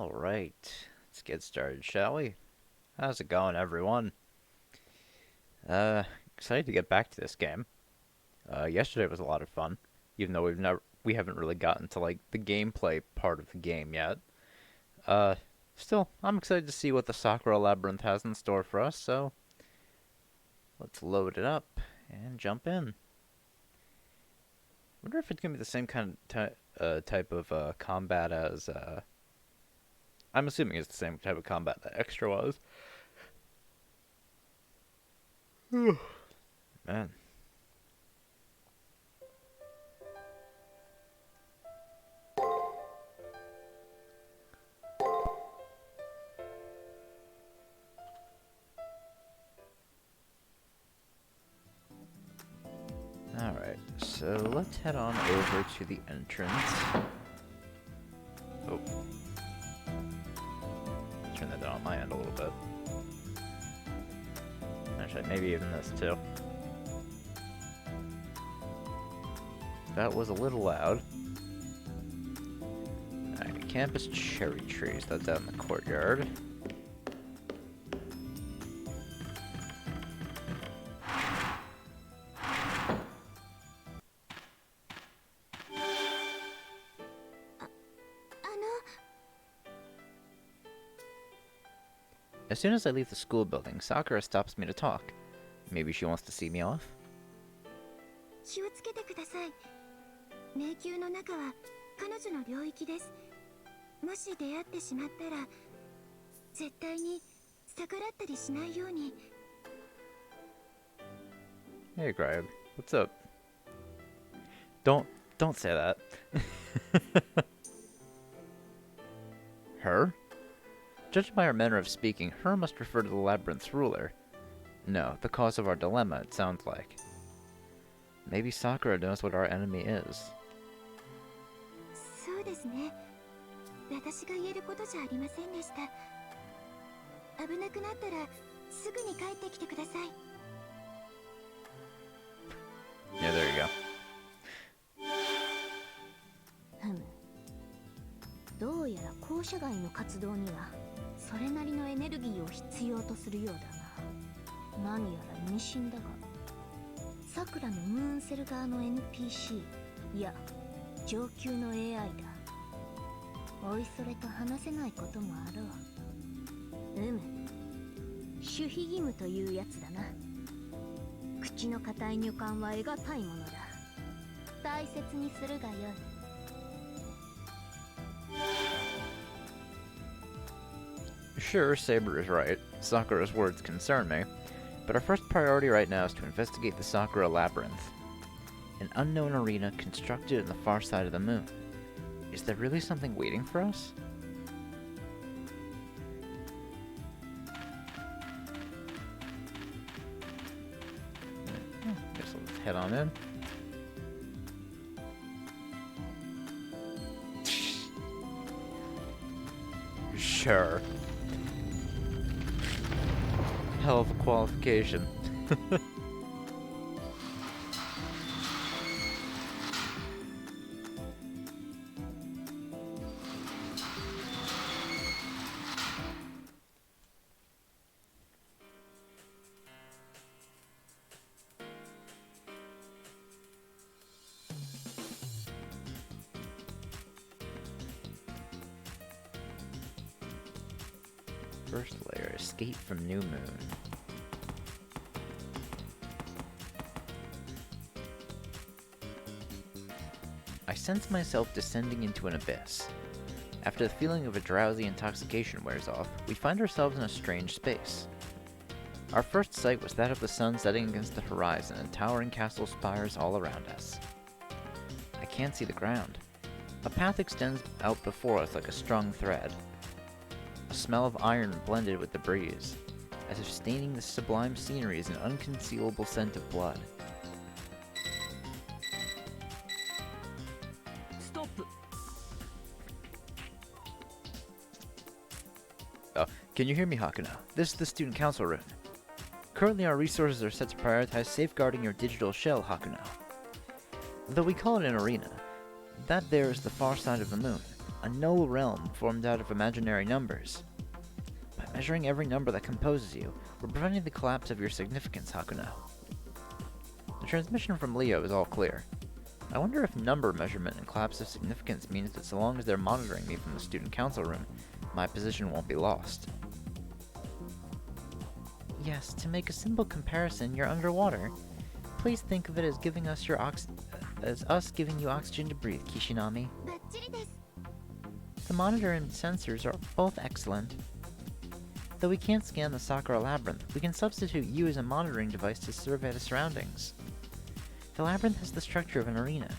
Alright, let's get started, shall we? How's it going, everyone? Excited to get back to this game. Yesterday was a lot of fun, even though we haven't really gotten to like the gameplay part of the game yet. Uh, Still, I'm excited to see what the Sakura Labyrinth has in store for us, so let's load it up and jump in. Wonder if it's gonna be the same kind of type of combat as I'm assuming it's the same type of combat that Extra was. Man. Alright, so let's head on over to the entrance. Oh. Turn that down on my end a little bit. Actually, maybe even this too. That was a little loud. Alright, campus cherry trees. That's out in the courtyard. As soon as I leave the school building, Sakura stops me to talk. Maybe she wants to see me off? 気をつけてください。迷宮の中は彼女の領域です。もし出会ってしまったら、絶対に逆らったりしないように。Hey, Grab. What's up? Don't say that. Her? Judging by her manner of speaking, her must refer to the Labyrinth's ruler. No, the cause of our dilemma, it sounds like. Maybe Sakura knows what our enemy is. そうですね。私が言えることじゃありませんでした。危なくなったらすぐに帰ってきてください。Yeah, there you go. どうやら校舎外の活動にはそれなりのエネルギーを必要とするようだな。何やら意味深だが、さくらのムーンセル側の NPC、いや上級の AI だ。おいそれと話せないこともあろう。守秘義務というやつだな。口の固い女官は得難いものだ。大切にするがよい。Sure, Saber is right. Sakura's words concern me. But our first priority right now is to investigate the Sakura Labyrinth. An unknown arena constructed in the far side of the moon. Is there really something waiting for us? Guess let's head on in. Sure. Hell of a qualification. First layer, escape from New Moon. I sense myself descending into an abyss. After the feeling of a drowsy intoxication wears off, we find ourselves in a strange space. Our first sight was that of the sun setting against the horizon and towering castle spires all around us. I can't see the ground. A path extends out before us like a strung thread. A smell of iron blended with the breeze, as if staining this sublime scenery is an unconcealable scent of blood. Stop! Can you hear me, Hakuno? This is the student council room. Currently our resources are set to prioritize safeguarding your digital shell, Hakuno. Though we call it an arena, that there is the far side of the moon. a null realm formed out of imaginary numbers. By measuring every number that composes you, we're preventing the collapse of your significance, Hakuno. The transmission from Leo is all clear. I wonder if number measurement and collapse of significance means that so long as they're monitoring me from the student council room, my position won't be lost. Yes, to make a simple comparison, you're underwater. Please think of it as giving us as us giving you oxygen to breathe, Kishinami. The monitor and sensors are both excellent. Though we can't scan the Sakura Labyrinth, we can substitute you as a monitoring device to survey the surroundings. The Labyrinth has the structure of an arena.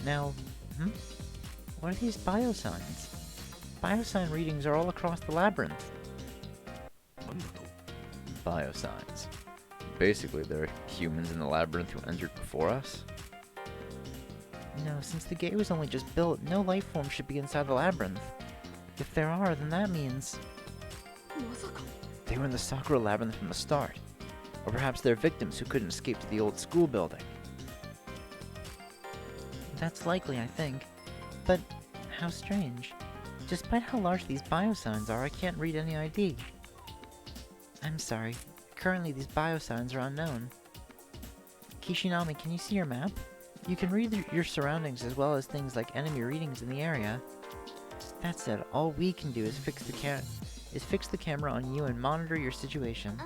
Now, what are these biosigns? Biosign readings are all across the Labyrinth. Biosigns. Basically, they're humans in the Labyrinth who entered before us. No, since the gate was only just built, no life form should be inside the Labyrinth. If there are, then that means they were in the Sakura Labyrinth from the start. Or perhaps they're victims who couldn't escape to the old school building. That's likely, I think. But how strange. Despite how large these biosigns are, I can't read any ID. I'm sorry. Currently, these biosigns are unknown. Kishinami, can you see your map? You can read your surroundings as well as things like enemy readings in the area. That said, all we can do is fix the camera on you and monitor your situation.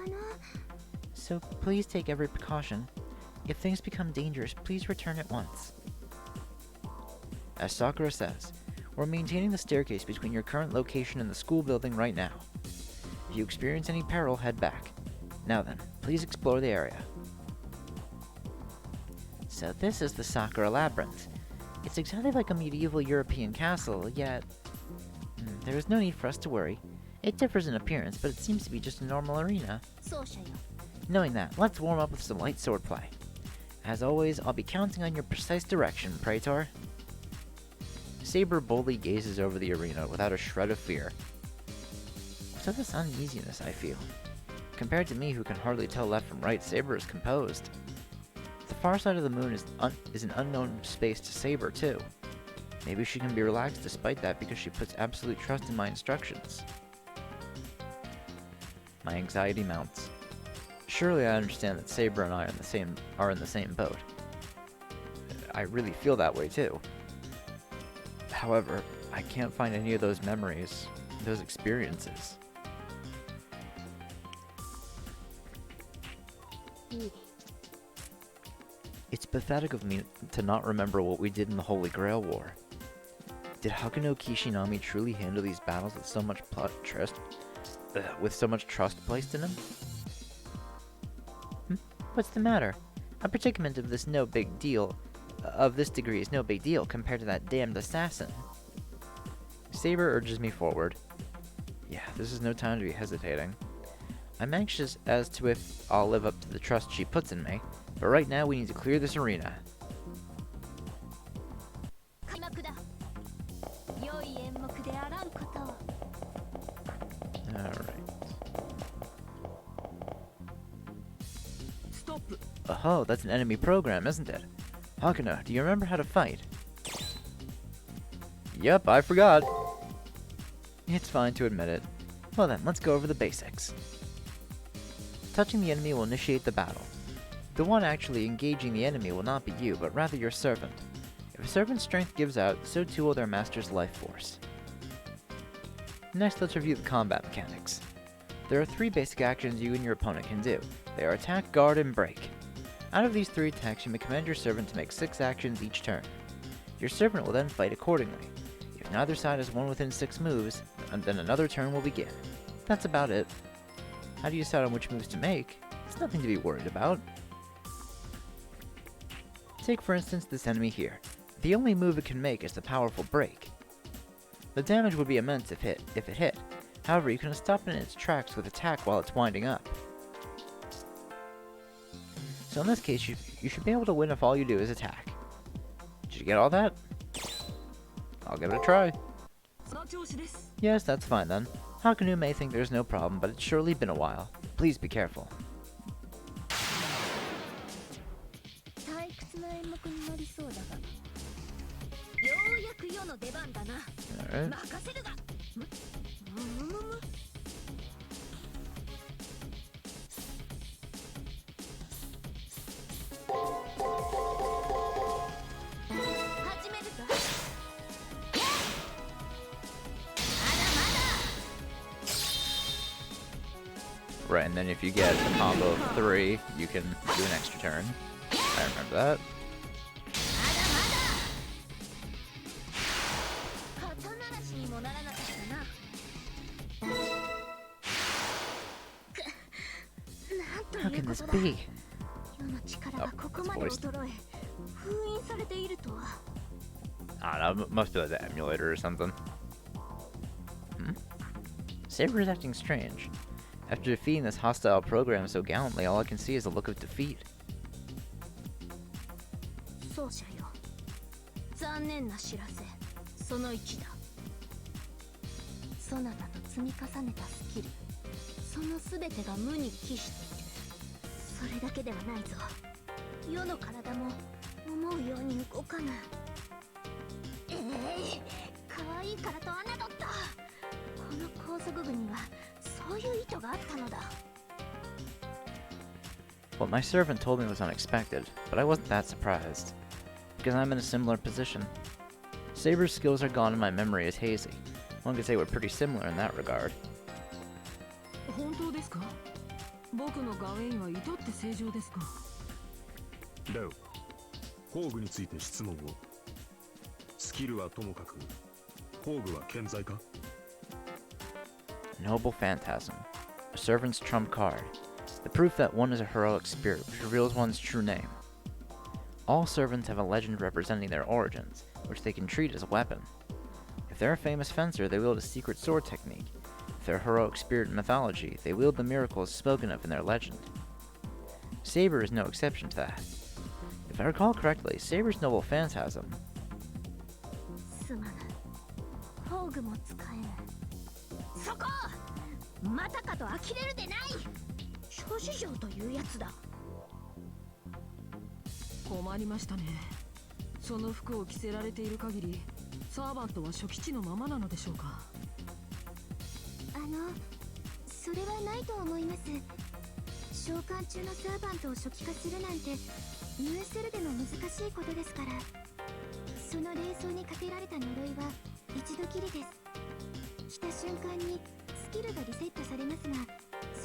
So please take every precaution. If things become dangerous, please return at once. As Sakura says, we're maintaining the staircase between your current location and the school building right now. If you experience any peril, head back. Now then, please explore the area. So this is the Sakura Labyrinth. It's exactly like a medieval European castle, yet there is no need for us to worry. It differs in appearance, but it seems to be just a normal arena. Knowing that, let's warm up with some light swordplay. As always, I'll be counting on your precise direction, Praetor. Saber boldly gazes over the arena without a shred of fear. What's all this uneasiness I feel? Compared to me, who can hardly tell left from right, Saber is composed. The far side of the moon is an unknown space to Saber, too. Maybe she can be relaxed despite that because she puts absolute trust in my instructions. My anxiety mounts. Surely I understand that Saber and I are in the same boat. I really feel that way, too. However, I can't find any of those memories, those experiences. It's pathetic of me to not remember what we did in the Holy Grail War. Did Hakuno Kishinami truly handle these battles with so much trust placed in him? What's the matter? A predicament of this degree is no big deal compared to that damned assassin. Saber urges me forward. Yeah, this is no time to be hesitating. I'm anxious as to if I'll live up to the trust she puts in me, but right now we need to clear this arena. Alright. Oh, that's an enemy program, isn't it? Hakuno, do you remember how to fight? Yep, I forgot. It's fine to admit it. Well then, let's go over the basics. Touching the enemy will initiate the battle. The one actually engaging the enemy will not be you, but rather your servant. If a servant's strength gives out, so too will their master's life force. Next, let's review the combat mechanics. There are 3 basic actions you and your opponent can do. They are attack, guard, and break. Out of these 3 attacks, you may command your servant to make 6 actions each turn. Your servant will then fight accordingly. If neither side has one within 6 moves, then another turn will begin. That's about it. How do you decide on which moves to make? It's nothing to be worried about. Take for instance this enemy here. The only move it can make is the powerful break. The damage would be immense if it hit. However, you can stop it in its tracks with attack while it's winding up. So in this case, you should be able to win if all you do is attack. Did you get all that? I'll give it a try. Yes, that's fine then. Hakuno may think there's no problem, but it's surely been a while. Please be careful. Alright. Right, and then if you get a combo of 3, you can do an extra turn. I remember that. How can this be? Oh, it's voiced. I don't know, must be like the emulator or something. Saber is acting strange. After defeating this hostile program so gallantly, all I can see is a look of defeat. What my servant told me was unexpected, but I wasn't that surprised, because I'm in a similar position. Saber's skills are gone and my memory is hazy. One could say we're pretty similar in that regard. Noble phantasm. A servant's trump card. The proof that one is a heroic spirit, which reveals one's true name. All servants have a legend representing their origins, which they can treat as a weapon. If they're a famous fencer, they wield a secret sword technique. If they're a heroic spirit in mythology, they wield the miracles spoken of in their legend. Saber is no exception to that. If I recall correctly, Saber's noble phantasm.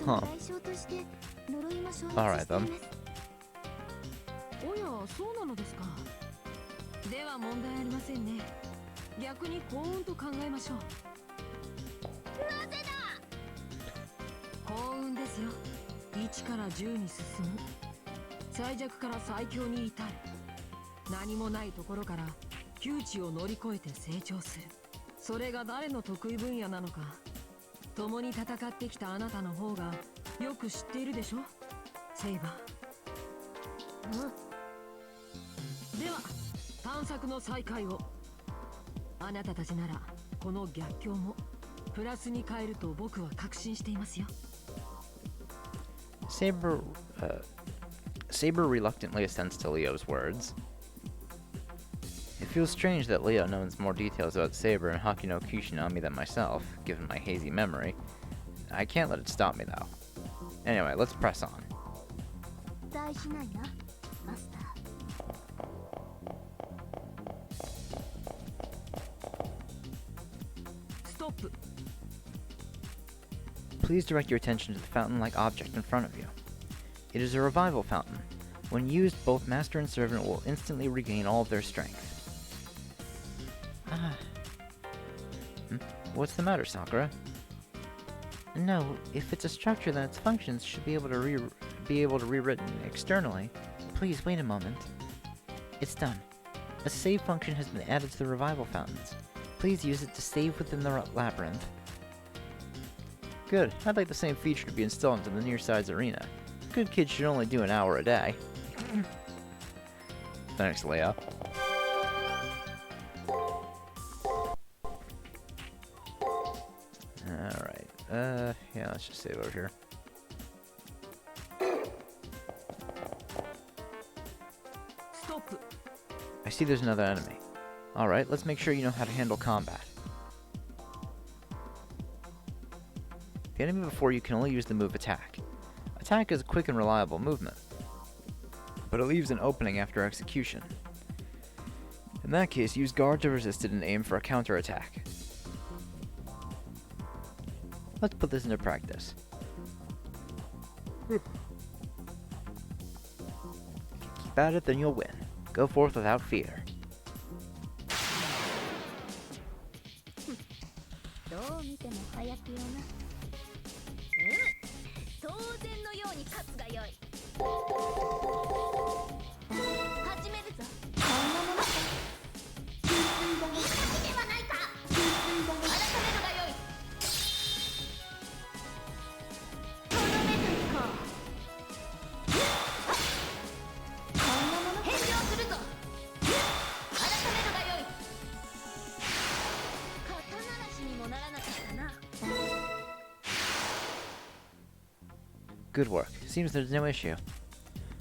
Huh. Alright then. Saber reluctantly assents to Leo's words. It feels strange that Leo knows more details about Saber and Haki no Kishinami than myself, given my hazy memory. I can't let it stop me, though. Anyway, let's press on. Stop. Please direct your attention to the fountain-like object in front of you. It is a revival fountain. When used, both master and servant will instantly regain all of their strength. What's the matter, Sakura? No, if it's a structure, then its functions should be able to be rewritten externally. Please wait a moment. It's done. A save function has been added to the revival fountains. Please use it to save within the labyrinth. Good. I'd like the same feature to be installed into the near side's arena. Good kids should only do an hour a day. Thanks, Leia. Alright. Yeah, let's just save over here. Stop. I see there's another enemy. Alright, let's make sure you know how to handle combat. The enemy before you can only use the move attack. Attack is a quick and reliable movement, but it leaves an opening after execution. In that case, use guard to resist it and aim for a counterattack. Let's put this into practice. If you keep at it, then you'll win. Go forth without fear. どう見ても早くよな。当然のように勝つがよい。始めるぞ。そんなものか。いい勝ちではないか。改めるがよい。とどめずか。そんなものか。返上するぞ。改めるがよい。肩慣らしにもならなかったな。 Good work. Seems there's no issue.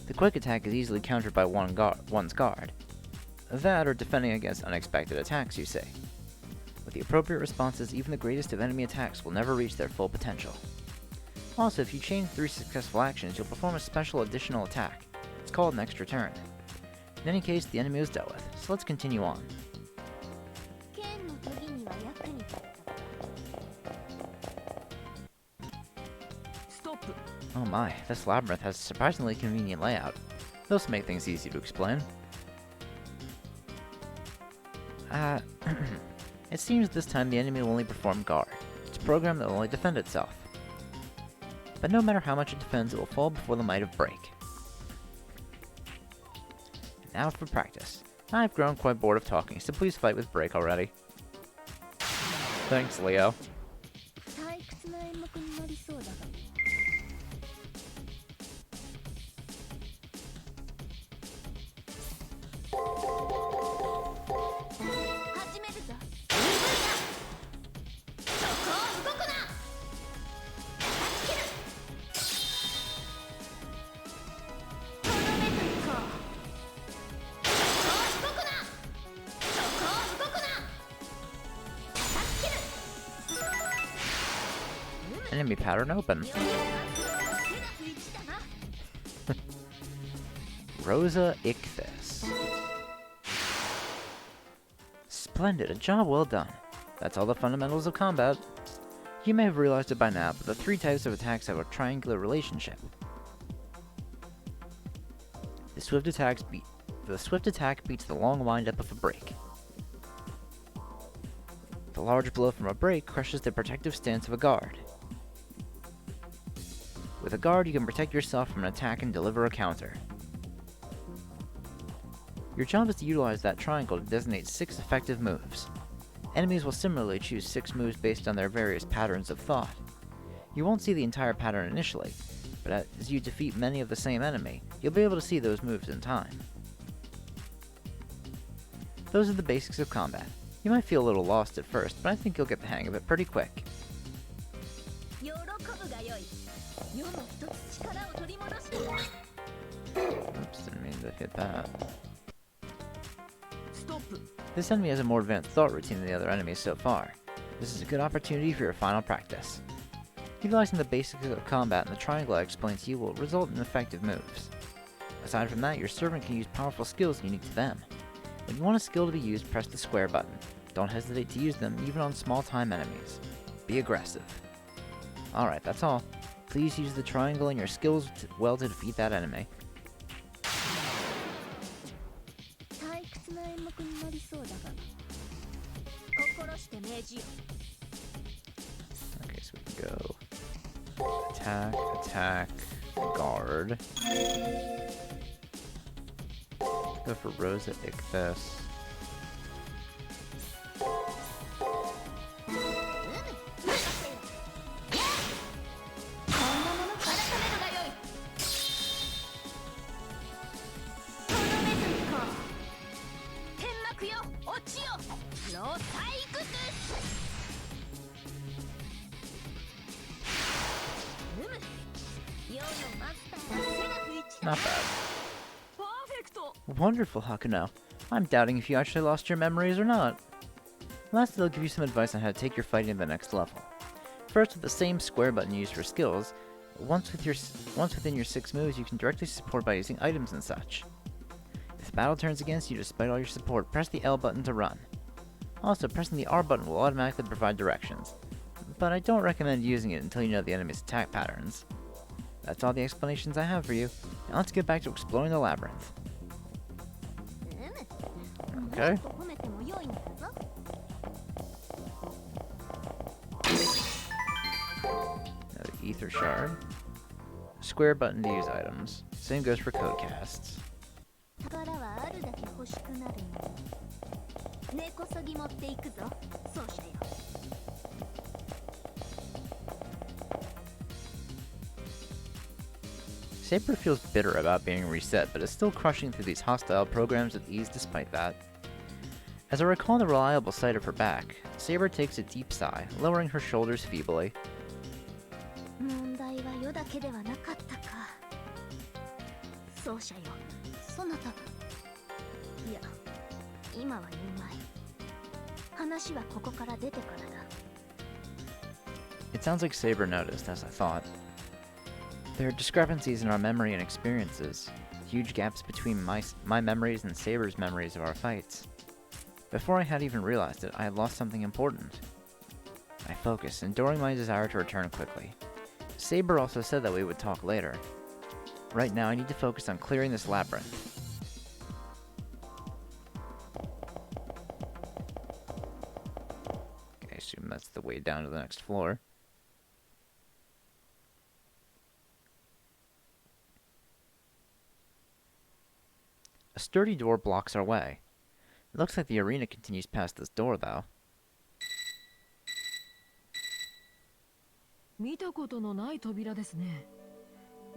The quick attack is easily countered by one's guard. That or defending against unexpected attacks, you say. With the appropriate responses, even the greatest of enemy attacks will never reach their full potential. Also, if you chain 3 successful actions, you'll perform a special additional attack. It's called an extra turn. In any case, the enemy is dealt with, so let's continue on. 剣の時には役に立った。 ストップ。 Oh my, this labyrinth has a surprisingly convenient layout. Those make things easy to explain. It seems this time the enemy will only perform guard. It's a program that will only defend itself. But no matter how much it defends, it will fall before the might of break. Now for practice. I've grown quite bored of talking, so please fight with break already. Thanks, Leo. 退屈な演目になりそうだが。 始めるぞ。そこを動くな。叩き切る。とどめずか。そこを動くな。そこを動くな。叩き切る。 Enemy pattern open. Rosa Ichthys. Splendid, a job well done. That's all the fundamentals of combat. You may have realized it by now, but the 3 types of attacks have a triangular relationship. The swift attack beats the long wind-up of a break. The large blow from a break crushes the protective stance of a guard. With a guard, you can protect yourself from an attack and deliver a counter. Your job is to utilize that triangle to designate 6 effective moves. Enemies will similarly choose 6 moves based on their various patterns of thought. You won't see the entire pattern initially, but as you defeat many of the same enemy, you'll be able to see those moves in time. Those are the basics of combat. You might feel a little lost at first, but I think you'll get the hang of it pretty quick. Oops, didn't mean to hit that. ストップ。 This enemy has a more advanced thought routine than the other enemies so far. This is a good opportunity for your final practice. Utilizing the basics of combat and the triangle I explained to you will result in effective moves. Aside from that, your servant can use powerful skills unique to them. When you want a skill to be used, press the square button. Don't hesitate to use them even on small-time enemies. Be aggressive. Alright, that's all. Please use the triangle and your skills well to defeat that enemy. 退屈な演目になりそうだが。心して命じよ。 Okay, so we can go attack, attack, guard. Go for Rosa Ichthys. Not bad. パーフェクト。 Wonderful, Hakuno. I'm doubting if you actually lost your memories or not. Lastly, I'll give you some advice on how to take your fighting to the next level. First, with the same square button used for skills, once within your 6 moves, you can directly support by using items and such. If the battle turns against you despite all your support, press the L button to run. Also, pressing the R button will automatically provide directions, but I don't recommend using it until you know the enemy's attack patterns. That's all the explanations I have for you. Now let's get back to exploring the labyrinth. Okay. Another ether shard. Square button to use items. Same goes for code casts. Saber feels bitter about being reset, but is still crushing through these hostile programs with ease despite that. As I recall the reliable sight of her back, Saber takes a deep sigh, lowering her shoulders feebly. It sounds like Saber noticed, as I thought. There are discrepancies in our memory and experiences, huge gaps between my memories and Saber's memories of our fights. Before I had even realized it, I had lost something important. I focused, enduring my desire to return quickly. Saber also said that we would talk later. Right now I need to focus on clearing this labyrinth. Okay, I assume that's the way down to the next floor. A sturdy door blocks our way. It looks like the arena continues past this door, though. 見たことのない扉ですね。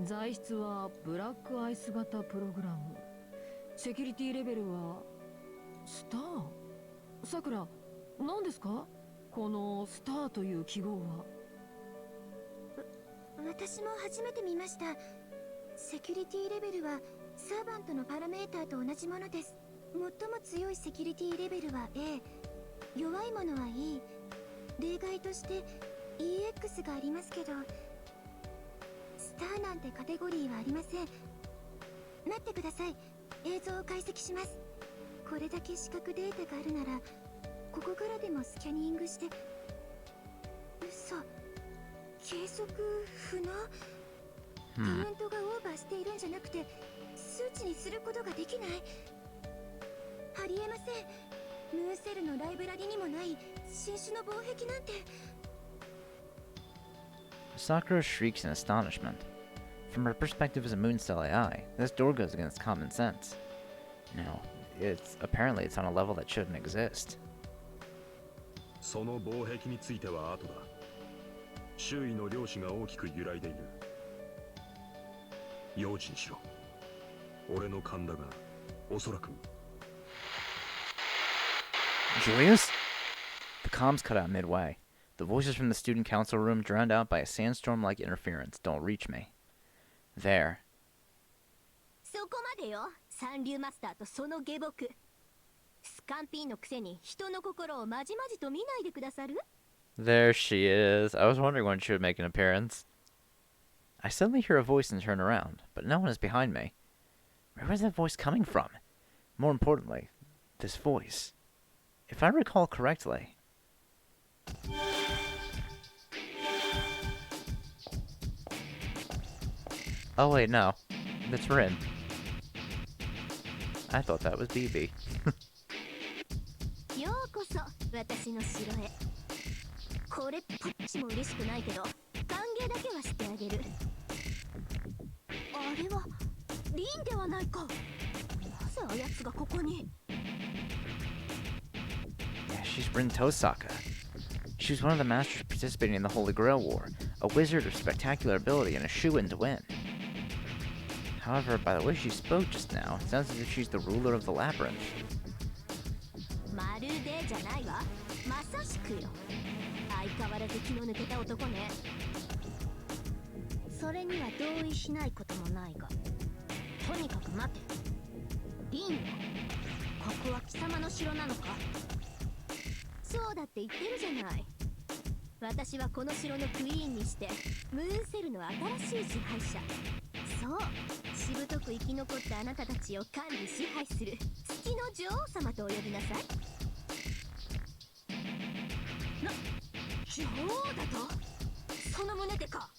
材質はブラックアイス型プログラム。セキュリティレベルはスター。さくら、何ですか？このスターという記号は。私も初めて見ました。セキュリティレベルはサーバントのパラメーターと同じものです。最も強いセキュリティレベルは A、弱いものは E。例外として EX がありますけど、スターなんてカテゴリーはありません。待ってください。映像を解析します。これだけ視覚データがあるなら、ここからでもスキャニングして。嘘。計測不能。カウントがオーバーしているんじゃなくて、数値にすることができない。ありえません。ムーンセルのライブラリにもない新種の防壁なんて。Sakura shrieks in astonishment. From her perspective as a Mooncell AI, this door goes against common sense. No, apparently it's on a level that shouldn't exist. その防壁については後だ。周囲の量子が大きく揺らいでいる。用心しろ。俺の勘だが、おそらく。Julius? The comms cut out midway. The voices from the student council room, drowned out by a sandstorm-like interference, don't reach me. There. そこまでよ、三流マスターとその下僕。スカンピーのくせに人の心をまじまじと見ないでくださる？ There she is. I was wondering when she would make an appearance. I suddenly hear a voice and turn around, but no one is behind me. Where was that voice coming from? More importantly, this voice. If I recall correctly... Oh wait, no. That's Rin. I thought that was BB. ようこそ私の城へ。これっぽっちも嬉しくないけど、歓迎だけはしてあげる。あれはリンではないか。なぜあやつがここに？ Yeah, she's Rin Tosaka. She was one of the masters participating in the Holy Grail War, a wizard of spectacular ability and a shoo-in to win. However, by the way she spoke just now, it sounds as if she's the ruler of the Labyrinth. まるでじゃないわ。まさしくよ。相変わらず気の抜けた男ね。それには同意しないこともないが、とにかく待て。リンよ、ここは貴様の城なのか？そうだって言ってるじゃない。私はこの城のクイーンにしてムーンセルの新しい支配者。そう、しぶとく生き残ったあなたたちを管理支配する月の女王様とお呼びなさい。女王だと？その胸でか。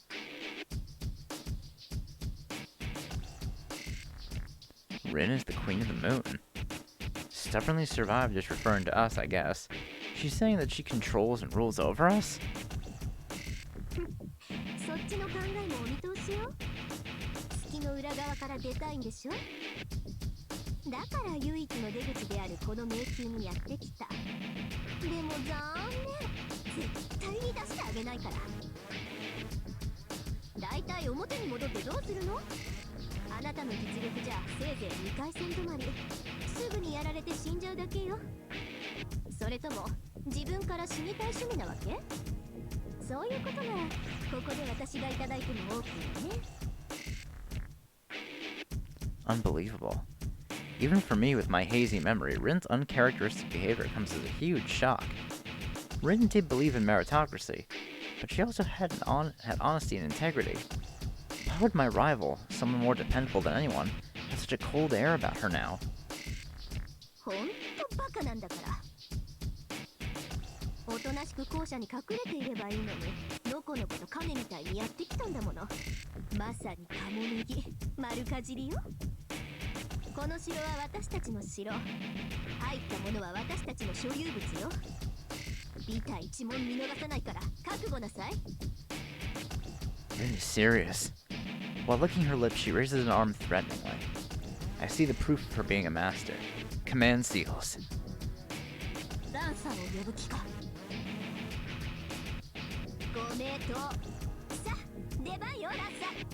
Rin is the queen of the moon. Stubbornly survived is referring to us, I guess. She's saying that she controls and rules over us? そっちの考えもお見通しよ。月の裏側から出たいんでしょ。だから唯一の出口であるこの迷宮にやってきた。でも残念、絶対に出してあげないから。だいたい表に戻ってどうするの？あなたの実力じゃせいぜい2回戦止まり。すぐにやられて死んじゃうだけよ。それとも自分から死にたい趣味なわけ？そういうことならここで私がいただいても OK ね。Unbelievable. Even for me with my hazy memory, Rin's uncharacteristic behavior comes as a huge shock. Rin did believe in meritocracy, but she also had honesty and integrity. Why would my rival, someone more dependable than anyone, have such a cold air about her now? ほんとバカなんだから。おとなしく校舎に隠れていればいいのに、のこのこと亀みたいにやってきたんだもの。まさにカモネギ、丸かじりよ。この城は私たちの城。入ったものは私たちの所有物よ。ビタ一文見逃さないから覚悟なさい。Rin is serious. While licking her lips, she raises an arm threateningly. I see the proof of her being a master. Command seals. ダンサーを呼ぶ気か。ご名答。さあ、出番よ、ランサー。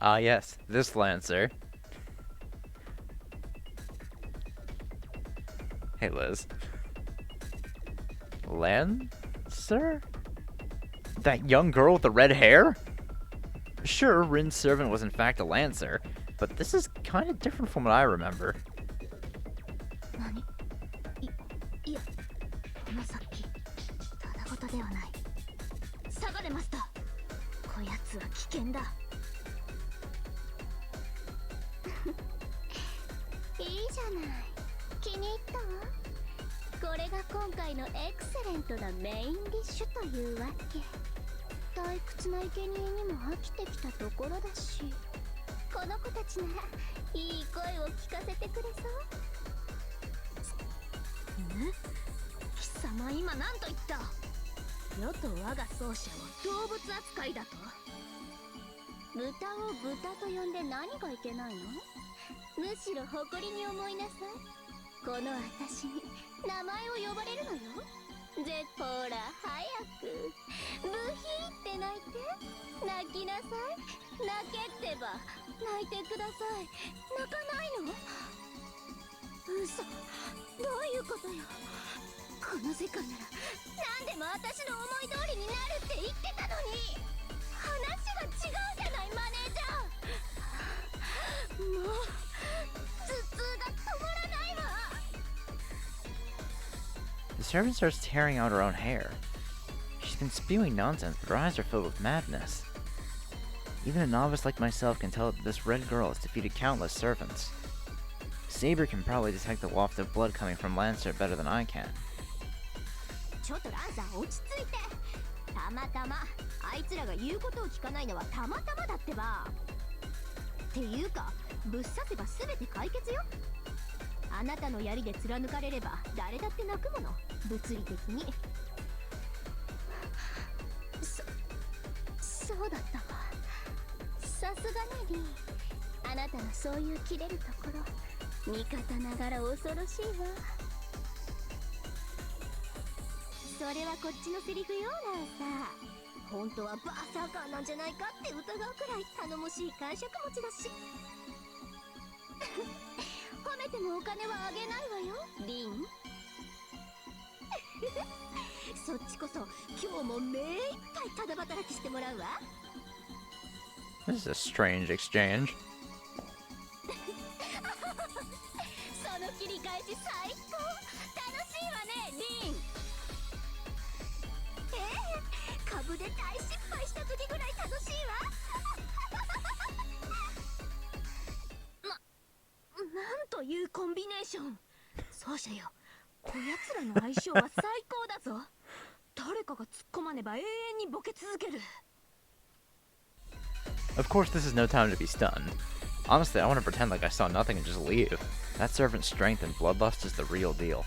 Ah, yes, this Lancer. Hey, Liz. Lancer? That young girl with the red hair? Sure, Rin's servant was in fact a Lancer, but this is kind of different from what I remember. 何？いや、このさっき、ただごとではない。下がれマスター。こやつは危険だ。いいじゃない。気に入ったわ。これが今回のエクセレントなメインディッシュというわけ。退屈な生贄にも飽きてきたところだし、この子たちならいい声を聞かせてくれそう。貴様今何と言った？世と我が奏者を動物扱いだと？豚を豚と呼んで何がいけないの？むしろ誇りに思いなさい。この私に名前を呼ばれるのよ。ぜほら早くブヒーって泣いて。泣きなさい。泣けってば泣いてください。泣かないの？嘘。どういうことよ。この世界なら何でも私の思い通りになるって言ってたのに。話が違うじゃないマネージャー。もう頭痛が止まらないわ。The servant starts tearing out her own hair. She's been spewing nonsense, but her eyes are filled with madness. Even a novice like myself can tell that this red girl has defeated countless servants. Saber can probably detect the waft of blood coming from Lancer better than I can. ちょっとランさん落ち着いて。たまたまあいつらが言うことを聞かないのはたまたまだってば。っていうかぶっ刺せば全て解決よ。あなたの槍で貫かれれば誰だって泣くもの、物理的に。そうだったわ。さすがねリー。あなたのそういう切れるところ味方ながら恐ろしいわ。それはこっちのセリフよランサー。本当はバーサーカーなんじゃないかって疑うくらい頼もしい感触持ちだし。褒めてもお金はあげないわよリン。そっちこそ今日も目いっぱいただ働きしてもらうわ。This is a strange exchange. その切り方返し最高。楽しいわねリン。株で大失敗した時ぐらい楽しいわ。なんというコンビネーション。そうじゃよ、こやつらの相性は最高だぞ。誰かが突っ込まねば永遠にボケ続ける。 Of course, this is no time to be stunned. Honestly, I want to pretend like I saw nothing and just leave. That servant's strength and bloodlust is the real deal.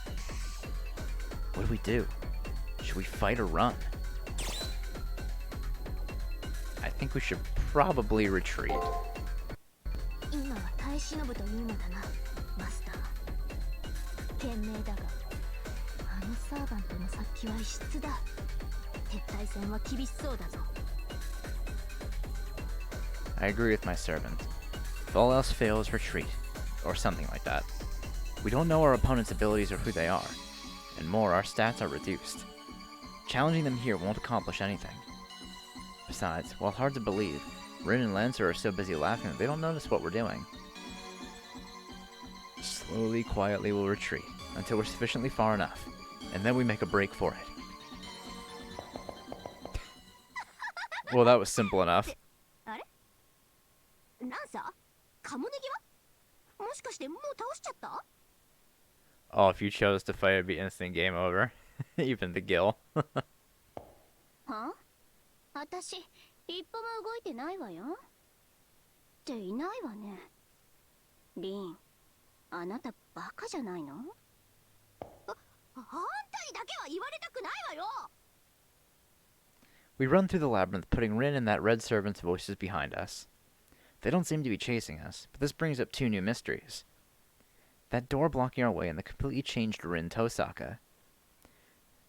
What do? Should we fight or run? I think we should probably retreat. 今は耐え忍ぶというのだな、マスター。賢明だが、あのサーバントの殺気は異質だ。撤退戦は厳しそうだぞ。I agree with my servant. If all else fails, retreat. Or something like that. We don't know our opponent's abilities or who they are. And more, our stats are reduced. Challenging them here won't accomplish anything. Besides, while hard to believe, Rin and Lancer are so busy laughing that they don't notice what we're doing. Slowly, quietly we'll retreat, until we're sufficiently far enough, and then we make a break for it. Well, that was simple enough. なんさ、カモネギはもしかしてもう倒しちゃった？ Oh, if you chose to fight, it'd be instant game over. Even the Gil. はあ？私、一歩も動いてないわよ。っていないわね。リン、あなたバカじゃないの？あんたにだけは言われたくないわよ。 We run through the labyrinth, putting Rin and that red servant's voices behind us. They don't seem to be chasing us, but this brings up two new mysteries. That door blocking our way and the completely changed Rin Tosaka.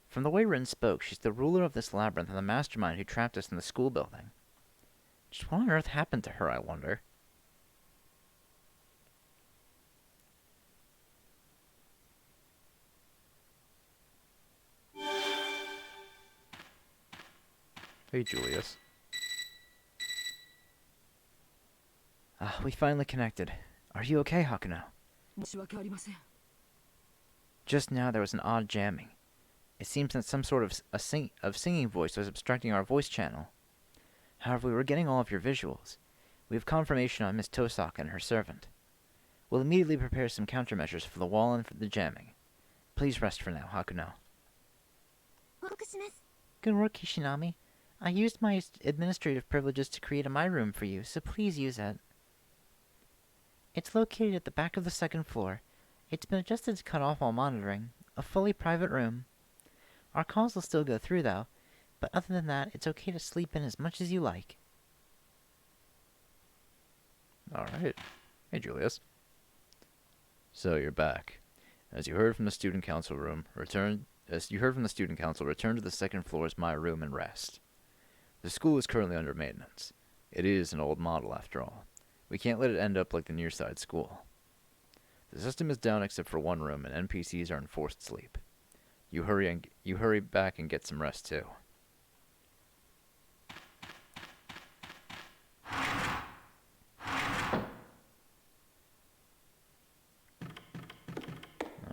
From the way Rin spoke, she's the ruler of this labyrinth and the mastermind who trapped us in the school building. Just what on earth happened to her, I wonder? Hey, Julius. Ah, we finally connected. Are you okay, Hakuno? 申し訳ありません。 Just now there was an odd jamming. It seems that some sort of singing voice was obstructing our voice channel. However, we were getting all of your visuals. We have confirmation on Miss Tosaka and her servant. We'll immediately prepare some countermeasures for the wall and for the jamming. Please rest for now, Hakuno. Good work, Kishinami. I used my administrative privileges to create a my room for you, so please use it. It's located at the back of the second floor. It's been adjusted to cut off all monitoring. A fully private room. Our calls will still go through, though, but other than that, it's okay to sleep in as much as you like. Alright. Hey, Julius. So, you're back. As you heard from the student council, return to the second floor's my room and rest. The school is currently under maintenance. It is an old model, after all. We can't let it end up like the nearside school. The system is down except for one room, and NPCs are in forced sleep. You hurry back and get some rest too.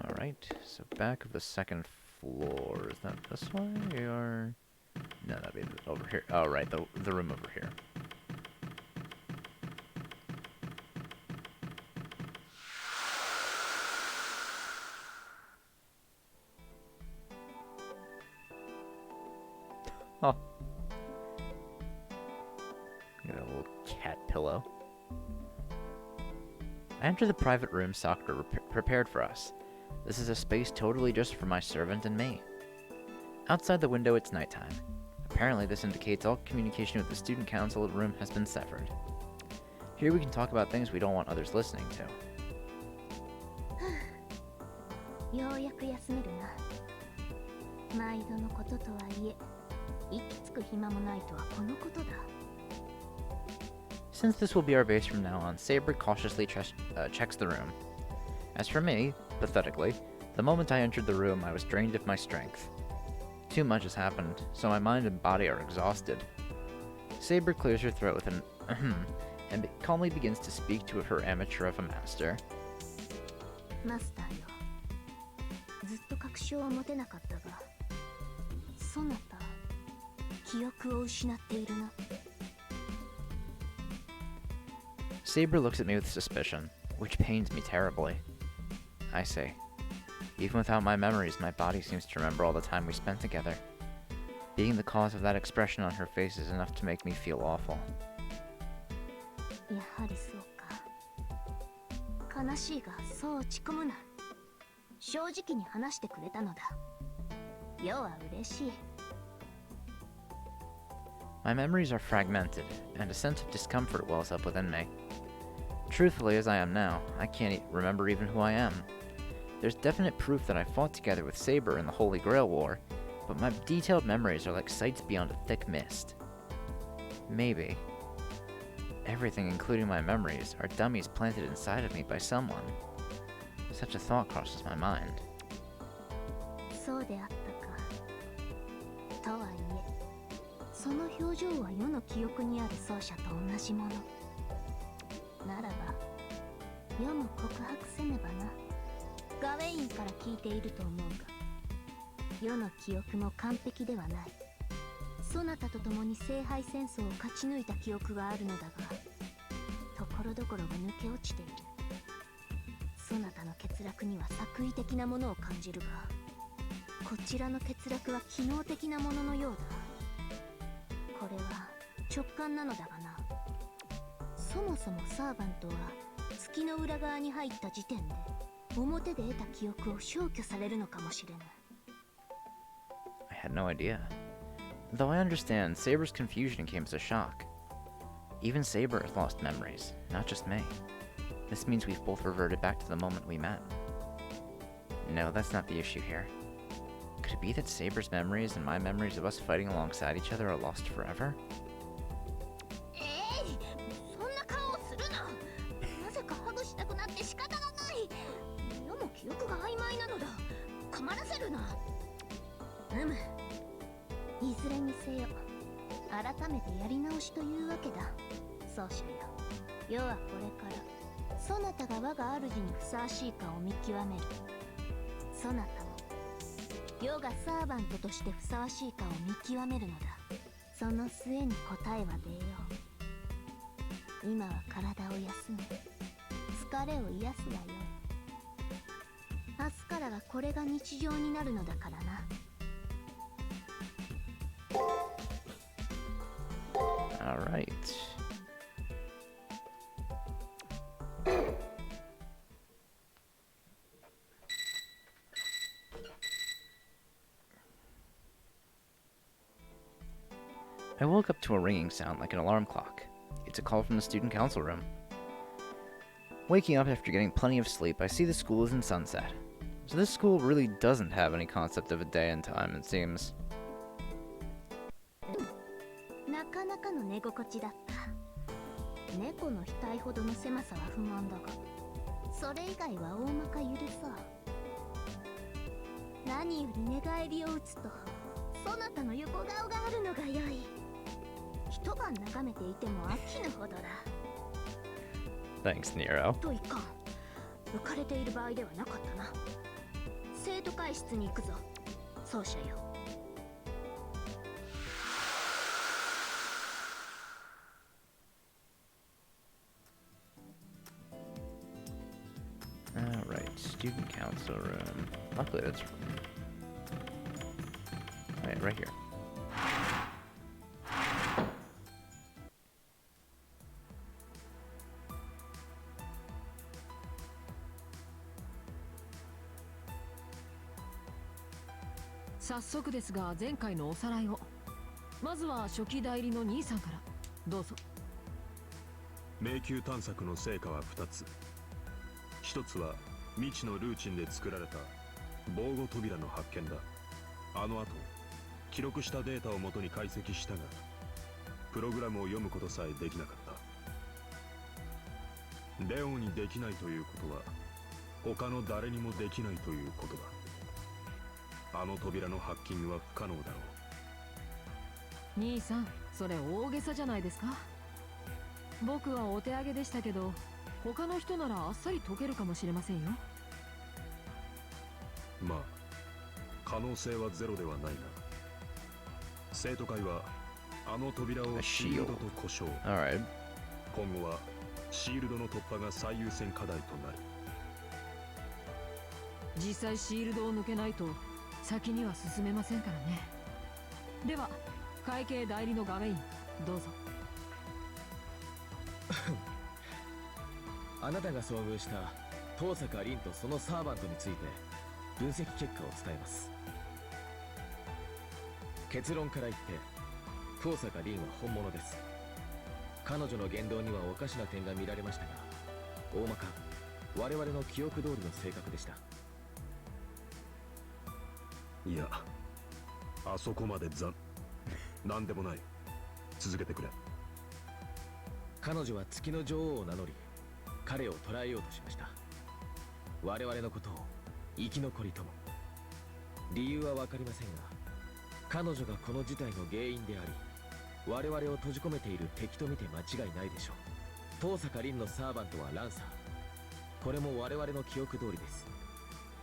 Alright, so back of the second floor. Is that this way, or... No, that'd be over here. Oh, right, the room over here. Oh. Got a little cat pillow. I enter the private room Sakura prepared for us. This is a space totally just for my servant and me. Outside the window, it's nighttime. Apparently, this indicates all communication with the student council room has been severed. Here we can talk about things we don't want others listening to. ようやく休めるな。毎度のこととはいえ、息つく暇もないとはこのことだ。 Since this will be our base from now on, Saber cautiously checks the room. As for me, pathetically, the moment I entered the room, I was drained of my strength. Too much has happened, so my mind and body are exhausted. Saber clears her throat with an and calmly begins to speak to her amateur of a master. マスターよ、確証を持てなかったが、そなた記憶を失っているな。 Saber looks at me with suspicion, which pains me terribly. I say, even without my memories, my body seems to remember all the time we spent together. Being the cause of that expression on her face is enough to make me feel awful. やはりそうか。悲しいがそう落ち込むな。正直に話してくれたのだ。世は嬉しい。 My memories are fragmented, and a sense of discomfort wells up within me. Truthfully, as I am now, I can't remember even who I am. There's definite proof that I fought together with Saber in the Holy Grail War, but my detailed memories are like sights beyond a thick mist. Maybe everything, including my memories, are dummies planted inside of me by someone. Such a thought crosses my mind. そうであったか。とはいえ、その表情は世の記憶にある奏者と同じもの。ならば、世も告白せねばな。ガウェインから聞いていると思うが、世の記憶も完璧ではない。そなたと共に聖杯戦争を勝ち抜いた記憶があるのだが、ところどころが抜け落ちている。そなたの欠落には作為的なものを感じるが、こちらの欠落は機能的なもののようだ。これは直感なのだがな。そもそもサーバントは月の裏側に入った時点で表で得た記憶を消去されるのかもしれぬ。 I had no idea. Though I understand, Saber's confusion came as a shock. Even Saber has lost memories, not just me. This means we've both reverted back to the moment we met. No, that's not the issue here. Could it be that Saber's memories and my memories of us fighting alongside each other are lost forever? そんな顔をするな。なぜかハグしたくなって仕方がない。世も記憶が曖昧なのだ。困らせるな。いずれにせよ、改めてやり直しというわけだ。奏者よ、世はこれからそなたが我が主にふさわしいかを見極める。そなたも世がサーバントとしてふさわしいかを見極めるのだ。その末に答えは出よう。今は体を休め、疲れを癒すがよい。明日からはこれが日常になるのだからな。Alright. I woke up to a ringing sound like an alarm clock. It's a call from the student council room. Waking up after getting plenty of sleep, I see the school is in sunset. So this school really doesn't have any concept of a day and time, it seems. なかなかの寝心地だった。猫の額ほどの狭さは不満だが、それ以外は大まか許そう。何より寝返りを打つと、そなたの横顔があるのが良い。一晩眺めていても飽きぬほどだ。Thanks, Nero. といかん。浮かれている場合ではなかったな。生徒会室に行くぞ、奏者よ。Alright, student council room. Luckily that's... Alright, right here. .早速ですが前回のおさらいを。まずは初期代理の兄さんからどうぞ。迷宮探索の成果は2つ。一つは未知のルーチンで作られた防護扉の発見だ。あの後記録したデータを元に解析したが、プログラムを読むことさえできなかった。レオンにできないということは他の誰にもできないということだ。あの扉のハッキングは不可能だろう。兄さん、それ大げさじゃないですか。僕はお手上げでしたけど、他の人ならあっさり解けるかもしれませんよ。まあ可能性はゼロではないな。生徒会はあの扉をシールドと呼称。 Alright. 今後はシールドの突破が最優先課題となる。実際シールドを抜けないと先には進めませんからね。では会計代理のガウェイン、どうぞ。あなたが遭遇した遠坂凛とそのサーバントについて分析結果を伝えます。結論から言って遠坂凛は本物です。彼女の言動にはおかしな点が見られましたが、大まか我々の記憶通りの性格でした。いや、あそこまでなんでもない。続けてくれ。彼女は月の女王を名乗り、彼を捕らえようとしました。我々のことを生き残りとも。理由は分かりませんが、彼女がこの事態の原因であり、我々を閉じ込めている敵と見て間違いないでしょう。遠坂凛のサーバントはランサー。これも我々の記憶通りです。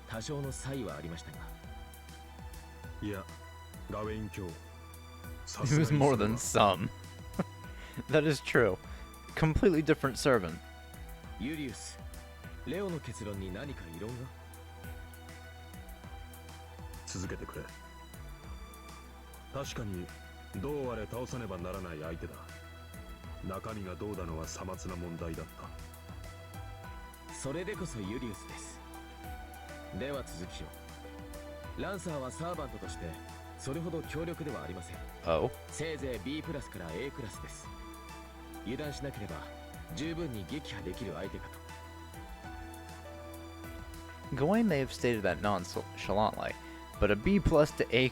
多少の差異はありましたが。いや、ガウェイン卿。 He was more than some. That is true. Completely different servant. ユリウス、レオの結論に何か異論が？続けてくれ。確かにどうあれ倒さねばならない相手だ。中身がどうだのはさまつな問題だった。それでこそユリウスです。では続きを。ランサーはサーバントとしてそれほど強力ではありません。Oh. せいぜい B プラスから A クラスです。油断しなければ十分に撃破できる相手かと。Gawain may have stated that nonchalantly, but a B plus to A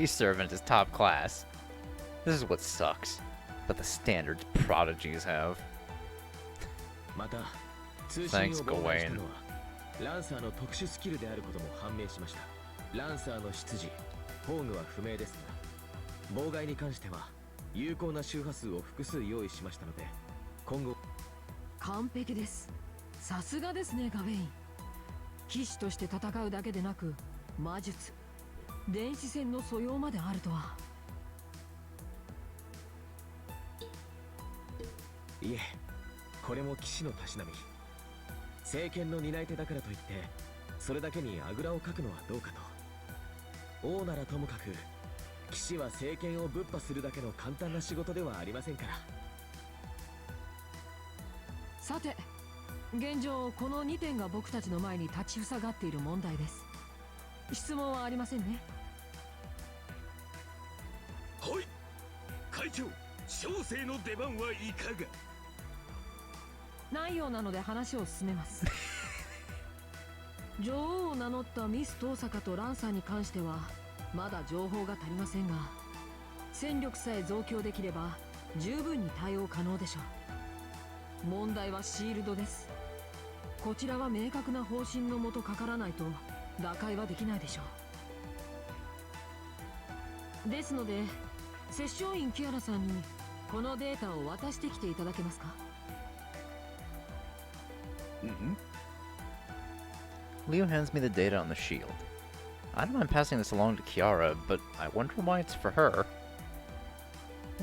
servant is top class. This is what sucks. But the standards prodigies have. また通信を妨害したのはランサーの特殊スキルであることも判明しました。ランサーの出自、宝具は不明ですが、妨害に関しては有効な周波数を複数用意しましたので、今後。完璧です。さすがですね、ガウェイン。騎士として戦うだけでなく魔術、電子戦の素養まであるとは。いえ、これも騎士のたしなみ。政権の担い手だからといってそれだけにあぐらをかくのはどうかと。王ならともかく騎士は政権をぶっ破するだけの簡単な仕事ではありませんから。さて、現状この2点が僕たちの前に立ちふさがっている問題です。質問はありませんね。はい、会長、小生の出番はいかが？ないようなので話を進めます。女王を名乗ったミス遠坂とランサーに関してはまだ情報が足りませんが、戦力さえ増強できれば十分に対応可能でしょう。問題はシールドです。こちらは明確な方針のもとかからないと打開はできないでしょう。ですので摂政員キアラさんにこのデータを渡してきていただけますか？Leo hands me the data on the shield. I don't mind passing this along to Kiara, but I wonder why it's for her.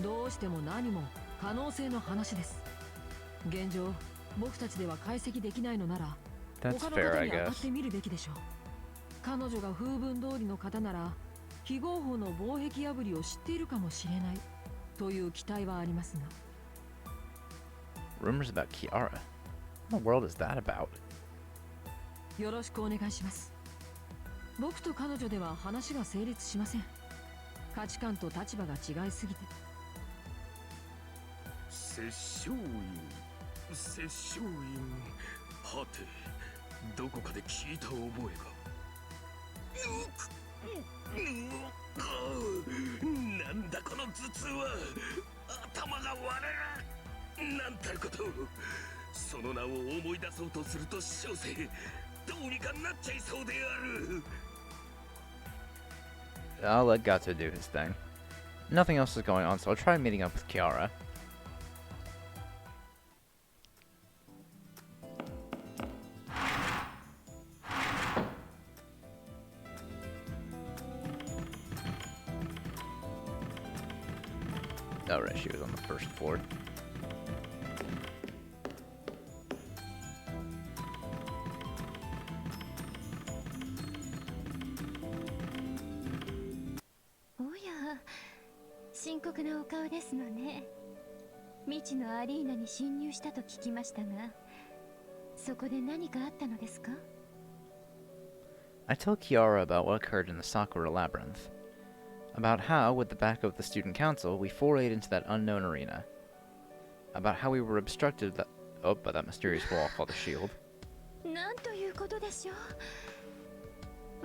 どうしても何も可能性の話です。現状僕たちでは解析できないのなら That's 他の fair, 方 I に当たっ guess. てみるべきでしょう。彼女が風文通りの方なら非合法の防壁破りを知っているかもしれないという期待はありますが。 Rumors about Kiara? What the world is that about? よろしくお願いします。僕と彼女では話が成立しません。価値観と立場が違いすぎて。摂政院、はて、どこかで聞いた覚えが。なんだこの頭痛は。頭が割れる。なんたること。その名を思い出そうとすると小生どうにかなっちゃいそうである。 I'll let Gato do his thing. Nothing else is going on, so I'll try meeting up with Kiara. Oh, right, she was on the first floor.おや、深刻なお顔ですのね。未知のアリーナに侵入したと聞きましたが、そこで何かあったのですか？ I tell Kiara about what occurred in the Sakura Labyrinth. About how, with the backup of the student council, we forayed into that unknown arena. About how we were obstructed by that mysterious wall called a shield. なんということでしょう。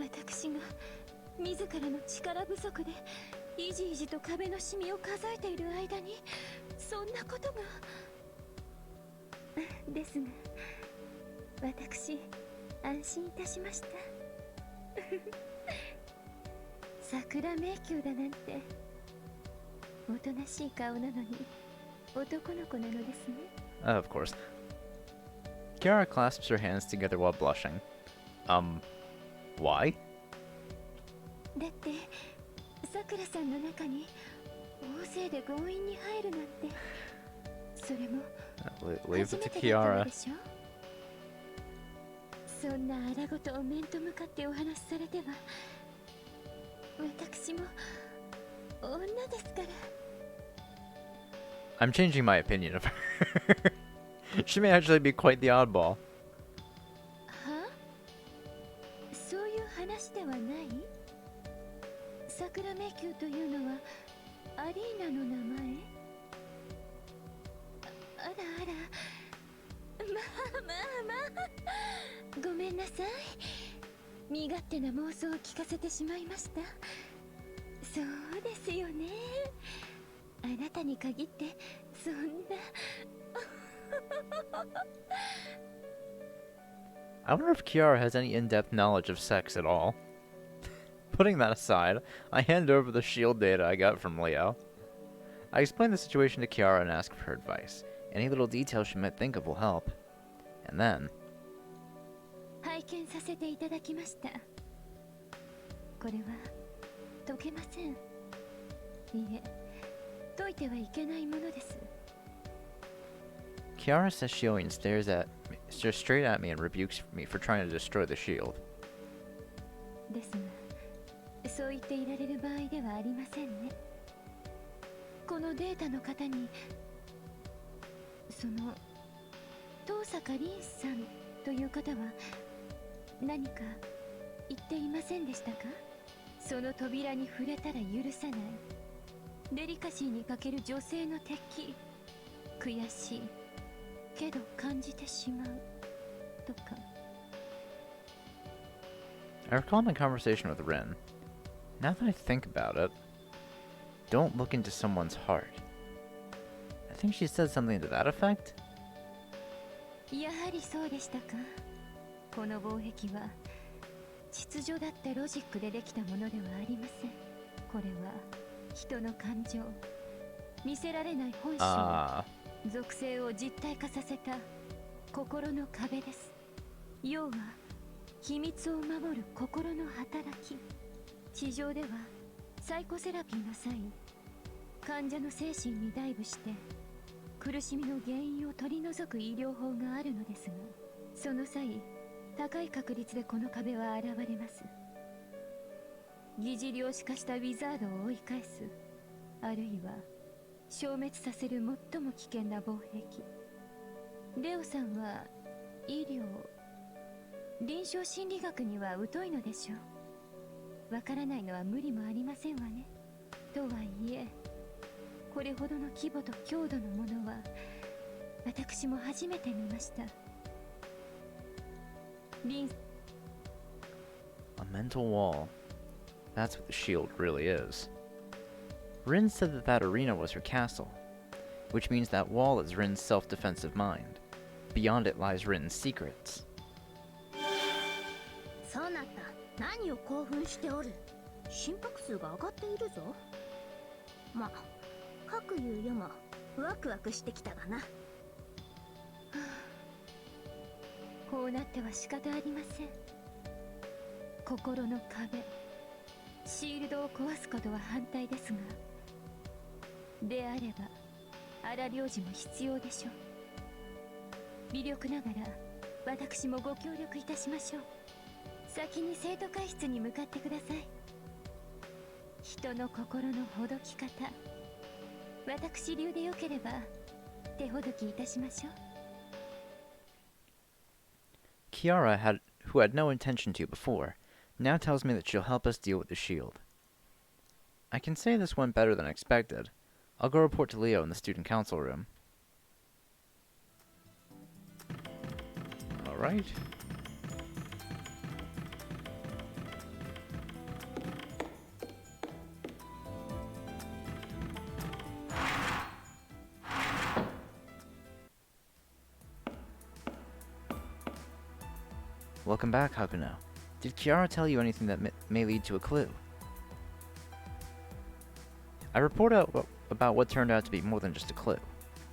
私が自らの力不足でいじいじと壁のシミを数えている間にそんなことが。ですが、私安心いたしました。桜迷宮だなんておとなしい顔なのに男の子なのですね。Of course. Kiara clasps her hands together while blushing. Why? だってさくらさんの中に大勢で強引に入るなんて、それも Leave 初 it め to てだったの Kiara. でしょ。そんな荒ごとを面と向かってお話しされては、私も女ですから。 I'm changing my opinion of her. She may actually be quite the oddball. は？そういう話ではない？桜迷宮というのはアリーナの名前？あらあら、まあごめんなさい。身勝手な妄想を聞かせてしまいました。そうですよね。あなたに限ってそんな。I wonder if Kiara has any in-depth knowledge of sex at all. Putting that aside, I hand over the shield data I got from Leo. I explain the situation to Kiara and ask for her advice. Any little details she might think of will help. And then... 拝見させていただきました。これは解けません。いえ、解いてはいけないものです。 Kiara says Shioin stares straight at me and rebukes me for trying to destroy the shield. ですが、そう言っていられる場合ではありませんね。このデータの方に、その東坂凛さんという方は何か言っていませんでしたか？その扉に触れたら許さない、デリカシーに欠ける女性の敵、悔しいけど感じてしまうとか。 I recall my conversation with Rin. Now that I think about it, don't look into someone's heart. I think she said something to that effect? やはりそうでしたか。この防壁は秩序だってロジックでできたものではありません。これは人の感情、見せられない本性、属性を実体化させた心の壁です。要は秘密を守る心の働き。地上ではサイコセラピーの際、患者の精神にダイブして苦しみの原因を取り除く医療法があるのですが、その際高い確率でこの壁は現れます。疑似量子化したウィザードを追い返す、あるいは消滅させる最も危険な防壁。レオさんは医療、臨床心理学には疎いのでしょう。わからないのは無理もありませんわね。とはいえ、これほどの規模と強度のものは私も初めて見ました。リン A mental wall. That's what the shield really is. Rin said that arena was her castle, which means that wall is Rin's self-defensive mind. Beyond it lies Rin's secrets. そうなった。何を興奮しておる。心拍数が上がっているぞ。まあ、かくいうよもワクワクしてきたがな。こうなっては仕方ありません。心の壁、シールドを壊すことは反対ですが、であれば荒領事も必要でしょう。微力ながら私もご協力いたしましょう。先に生徒会室に向かってください。人の心のほどき方、私流でよければ手ほどきいたしましょう。Kiara, who had no intention to before, now tells me that she'll help us deal with the shield. I can say this went better than expected. I'll go report to Leo in the student council room. Alright. Welcome back, Hakuno. Did Kiara tell you anything that may lead to a clue? I report out about what turned out to be more than just a clue.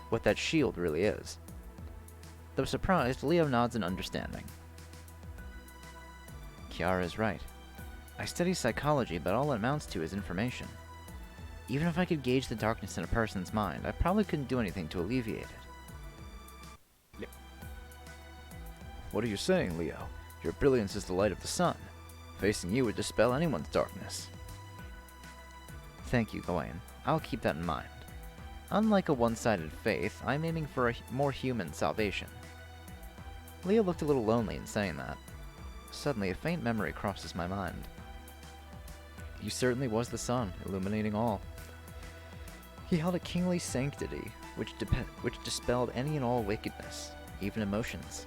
What that shield really is. Though surprised, Leo nods in understanding. Kiara is right. I study psychology, but all it amounts to is information. Even if I could gauge the darkness in a person's mind, I probably couldn't do anything to alleviate it. What are you saying, Leo? Your brilliance is the light of the sun. Facing you would dispel anyone's darkness. Thank you, Gawain. I'll keep that in mind. Unlike a one-sided faith, I'm aiming for a more human salvation. Leo looked a little lonely in saying that. Suddenly, a faint memory crosses my mind. He certainly was the sun, illuminating all. He held a kingly sanctity, which dispelled any and all wickedness, even emotions.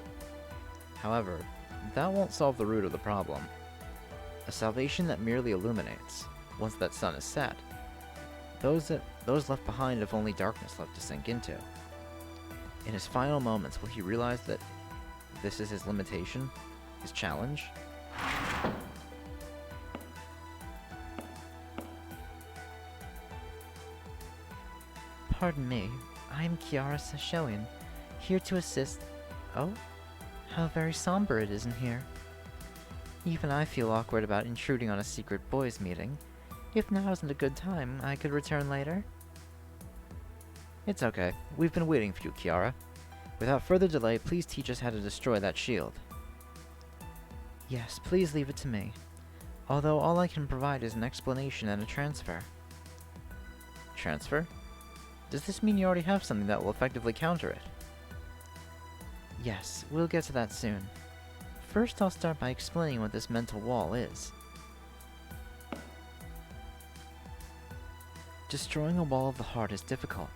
However, that won't solve the root of the problem. A salvation that merely illuminates, once that sun is set, those left behind have only darkness left to sink into. In his final moments, will he realize that this is his limitation, his challenge? Pardon me, I'm Kiara Sashoin, here to assist. Oh? How very somber it is in here. Even I feel awkward about intruding on a secret boys' meeting. If now isn't a good time, I could return later. It's okay. We've been waiting for you, Kiara. Without further delay, please teach us how to destroy that shield. Yes, please leave it to me. Although all I can provide is an explanation and a transfer. Transfer? Does this mean you already have something that will effectively counter it? Yes, we'll get to that soon. First, I'll start by explaining what this mental wall is. Destroying a wall of the heart is difficult.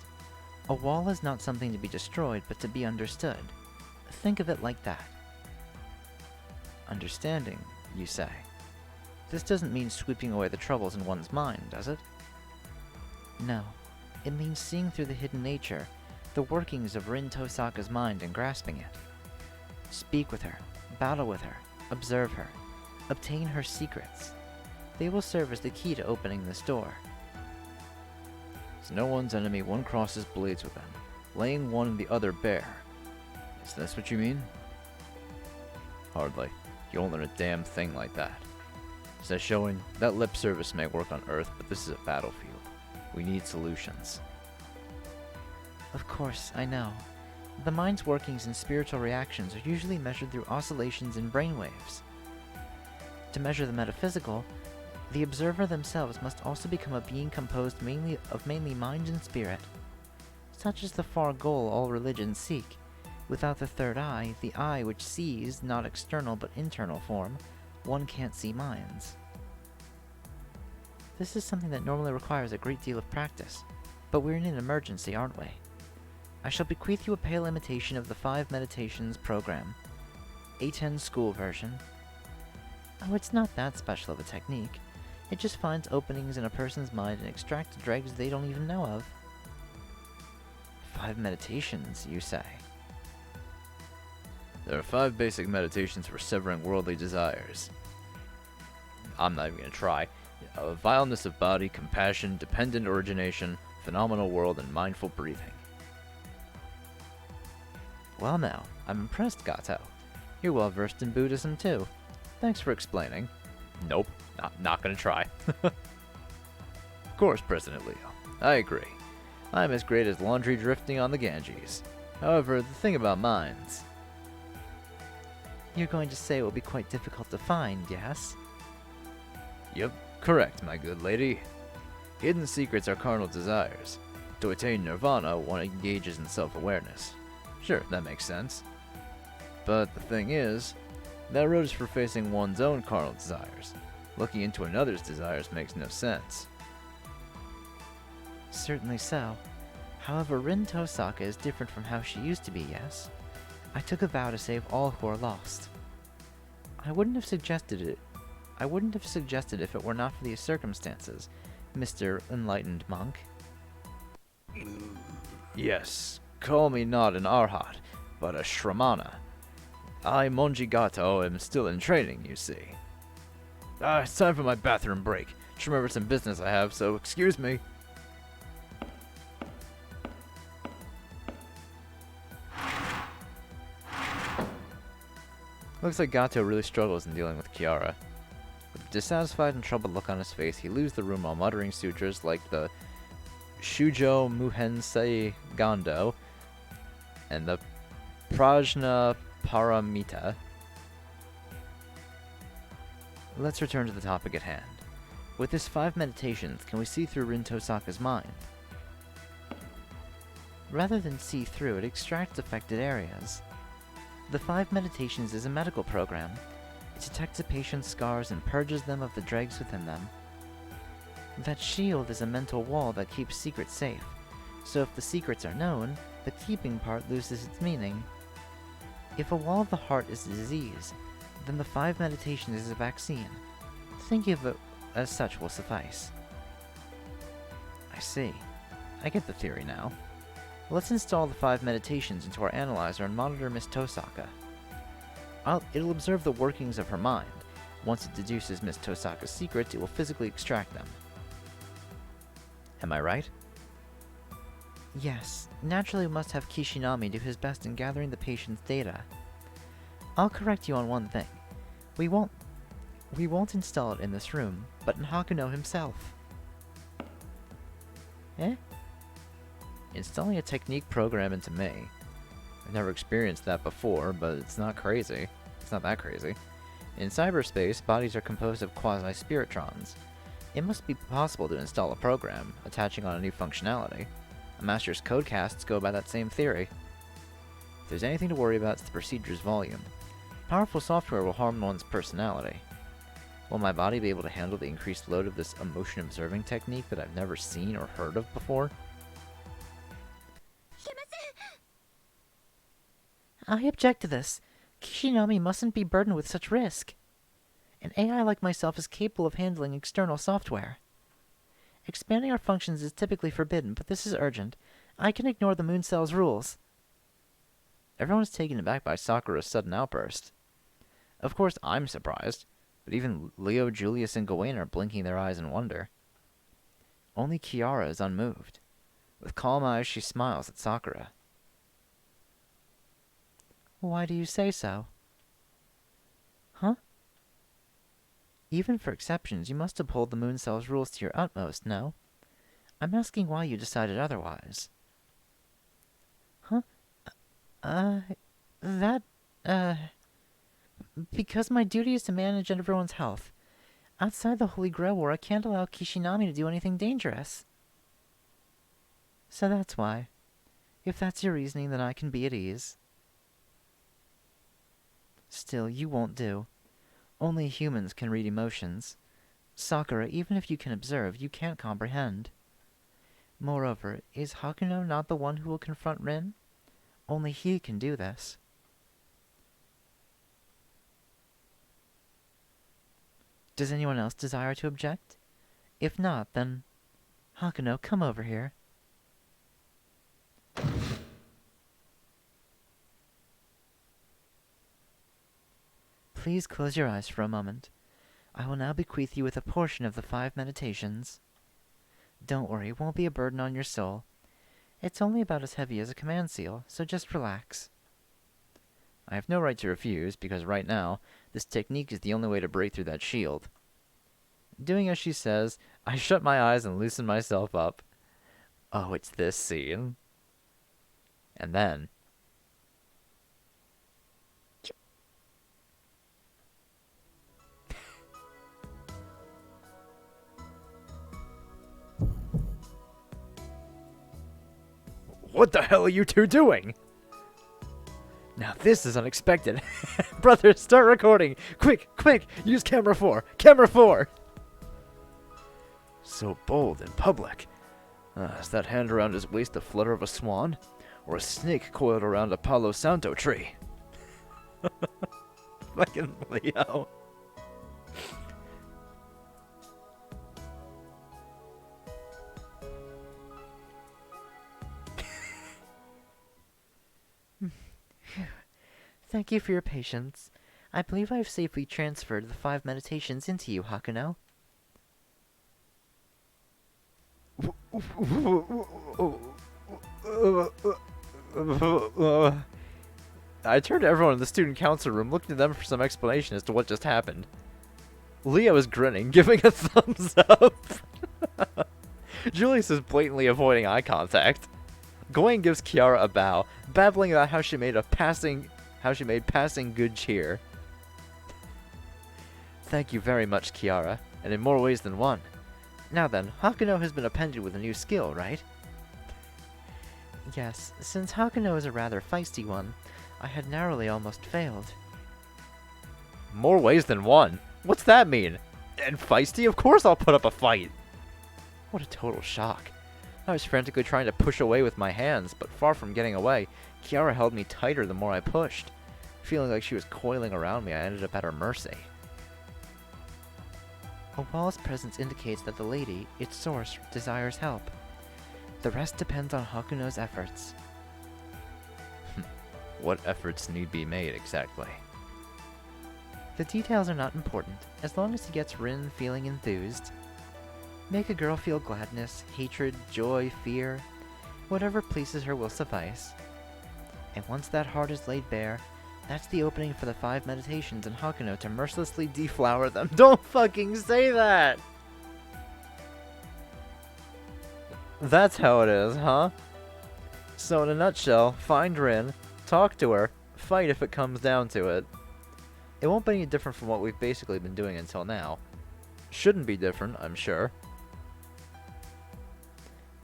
A wall is not something to be destroyed, but to be understood. Think of it like that. Understanding, you say. This doesn't mean sweeping away the troubles in one's mind, does it? No. It means seeing through the hidden nature, the workings of Rin Tosaka's mind and grasping it. Speak with her, battle with her, observe her, obtain her secrets. They will serve as the key to opening this door. As no one's enemy, one crosses blades with them, laying one and the other bare. Is this what you mean? Hardly. You won't learn a damn thing like that. Says showing that lip service may work on Earth, but this is a battlefield. We need solutions. Of course, I know. The mind's workings and spiritual reactions are usually measured through oscillations in brainwaves. To measure the metaphysical, the observer themselves must also become a being composed mainly mind and spirit. Such is the far goal all religions seek. Without the third eye, the eye which sees, not external but internal form, one can't see minds. This is something that normally requires a great deal of practice, but we're in an emergency, aren't we? I shall bequeath you a pale imitation of the 5 Meditations program. A10 school version. Oh, it's not that special of a technique. It just finds openings in a person's mind and extracts dregs they don't even know of. 5 meditations, you say? There are 5 basic meditations for severing worldly desires. I'm not even gonna try. Vileness of body, compassion, dependent origination, phenomenal world, and mindful breathing. Well now, I'm impressed, Gato. You're well versed in Buddhism too. Thanks for explaining. Nope, not gonna try. Of course, President Leo. I agree. I'm as great as laundry drifting on the Ganges. However, the thing about mines... You're going to say it will be quite difficult to find, yes? Yep, correct, my good lady. Hidden secrets are carnal desires. To attain nirvana, one engages in self-awareness. Sure, that makes sense. But the thing is, that road is for facing one's own carnal desires. Looking into another's desires makes no sense. Certainly so. However, Rin Tosaka is different from how she used to be, yes? I took a vow to save all who are lost. I wouldn't have suggested it if it were not for these circumstances, Mr. Enlightened Monk. Yes, call me not an Arhat, but a Shramana. I, Monji Gato, am still in training, you see. It's time for my bathroom break. Just remember some business I have, so excuse me. Looks like Gato really struggles in dealing with Kiara. With a dissatisfied and troubled look on his face, he leaves the room while muttering sutras like the Shujo Muhensei Gando and the Prajna Paramita. Let's return to the topic at hand. With his 5 meditations, can we see through Rin Tosaka's mind? Rather than see through, it extracts affected areas. The 5 meditations is a medical program. It detects a patient's scars and purges them of the dregs within them. That shield is a mental wall that keeps secrets safe, so if the secrets are known, the keeping part loses its meaning. If a wall of the heart is a disease, then the 5 meditations is a vaccine. Thinking of it as such will suffice. I see. I get the theory now. Let's install the 5 meditations into our analyzer and monitor Miss Tosaka. It'll observe the workings of her mind. Once it deduces Miss Tosaka's secrets, it will physically extract them. Am I right? Yes, naturally we must have Kishinami do his best in gathering the patient's data. I'll correct you on one thing. We won't install it in this room, but in Hakuno himself. Eh? Installing a technique program into me. I've never experienced that before, but it's not crazy. It's not that crazy. In cyberspace, bodies are composed of quasi-spiritrons. It must be possible to install a program, attaching on a new functionality. A master's codecasts go by that same theory. If there's anything to worry about, it's the procedure's volume. Powerful software will harm one's personality. Will my body be able to handle the increased load of this emotion-observing technique that I've never seen or heard of before? I object to this. Kishinami mustn't be burdened with such risk. An AI like myself is capable of handling external software. Expanding our functions is typically forbidden, but this is urgent. I can ignore the moon cell's rules. Everyone is taken aback by Sakura's sudden outburst. Of course, I'm surprised, but even Leo, Julius, and Gawain are blinking their eyes in wonder. Only Kiara is unmoved. With calm eyes, she smiles at Sakura. Why do you say so? Huh? Even for exceptions, you must uphold the moon cell's rules to your utmost, no? I'm asking why you decided otherwise. Huh? Because my duty is to manage everyone's health. Outside the Holy Grail War, I can't allow Kishinami to do anything dangerous. So that's why. If that's your reasoning, then I can be at ease. Still, you won't do. Only humans can read emotions. Sakura, even if you can observe, you can't comprehend. Moreover, is Hakuno not the one who will confront Rin? Only he can do this. Does anyone else desire to object? If not, then... Hakuno, come over here. Please close your eyes for a moment. I will now bequeath you with a portion of the 5 meditations. Don't worry, it won't be a burden on your soul. It's only about as heavy as a command seal, so just relax. I have no right to refuse, because right now, this technique is the only way to break through that shield. Doing as she says, I shut my eyes and loosen myself up. Oh, it's this scene. And then... What the hell are you two doing? Now this is unexpected. Brother, start recording. Quick, quick, use camera 4. Camera 4. So bold in public. Is that hand around his waist the flutter of a swan? Or a snake coiled around a Palo Santo tree? Fucking Leo. Thank you for your patience. I believe I have safely transferred the 5 meditations into you, Hakuno. I turned to everyone in the student council room, looking to them for some explanation as to what just happened. Leo is grinning, giving a thumbs up. Julius is blatantly avoiding eye contact. Gawain gives Kiara a bow, babbling about how she made passing good cheer. Thank you very much, Kiara, and in more ways than one. Now then, Hakuno has been appended with a new skill, right? Yes, since Hakuno is a rather feisty one, I had narrowly almost failed. More ways than one? What's that mean? And feisty? Of course I'll put up a fight! What a total shock. I was frantically trying to push away with my hands, but far from getting away, Kiara held me tighter the more I pushed. Feeling like she was coiling around me, I ended up at her mercy. A wall's presence indicates that the lady, its source, desires help. The rest depends on Hakuno's efforts. What efforts need be made, exactly? The details are not important, as long as he gets Rin feeling enthused. Make a girl feel gladness, hatred, joy, fear. Whatever pleases her will suffice. And once that heart is laid bare, that's the opening for the 5 meditations and Hakuno to mercilessly deflower them. Don't fucking say that! That's how it is, huh? So in a nutshell, find Rin, talk to her, fight if it comes down to it. It won't be any different from what we've basically been doing until now. Shouldn't be different, I'm sure.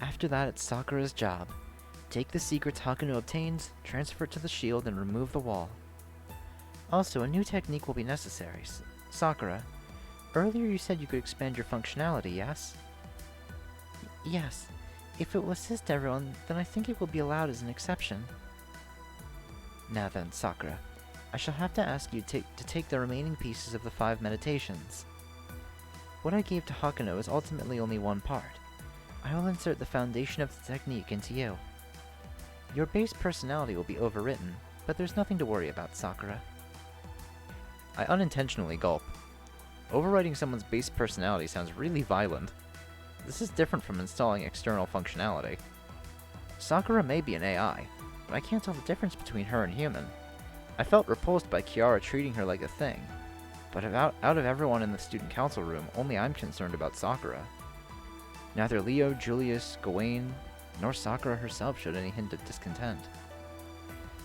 After that, it's Sakura's job. Take the secrets Hakuno obtains, transfer it to the shield, and remove the wall. Also, a new technique will be necessary. Sakura, earlier you said you could expand your functionality, yes? Yes. If it will assist everyone, then I think it will be allowed as an exception. Now then, Sakura, I shall have to ask you to take the remaining pieces of the 5 meditations. What I gave to Hakuno is ultimately only one part. I will insert the foundation of the technique into you. Your base personality will be overwritten, but there's nothing to worry about, Sakura. I unintentionally gulp. Overwriting someone's base personality sounds really violent. This is different from installing external functionality. Sakura may be an AI, but I can't tell the difference between her and human. I felt repulsed by Kiara treating her like a thing, but out of everyone in the student council room, only I'm concerned about Sakura. Neither Leo, Julius, Gawain, nor Sakura herself showed any hint of discontent.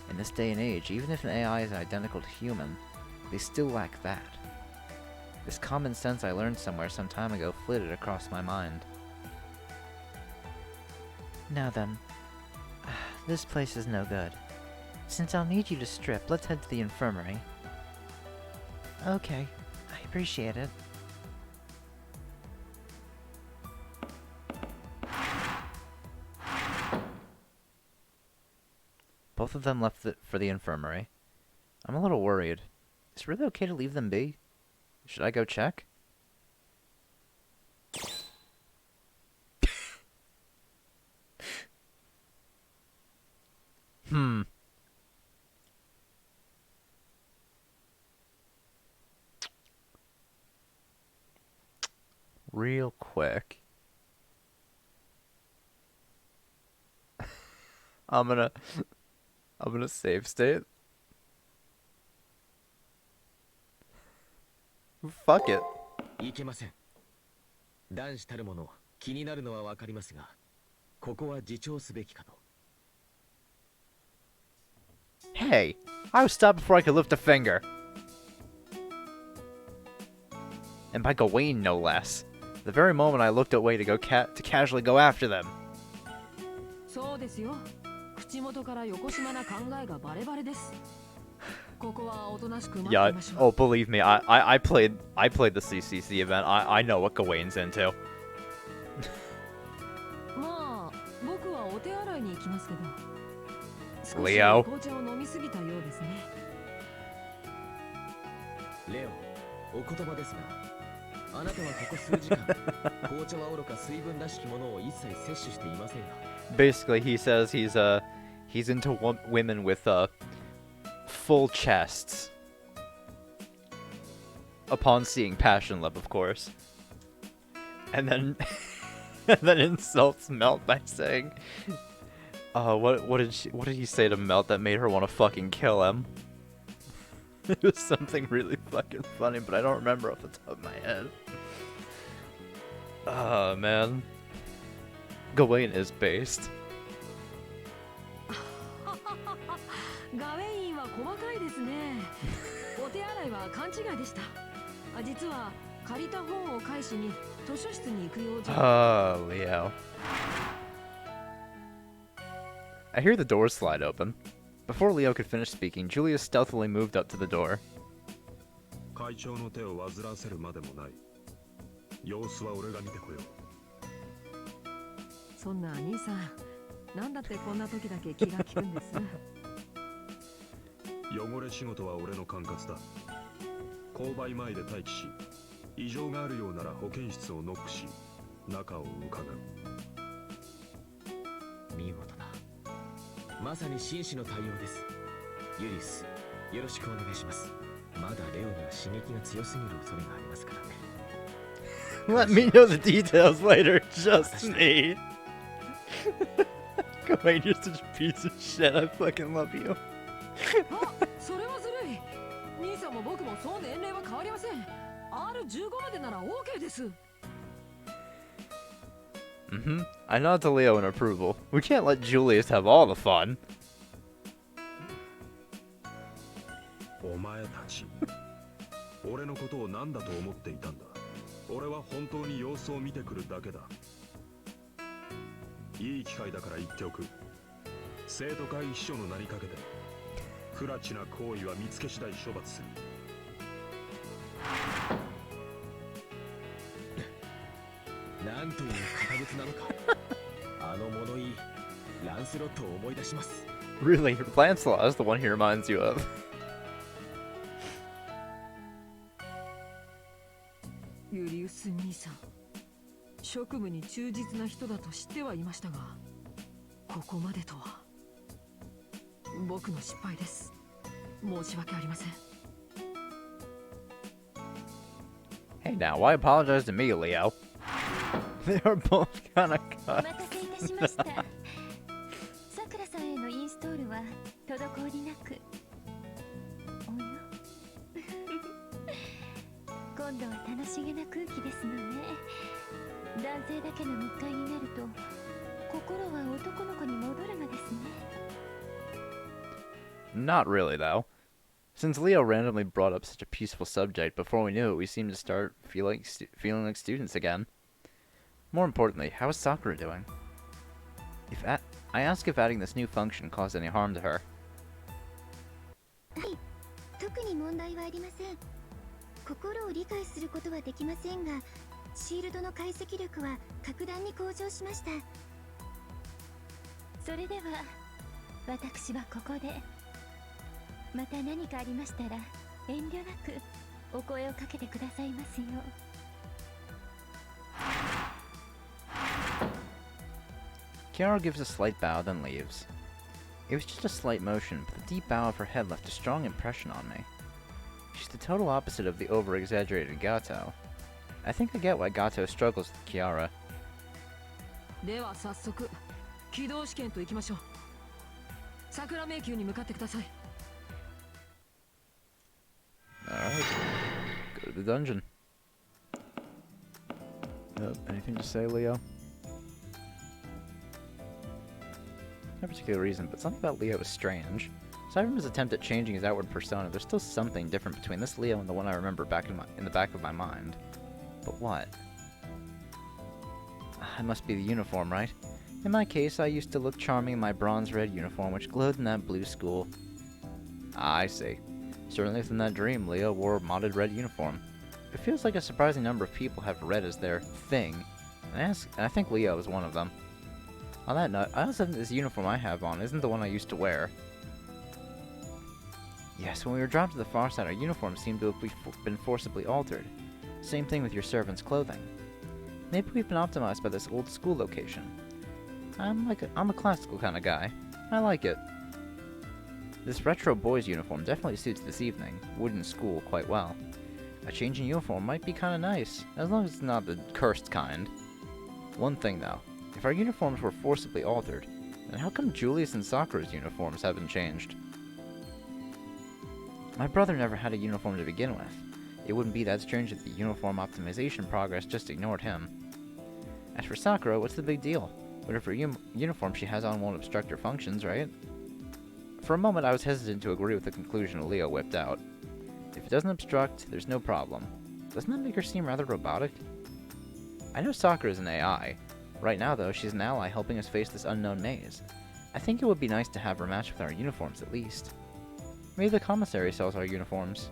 In this day and age, even if an AI is identical to human, they still lack that. This common sense I learned somewhere some time ago flitted across my mind. Now then, this place is no good. Since I'll need you to strip, let's head to the infirmary. Okay, I appreciate it. Both of them left for the infirmary. I'm a little worried. Is it really okay to leave them be? Should I go check? Real quick. I'm gonna save state. Fuck it. いけません。男子たるもの気になるのはわかりますが、ここは自重すべきかと。 Hey, I was stopped before I could lift a finger. And by Gawain, no less. The very moment I looked away to go to casually go after them. そうですよ。口元から横島な考えがバレバレです。ここはおとなしく待って Yeah, みましょう。 oh, believe me, I played the CCC event. I know what Gawain's into. まあ、僕はお手洗いに行きますけど。少し Leo 紅茶を飲みすぎたようですね。レオ、お言葉ですが、あなたはここ数時間、紅茶はおろか水分らしきものを一切摂取していませんが。 Basically, he says he's into women with full chests. Upon seeing Passion Love, of course. And then and then insults Melt by saying, what did he say to Melt that made her want to fucking kill him? It was something really fucking funny, but I don't remember off the top of my head. Oh man. Gawain is based. ガウェインは細かいですね。お手洗いは勘違いでした。実は借りた本を返しに図書室に行く用事。Oh, Leo. I hear the doors slide open. Before Leo could finish speaking, Julia stealthily moved up to the door. 会長の手を煩わせるまでもない。様子は俺が見てこよう。そんな兄さん、なんだってこんな時だけ気が利くんです。汚れ仕事は俺の管轄だ。購買前で待機し、異常があるようなら保健室をノックし、中を伺う。見事だ。まさに紳士の対応です。ユリス、よろしくお願いします。まだレオには刺激が強すぎる恐れがありますからね。Let me know the details later, just me. Gawain, you're such a piece of shit. I fucking love you. あ、それはずるい。兄さんも僕もそう年齢は変わりません。R15 までなら OK です。Mm-hmm. I nod to Leo in approval. We can't let Julius have all the fun. お前たち、俺のことを何だと思っていたんだ。俺は本当に様子を見てくるだけだ。いい機会だから言っておく。生徒会秘書の名にかけて、不埒な行為は見つけ次第処罰する。なんという堅物なのか。あの物言い、ランスロットを思い出します。 Really, Lancelot is the one he reminds you of. ユリウス兄さん、職務に忠実な人だと知ってはいましたが、ここまでとは。僕の失敗です。申し訳ありません。Hey now, why apologize to me, Leo? They are both kinda お cut. 待たせいたしました。さくらさんへのインストールは滞りなく。おや今度は楽しげな空気ですのね。男性だけの密会になると心は男の子に戻るのですね。 Not really, though. Since Leo randomly brought up such a peaceful subject, before we knew it, we seemed to start feeling like students again. More importantly, how is Sakura doing? I asked if adding this new function caused any harm to her. 特に問題はありません。心を理解することはできませんが、シールドの解析力は格段に向上しました。それでは私はここで。また何かありましたら遠慮なくお声をかけてくださいますよ。 Kiara gives a slight bow, then leaves. It was just a slight motion, but the deep bow of her head left a strong impression on me. She's the total opposite of the over-exaggerated Gato. I think I get why Gato struggles with Kiara. では早速、起動試験と行きましょう。桜迷宮に向かってください。 Alright. Go to the dungeon. Anything to say, Leo? No particular reason, but something about Leo is strange. Aside from his attempt at changing his outward persona, there's still something different between this Leo and the one I remember back in the back of my mind. But what? It must be the uniform, right? In my case, I used to look charming in my bronze-red uniform, which glowed in that blue school. Ah, I see. Certainly within that dream, Leo wore a modded red uniform. It feels like a surprising number of people have red as their thing, and I think Leo is one of them. On that note, I also think this uniform I have on isn't the one I used to wear. Yes, when we were dropped to the far side, our uniforms seemed to have been forcibly altered. Same thing with your servant's clothing. Maybe we've been optimized by this old school location. I'm a classical kind of guy. I like it. This retro boys uniform definitely suits this evening, wooden school, quite well. A change in uniform might be kinda nice, as long as it's not the cursed kind. One thing though, if our uniforms were forcibly altered, then how come Julius and Sakura's uniforms haven't changed? My brother never had a uniform to begin with. It wouldn't be that strange if the uniform optimization progress just ignored him. As for Sakura, what's the big deal? Whatever uniform she has on won't obstruct her functions, right? For a moment I was hesitant to agree with the conclusion Leo whipped out. If it doesn't obstruct, there's no problem. Doesn't that make her seem rather robotic? I know Sakura is an AI. Right now, though, she's an ally helping us face this unknown maze. I think it would be nice to have her match with our uniforms at least. Maybe the commissary sells our uniforms.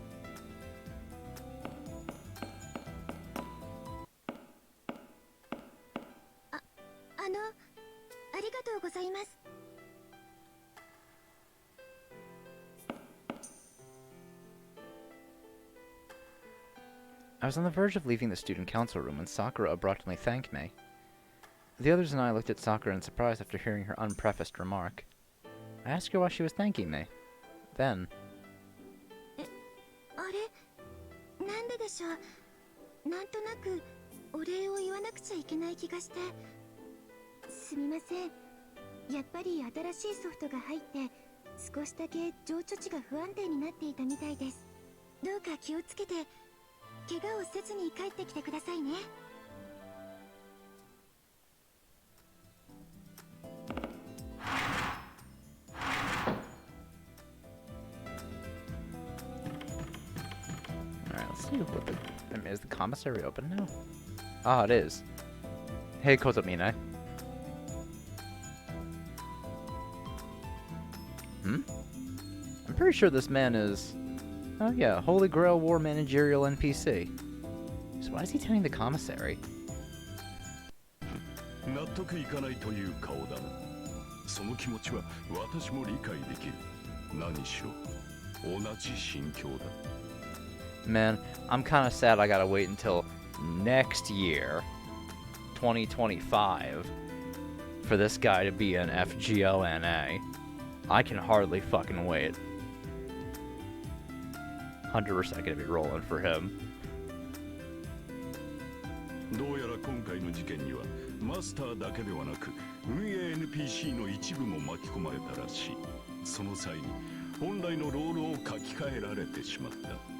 I was on the verge of leaving the student council room when Sakura abruptly thanked me. The others and I looked at Sakura in surprise after hearing her unprefaced remark. I asked her why she was thanking me. Then... あれなんででしょうなんとなくお礼を言わなくちゃいけない気がしてすみませんやっぱり新しいソフトが入って少しだけ情緒値が不安定になっていたみたいですどうか気をつけて怪我をせずに帰ってきてくださいね See what is the commissary open now? Ah, it is. Hey, Kotomine. I'm pretty sure this man is... Oh yeah, Holy Grail War Managerial NPC. So why is he tending the commissary? 納得いかないという顔だな。その気持ちは私も理解できる。何しろ同じ心境だ。 Man, I'm kind of sad I gotta wait until next year, 2025, for this guy to be an FGONA. I can hardly fucking wait. 100% gonna be rolling for him. どうやら今回の事件にはマスターだけではなく運営 NPC の一部も巻き込まれたらしい。その際に本来のロールを書き換えられてしまった。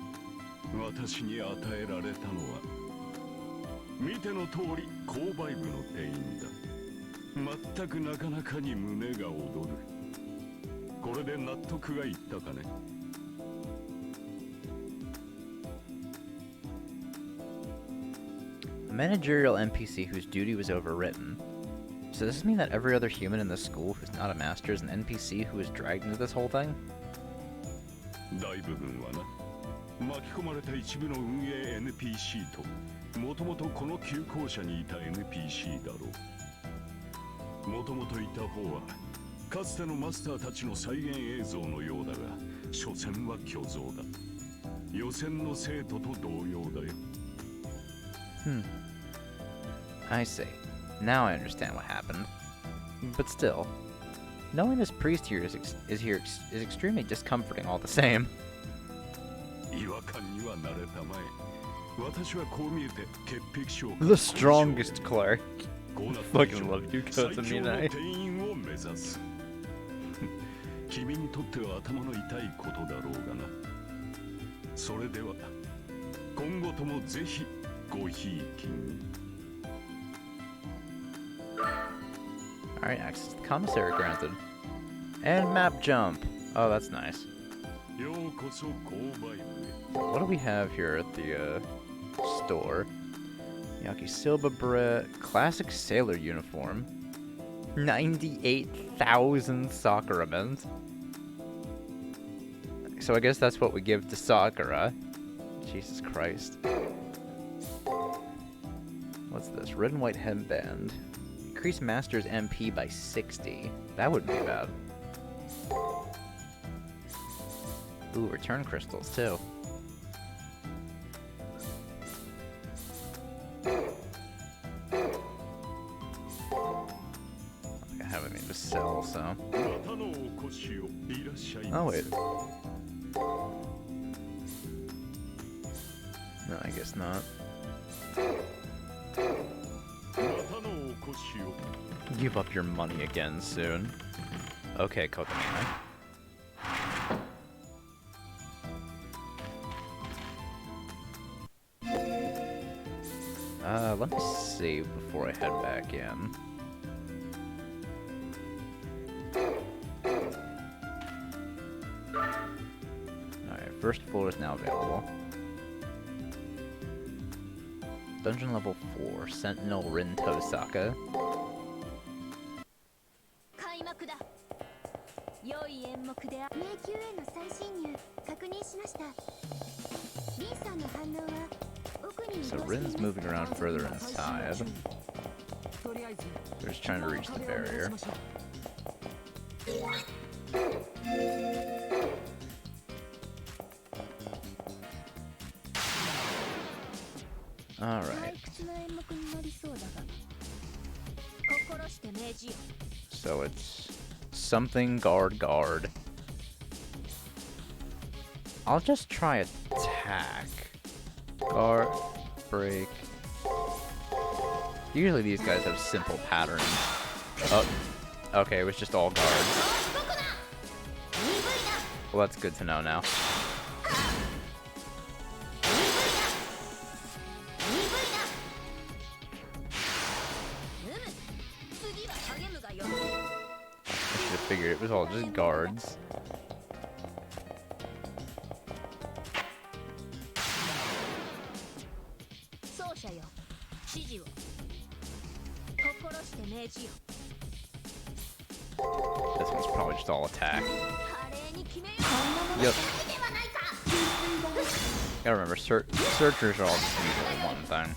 私に与えられたのは見ての通り購買部の店員だ全くなかなかに胸が躍るこれで納得がいったかね A managerial NPC whose duty was overwritten. So does this mean that every other human in the school who's not a master is an NPC who was dragged into this whole thing? 大部分はな 巻き込まれた一部の運営 NPC ともともとこの旧校舎にいた NPC だろうもともといた方はかつてのマスターたちの再現映像のようだが所詮は虚像だ予選の生徒と同様だよ I see. Now I understand what happened. But still, knowing this priest here is extremely discomforting all the same. 違和感には慣れたまえ私はこう見えて潔癖症 The strongest clerk. Fucking love you, 最強の Kotomine. 店員を目指す君にとっては頭の痛いことだろうがなそれでは今後ともぜひごひいきに Alright, access to the commissary granted. And map jump. Oh, that's nice. ようこそ購買部へ What do we have here at the store? Yakisoba bread, classic sailor uniform, 98,000 Sakura men. So I guess that's what we give to Sakura. Jesus Christ. What's this? Red and white headband. Increase Master's MP by 60. That wouldn't be bad. Ooh, return crystals too. I have anything to sell, so. またのお越しをいらっしゃい Oh ませ wait. No, I guess not. またのお越しを Give up your money again soon. Okay, Kotomina. Let me save before I head back in. Alright, first floor is now available. Dungeon level 4, Sentinel Rin Tosaka. 開幕だ。良い演目であ迷宮への再侵入確認しました。リンさんの反応は奥に移 So 動してい Rin's ます。 moving around further inside. とりあえず They're just trying to reach the barrier. Alright. 退屈な演目になりそうだが心して命じよ。 So it's something guard guard. I'll just try attack. Guard, break. Usually these guys have simple patterns. Oh, okay, it was just all guards. Well, that's good to know now. I should have figured it was all just guards. This one's probably just all attack. Yep. Gotta remember, searchers are all just usually one thing.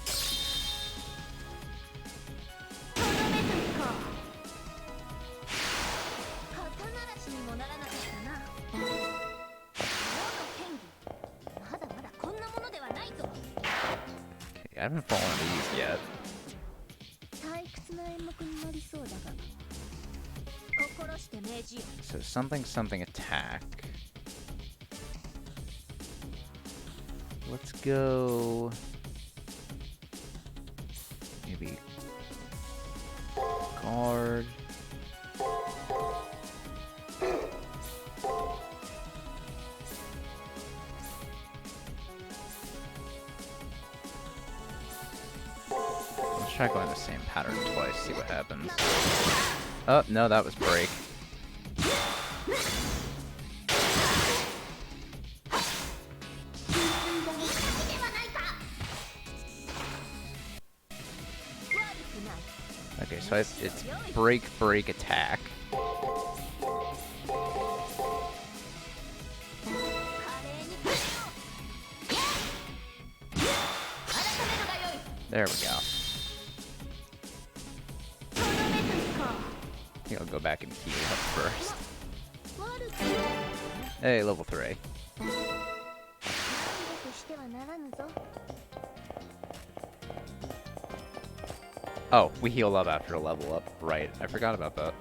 Okay, I haven't fallen into these yet. 退屈な演目になりそうだが心して命じよ。 So something something attack. Let's go. Maybe guard. Let's try going the same pattern twice, see what happens. Oh, no, that was break. Okay, so it's break, break, attack. There we go. I think I'll go back and heal up first. Hey, level 3. Oh, we heal up after a level up. Right, I forgot about that.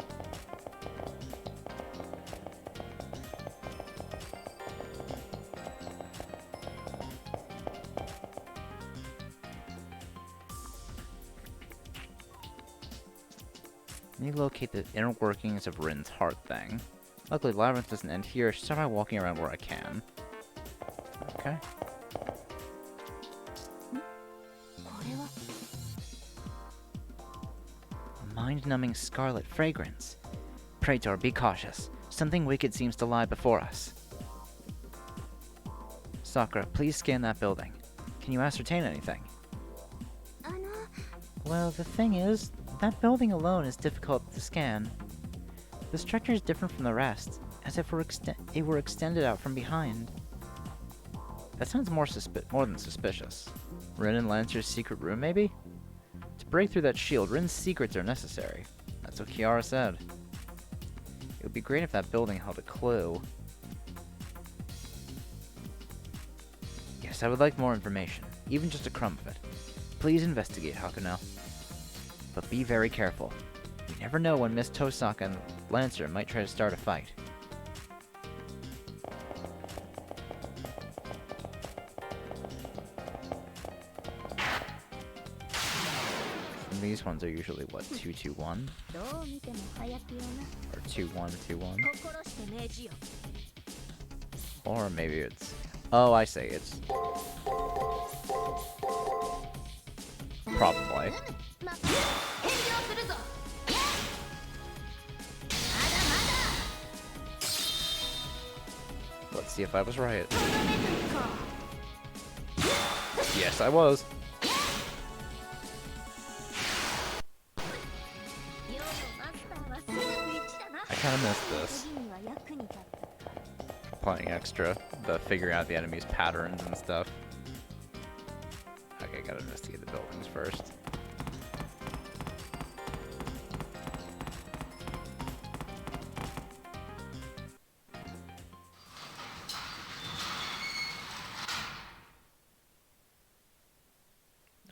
Let me locate the inner workings of Rin's heart thing. Luckily, Labyrinth doesn't end here. I should start by walking around where I can. Okay. A mind-numbing scarlet fragrance. Praetor, be cautious. Something wicked seems to lie before us. Sakura, please scan that building. Can you ascertain anything? あの Well, the thing is, that building alone is difficult to scan. The structure is different from the rest, as if it were extended out from behind. That sounds more than suspicious. Rin and Lancer's secret room, maybe? To break through that shield, Rin's secrets are necessary. That's what Kiara said. It would be great if that building held a clue. Yes, I would like more information, even just a crumb of it. Please investigate, Hakuno. But be very careful. You never know when Miss Tosaka and Lancer might try to start a fight. And these ones are usually, what, 2-2-1? どう見ても早くよな Or 2-1-2-1? 心して命じよ Or maybe it's... Oh, I say it's... Probably. また返上するぞまだまだ Let's see if I was right. トーナメントに行こ Yes, I was. うようマスターは数学1だな I kind of missed this. 次には役に立つ Playing extra, the figuring out the enemy's patterns and stuff. Okay, gotta investigate the buildings first.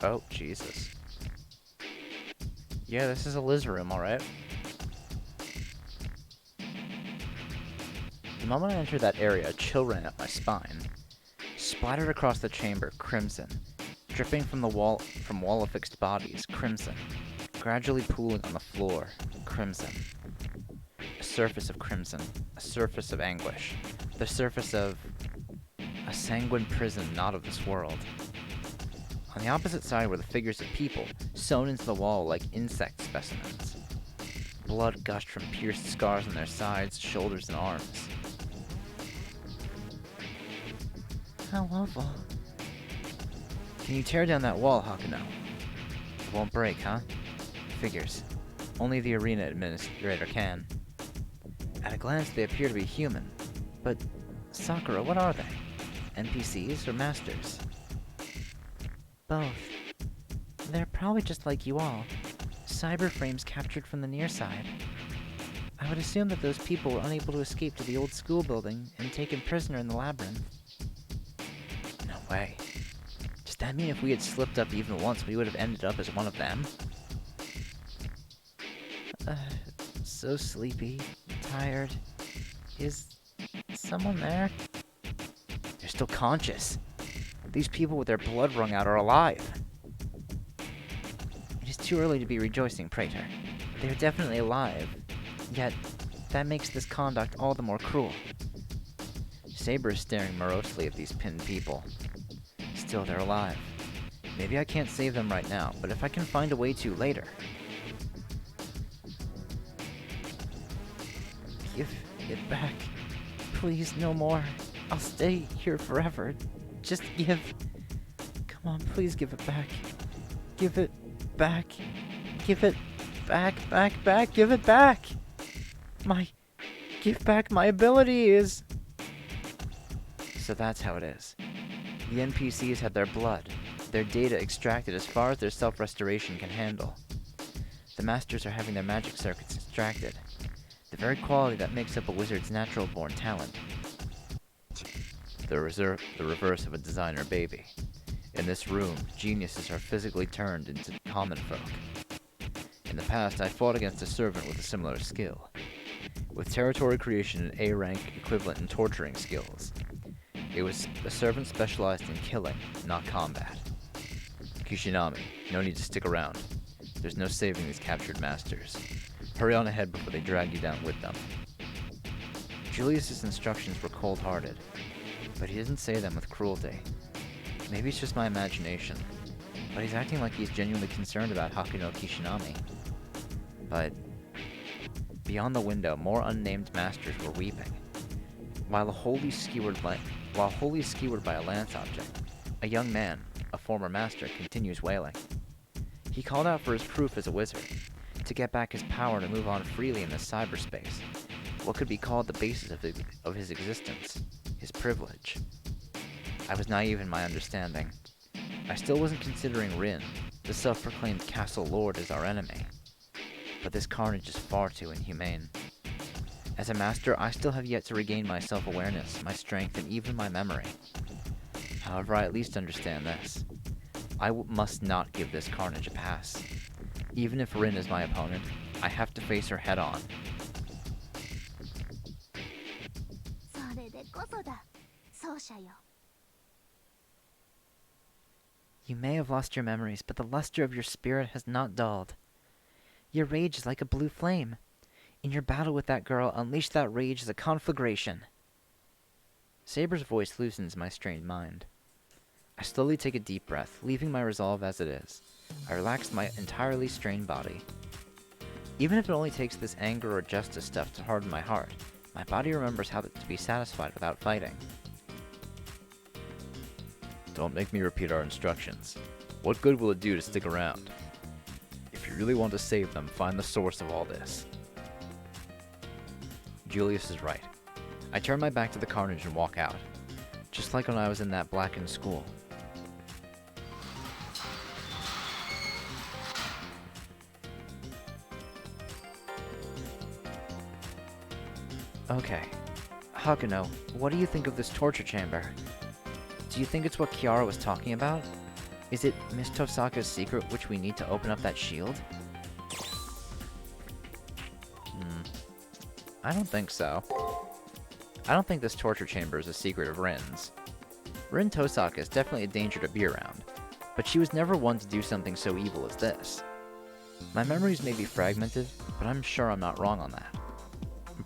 Oh, Jesus. Yeah, this is a Liz room, alright. The moment I entered that area, a chill ran up my spine. Splattered across the chamber, crimson. Dripping from the wall of fixed bodies, crimson. Gradually pooling on the floor, crimson. A surface of crimson. A surface of anguish. The surface of a sanguine prison not of this world. On the opposite side were the figures of people, sewn into the wall like insect specimens. Blood gushed from pierced scars on their sides, shoulders, and arms. How awful. Can you tear down that wall, Hakuno? It won't break, huh? Figures. Only the arena administrator can. At a glance, they appear to be human. But, Sakura, what are they? NPCs or masters? Both. They're probably just like you all. Cyber frames captured from the near side. I would assume that those people were unable to escape to the old school building and taken prisoner in the labyrinth. No way. Does that mean if we had slipped up even once, we would have ended up as one of them? So sleepy, tired. Is someone there? They're still conscious. These people with their blood wrung out are alive. It is too early to be rejoicing, Praetor. They are definitely alive. Yet, that makes this conduct all the more cruel. Saber is staring morosely at these pinned people. Still, they're alive. Maybe I can't save them right now, but if I can find a way to later. Give it back. Please, no more. I'll stay here forever. Just give. Come on, please give it back. Give it back. Give it back, back. Give it back. Give back my abilities. So that's how it is. The NPCs have their blood, their data extracted as far as their self-restoration can handle. The masters are having their magic circuits extracted, the very quality that makes up a wizard's natural-born talent. The reverse of a designer baby. In this room, geniuses are physically turned into common folk. In the past, I fought against a servant with a similar skill, with territory creation and A-rank equivalent in torturing skills. It was a servant specialized in killing, not combat. Kishinami, no need to stick around. There's no saving these captured masters. Hurry on ahead before they drag you down with them. Julius's instructions were cold-hearted, but he didn't say them with cruelty. Maybe it's just my imagination, but he's acting like he's genuinely concerned about Hakuno Kishinami. But Beyond the window, more unnamed masters were weeping. While wholly skewered by a lance object, a young man, a former master, continues wailing. He called out for his proof as a wizard, to get back his power to move on freely in this cyberspace, what could be called the basis of his existence, his privilege. I was naive in my understanding. I still wasn't considering Rin, the self-proclaimed castle lord, as our enemy. But this carnage is far too inhumane. As a master, I still have yet to regain my self-awareness, my strength, and even my memory. However, I at least understand this. I must not give this carnage a pass. Even if Rin is my opponent, I have to face her head-on. それでこそだ、奏者よ。 You may have lost your memories, but the luster of your spirit has not dulled. Your rage is like a blue flame. In your battle with that girl, unleash that rage as a conflagration. Saber's voice loosens my strained mind. I slowly take a deep breath, leaving my resolve as it is. I relax my entirely strained body. Even if it only takes this anger or justice stuff to harden my heart, my body remembers how to be satisfied without fighting. Don't make me repeat our instructions. What good will it do to stick around? If you really want to save them, find the source of all this. Julius is right. I turn my back to the carnage and walk out, just like when I was in that blackened school. Okay. Hakuno, what do you think of this torture chamber? Do you think it's what Kiara was talking about? Is it Miss Tosaka's secret which we need to open up that shield? I don't think so. I don't think this torture chamber is a secret of Rin's. Rin Tosaka is definitely a danger to be around, but she was never one to do something so evil as this. My memories may be fragmented, but I'm sure I'm not wrong on that.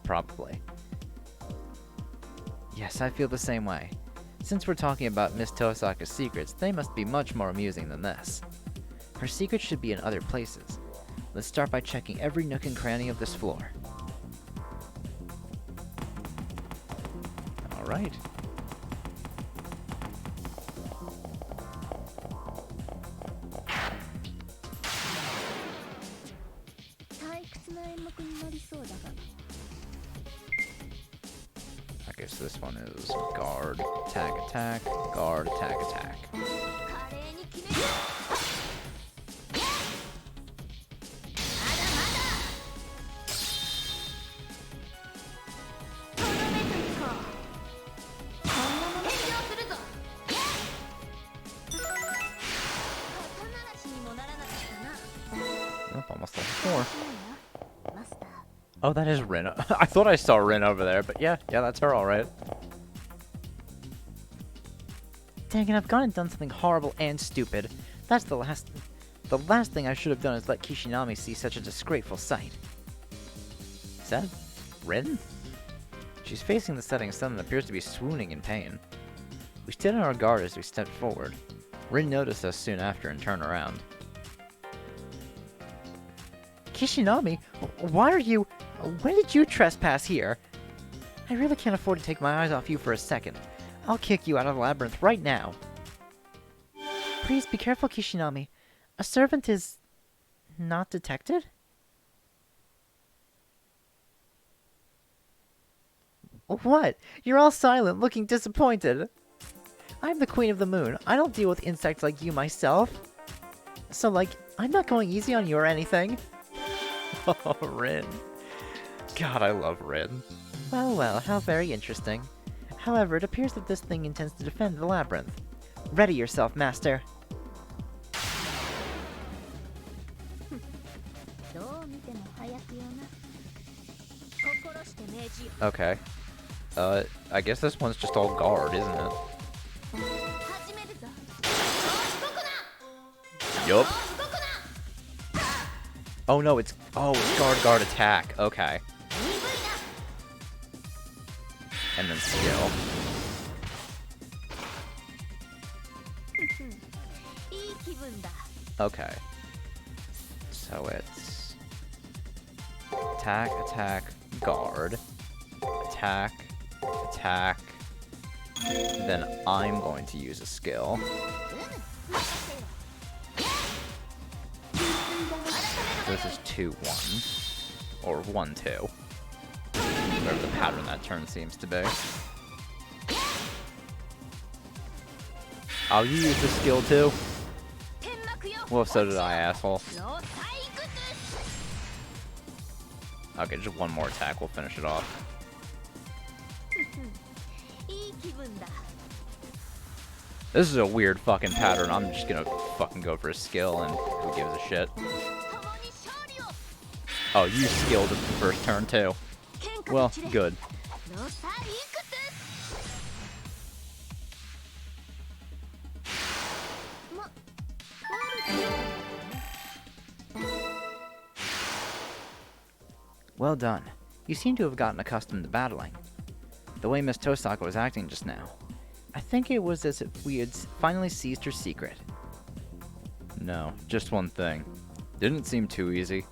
Probably. Yes, I feel the same way. Since we're talking about Miss Tosaka's secrets, they must be much more amusing than this. Her secrets should be in other places. Let's start by checking every nook and cranny of this floor. Alright. I guess this one is guard, attack, attack, guard, attack, attack. Oh, almost level 4. Oh, that is Rin. I thought I saw Rin over there, but yeah, that's her alright. Dang it, I've gone and done something horrible and stupid. That's the last thing I should have done is let Kishinami see such a disgraceful sight. Is that Rin? She's facing the setting sun and appears to be swooning in pain. We stood on our guard as we stepped forward. Rin noticed us soon after and turned around. Kishinami, why are you... When did you trespass here? I really can't afford to take my eyes off you for a second. I'll kick you out of the labyrinth right now. Please be careful, Kishinami. A servant is... not detected? What? You're all silent, looking disappointed. I'm the Queen of the Moon. I don't deal with insects like you myself. So, like, I'm not going easy on you or anything. Oh, Rin. God, I love Rin. Well, how very interesting. However, it appears that this thing intends to defend the labyrinth. Ready yourself, Master. Okay. I guess this one's just all guard, isn't it? Yup. Oh no, it's guard, attack. Okay. And then skill. Okay. So it's attack, attack, guard, attack, attack. Then I'm going to use a skill. This is 2-1. Or 1-2. Whatever the pattern that turn seems to be. Oh, you used the skill too? Well, so did I, asshole. Okay, just one more attack, we'll finish it off. This is a weird fucking pattern. I'm just gonna fucking go for a skill and who gives a shit. Oh, you skilled at the first turn too. Well, good. Well done. You seem to have gotten accustomed to battling. The way Miss Tosaka was acting just now, I think it was as if we had finally seized her secret. No, just one thing. Didn't seem too easy.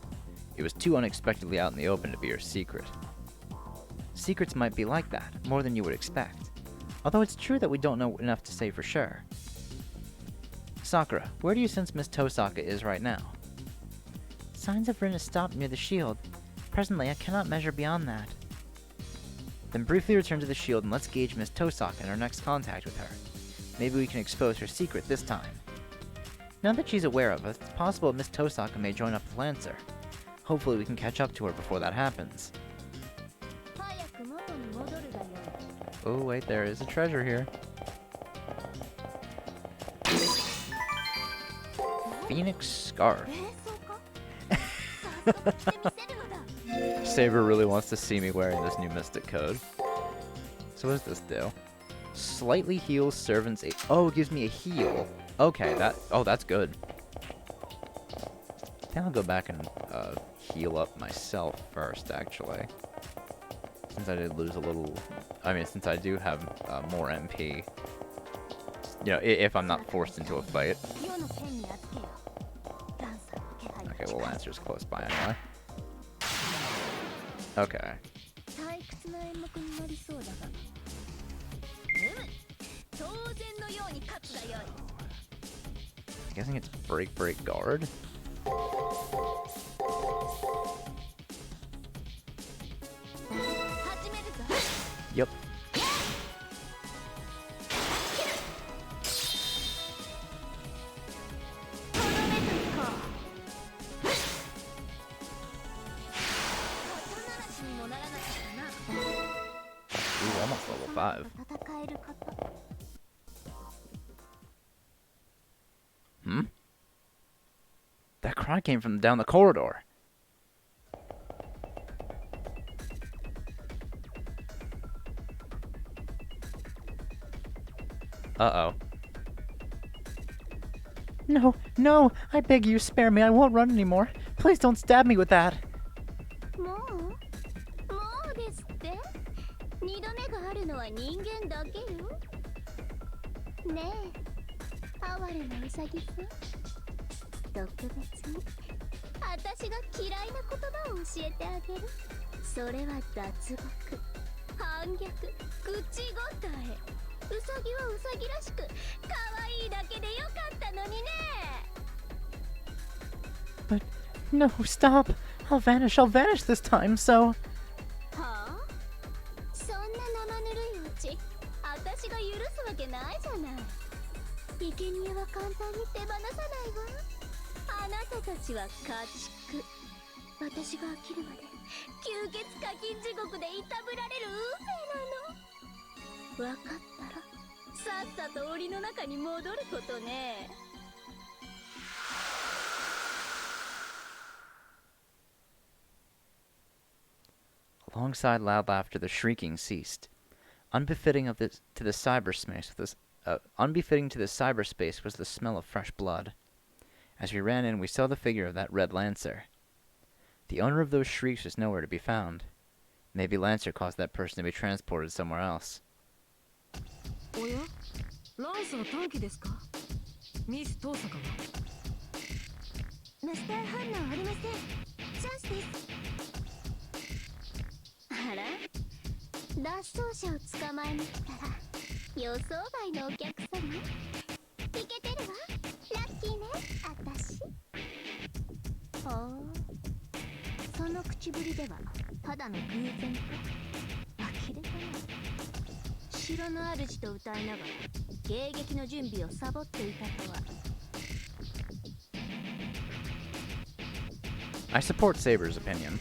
It was too unexpectedly out in the open to be her secret. Secrets might be like that, more than you would expect. Although it's true that we don't know enough to say for sure. Sakura, where do you sense Miss Tosaka is right now? Signs of Rin has stopped near the shield. Presently, I cannot measure beyond that. Then briefly return to the shield and let's gauge Miss Tosaka in our next contact with her. Maybe we can expose her secret this time. Now that she's aware of us, it's possible Miss Tosaka may join up with Lancer. Hopefully we can catch up to her before that happens. Oh wait, there is a treasure here. Phoenix Scarf. Saber really wants to see me wearing this new Mystic Code. So what does this do? Slightly heals servants. Oh, it gives me a heal. Okay, that's good. I think I'll go back and heal up myself first, actually. Since I did lose a little... I mean, since I do have more MP. You know, if I'm not forced into a fight. Okay, well, Lancer's close by anyway. Okay. I'm guessing it's break, guard. Yep. Ooh, almost level 5. Hmm? That cry came from down the corridor. Uh-oh. No, no! I beg you, spare me. I won't run anymore. Please don't stab me with that. But no, stop! I'll vanish this time, so... Alongside loud laughter, the shrieking ceased. Unbefitting to the cyberspace was the smell of fresh blood. As we ran in, we saw the figure of that red Lancer. The owner of those shrieks was nowhere to be found. Maybe Lancer caused that person to be transported somewhere else. 脱走者を捕まえに来たら予想外のお客様。イケてるわ。ラッキーね、あたし。はあ、その口ぶりではただの偶然か。呆れたな。城の主と歌いながら迎撃の準備をサボっていたとは。I support Saber's opinion.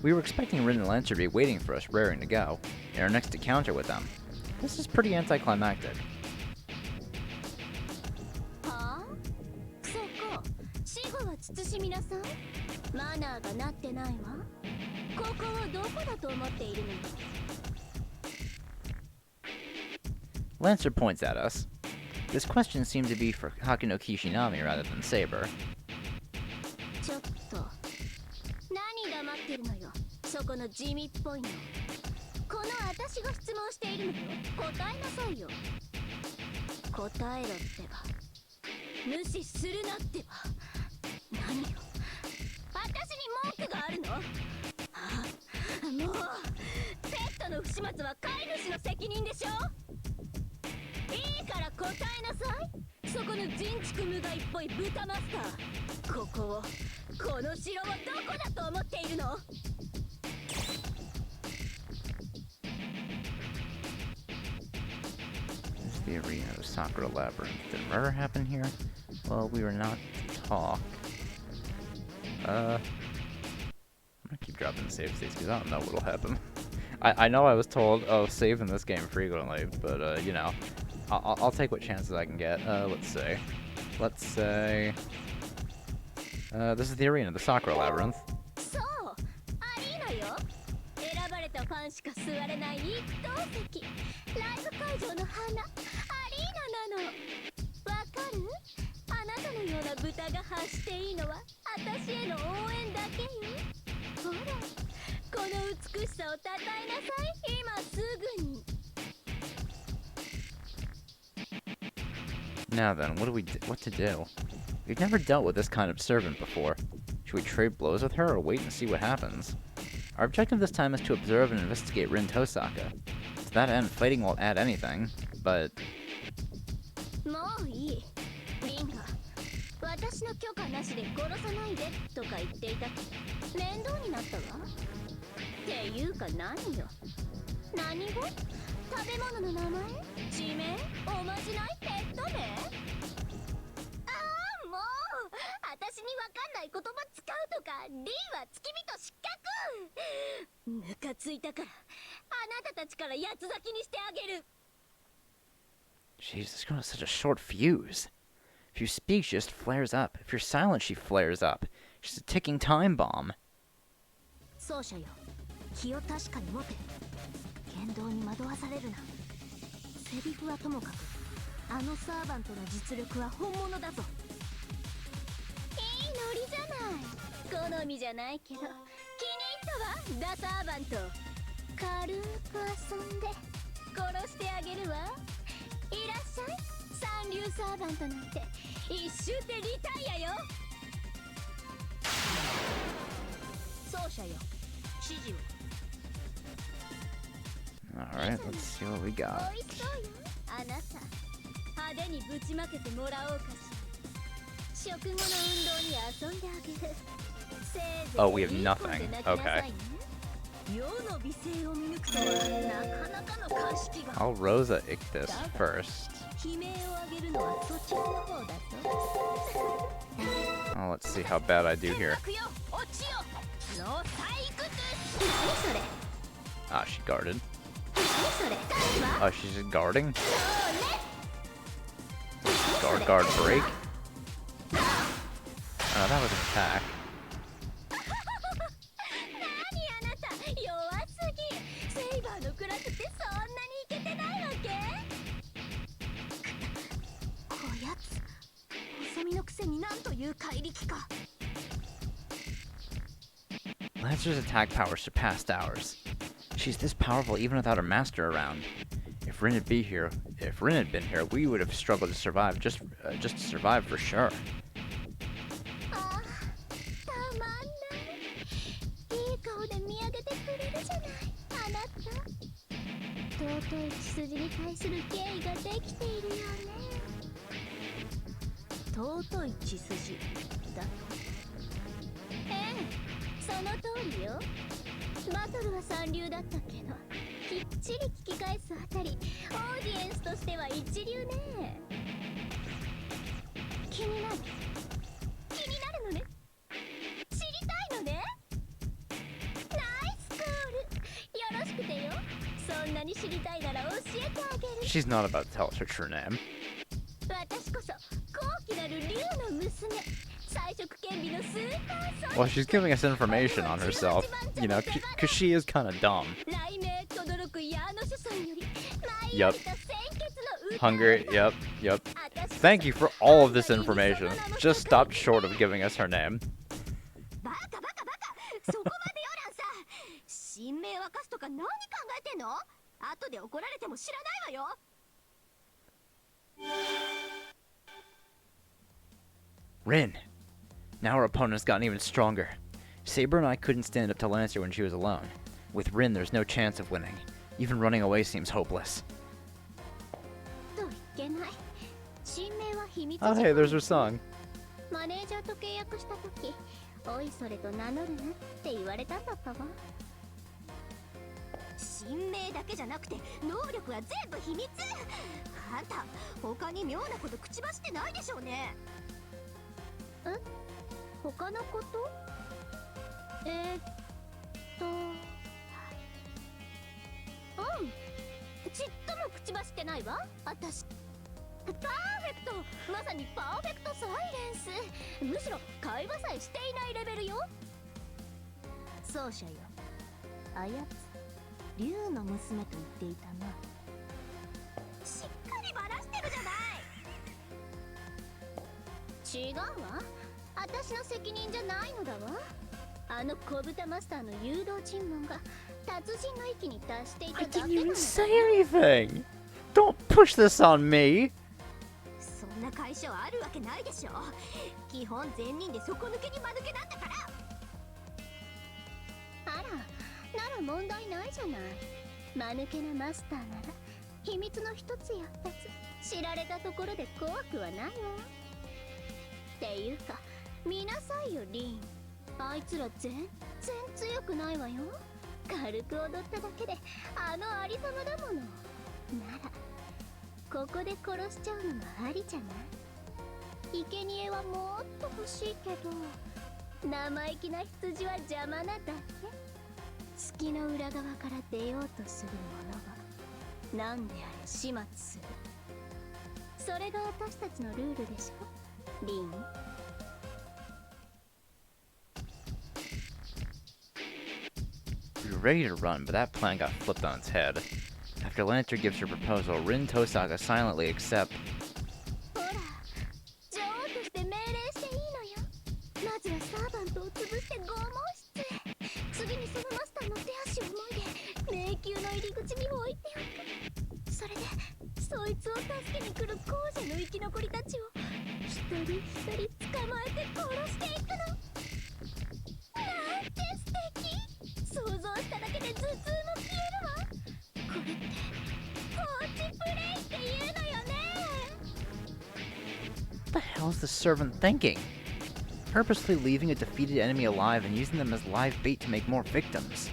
We were expecting Rin and Lancer to be waiting for us, raring to go, in our next encounter with them. This is pretty anticlimactic. はあ、そこ、死後は慎みなさい。マナーがなってないわ。ここをどこだと思っているのよ。Lancer points at us. This question seemed to be for Hakuno Kishinami rather than Saber. ちょっと何黙ってるのよ、そこの地味っぽいの。この私が質問しているのよ。答えなさいよ。答えろってば。無視するなってば。何よ、私に文句があるの？もうペットの不始末は飼い主の責任でしょ。いいから答えなさい。そこの人畜無害っぽい豚マスター。ここを、この城をどこだと思っているの？ This is the arena of Sakura Labyrinth. Did murder happen here? Well, we were not to talk. I'm gonna keep dropping the save states because I don't know what'll happen. I know I was told, oh, save in this game frequently, but, you know, I'll take what chances I can get. Let's see. Let's say... this is the arena, the Sakura Labyrinth. そう、アリーナよ。選ばれたファンしか座れない一等席。ライブ会場の花、アリーナなの。わかる？あなたのような豚が発していいのは私への応援だけよ。ほら、この美しさをたたえなさい、今すぐに。 Now then, what to do? We've never dealt with this kind of servant before. Should we trade blows with her or wait and see what happens? Our objective this time is to observe and investigate Rin Tosaka. To that end, fighting won't add anything, but... もういい。リンが私の許可なしで殺さないでとか言っていたけど面倒になったわ。っていうか何よ。何語？食べ物の名前？地名？おまじない？ペット名？ああ、もう私にわかんない言葉使うとか。リンは付き人失格。ムカついたからあなたたちから八つ咲きにしてあげる。 Jeez, this girl has such a short fuse. If you speak, she just flares up. If you're silent, she flares up. She's a ticking time bomb. 奏者よ、気を確かに持て。言動に惑わされるな。セリフはともかく、あのサーバントの実力は本物だぞ。いいノリじゃない。好みじゃないけど気に入ったわ、ダサーバント。軽く遊んで殺してあげるわ。いらっしゃい、三流サーバントなんて一瞬でリタイアよ。奏者よ、指示を。 Alright, let's see what we got. おいしそうよ、あなた。派手にぶちまけてもらおうかしら。食後の運動に遊んであげる。せいぜい Oh, we have nothing. いい子で泣きなさい Okay. ね。世の美声を見抜くとはなかなかの鑑識が。 I'll Rosa ick this first. 悲鳴を上げるのはそちらの方だぞ。 Oh, let's see how bad I do here. 天国よ、落ちよ。の採掘。何それ。 Ah, she guarded. 何それ。何は。 Oh, she's just guarding? それ。 Guard, break? Oh, that was an attack. 何あなた、弱すぎ。セイバーのクラスってそんなにイケてないわけ。こやつ、細身のくせになんという怪力か。 Lancer's attack power surpassed ours. She's this powerful even without her master around. If Rin had been here, we would have struggled to survive, just to survive for sure. ああ、たまんない。いい顔で見上げてくれるじゃない、あなた。尊い血筋に対する敬意ができているよね。尊い血筋だと。ええ、その通りよ。バトルは三流だったけど、きっちり聞き返すあたりオーディエンスとしては一流ね。気になるのね。知りたいのね。ナイスコール、よろしくてよ。そんなに知りたいなら教えてあげる。 She's not about to tell us her true name. 私こそ高貴なる竜の娘、彩色兼備のスーパーソニック。 Well, she's giving us information on herself, you know, because she is kind of dumb. 雷鳴轟く矢の主尊より Yup. Hunger, yep. Thank you for all of this information. Just stopped short of giving us her name. バカそこまでよらんさ。神明沸かすとか何考えてんの。後で怒られても知らないわよ。Rin. Now our opponent's gotten even stronger. Saber and I couldn't stand up to Lancer when she was alone. With Rin, there's no chance of winning. Even running away seems hopeless. といけない。神明は秘密。 Oh, hey, there's her song. マネージャーと契約した時、おいそれと名乗るなって言われたんだったわ。神明だけじゃなくて能力は全部秘密。あんた他に妙なこと口走ってないでしょうね。え、他のこと？ちっとも口走ってないわ。私パーフェクト、まさにパーフェクトサイレンス。むしろ会話さえしていないレベルよ。奏者よ、あやつ竜の娘と言っていたな。しっかりバラしてるじゃない。違うわ、私の責任じゃないのだわ。あの小豚マスターの誘導尋問が達人の域に達していた I だけな didn't の even だ。 say anything! Don't push this on me! そんな会社はあるわけないでしょ。基本善人で底抜けに間抜けなんだから。あら、なら問題ないじゃない。間抜けなマスターなら秘密の一つや二つ知られたところで怖くはないわ。っていうか見なさいよリン。あいつら全然強くないわよ。軽く踊っただけであのありさまだもの。ならここで殺しちゃうのもありじゃない。生贄はもっと欲しいけど、生意気な羊は邪魔なだけ。月の裏側から出ようとする者は何であれ始末する。それが私たちのルールでしょ、リン。We were ready to run, but that plan got flipped on its head. After Lancer gives her proposal, Rin Tosaka silently accepts. ほら、女王として命令していいのよ。まずはサーバントを潰して拷問室へ。次にそのマスターの手足をもいで迷宮の入り口に置いておく。それでそいつを助けに来る後者の生き残りたちを一人一人捕まえて殺していくの。なんて素敵。想像しただけで頭痛も消えるわ。これって放置プレイっていうのよね。 What the hell is the servant thinking? Purposely leaving a defeated enemy alive and using them as live bait to make more victims.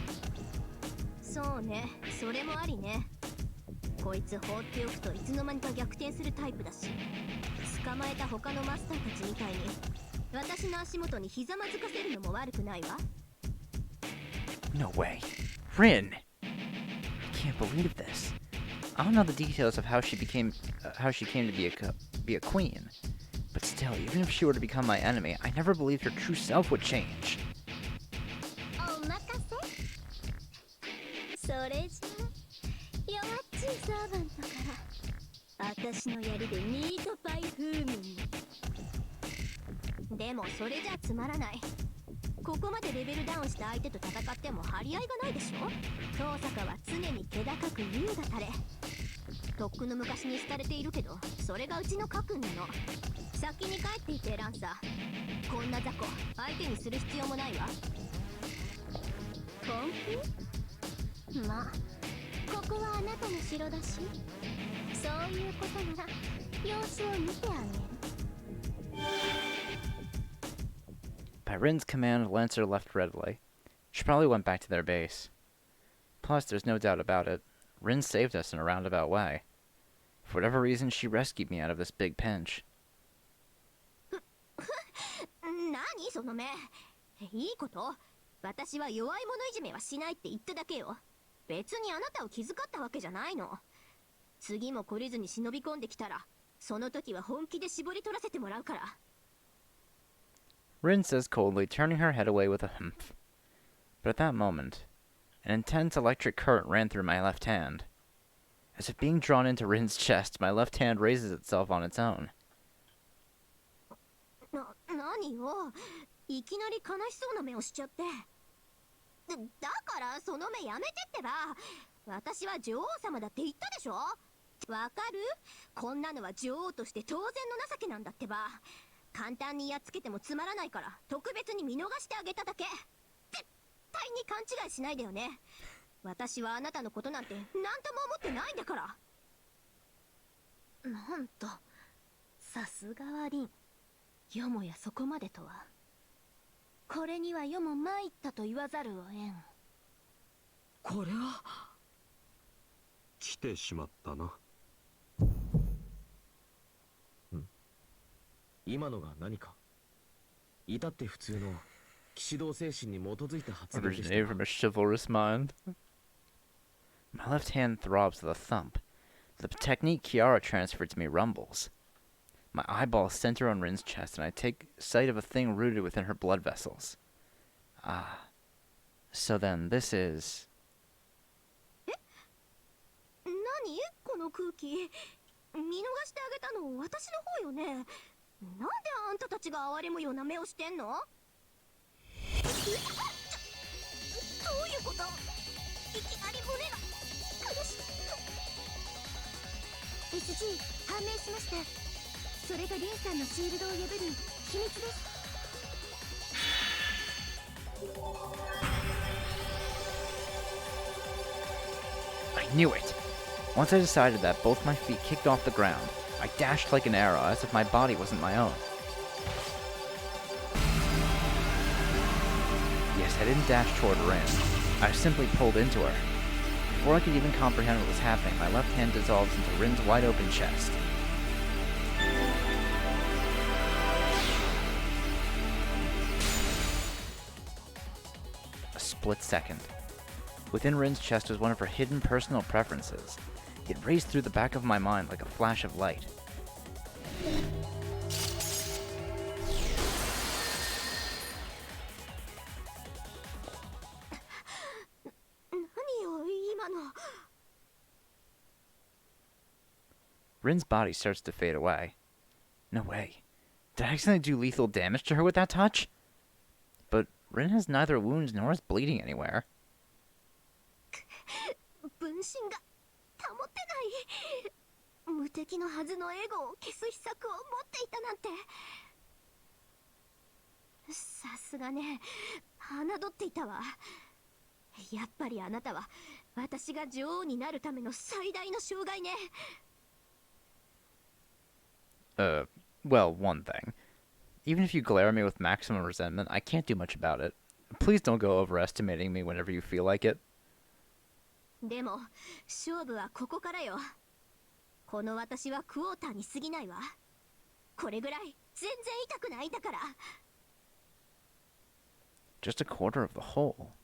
そうね、それもありね。こいつ放っておくといつの間にか逆転するタイプだし、捕まえた他のマスターたちみたいに私の足元にひざまずかせるのも悪くないわ。 No way. Rin! I can't believe this. I don't know the details of how she came to be a queen. But still, even if she were to become my enemy, I never believed her true self would change. お任せ。それじゃ弱っちいサーバントから私の槍でミートパイ風味に。でもそれじゃつまらない。ここまでレベルダウンした相手と戦っても張り合いがないでしょ。遠坂は常に気高く優雅たれ。とっくの昔に廃れているけど、それがうちの家訓なの。先に帰っていてランサー。こんな雑魚相手にする必要もないわ。本気？まあここはあなたの城だし、そういうことなら様子を見てあげる。 By Rin's command, Lancer left readily. She probably went back to their base. Plus, there's no doubt about it, Rin saved us in a roundabout way. For whatever reason, she rescued me out of this big pinch. 何その目。いいこと。私は弱い者いじめはしないって言っただけよ。別にあなたを気遣ったわけじゃないの。次も懲りずに忍び込んできたら、その時は本気で絞り取らせてもらうから。 Rin says coldly, turning her head away with a humph. But at that moment, an intense electric current ran through my left hand. As if being drawn into Rin's chest, my left hand raises itself on its own. 何よ。いきなり悲しそうな目をしちゃって。だからその目やめてってば。私は女王様だって言ったでしょ。わかる？こんなのは女王として当然の情けなんだってば。簡単にやっつけてもつまらないから特別に見逃してあげただけ。絶対に勘違いしないでよね。私はあなたのことなんて何とも思ってないんだから。なんと、さすがはリン。よもやそこまでとは。これにはよも参ったと言わざるを得ん。これは来てしまったな。今のが何か。至って普通の騎士道精神に基づいた発言でした Originated from a chivalrous mind. My left hand throbs with a thump. The technique Kiara transferred to me rumbles. My eyeballs center on Rin's chest, and I take sight of a thing rooted within her blood vessels. Ah. So then, this is... 何この空気。見逃してあげたの私の方よね。なんであんたたちが哀れむような目をしてんの？どういうこと？いきなり骨が苦しい。 SG 判明しました。それがリンさんのシールドを破る秘密です。 I knew it! Once I decided that, both my feet kicked off the ground. I dashed like an arrow, as if my body wasn't my own. Yes, I didn't dash toward Rin. I simply pulled into her. Before I could even comprehend what was happening, my left hand dissolves into Rin's wide-open chest. A split second. Within Rin's chest was one of her hidden personal preferences. It raced through the back of my mind like a flash of light. Rin's body starts to fade away. No way. Did I accidentally do lethal damage to her with that touch? But Rin has neither wounds nor is bleeding anywhere. 分身が保てない。無敵のはずのエゴを消す秘策を持っていたなんて。さすがね、侮っていたわ。やっぱりあなたは私が女王になるための最大の障害ね。Well, one thing. Even if you glare at me with maximum resentment, I can't do much about it. Please don't go overestimating me whenever you feel like it. でも勝負はここからよ。この私はクォーターに過ぎないわ。これぐらい全然痛くないんだから。 Just a quarter of the whole.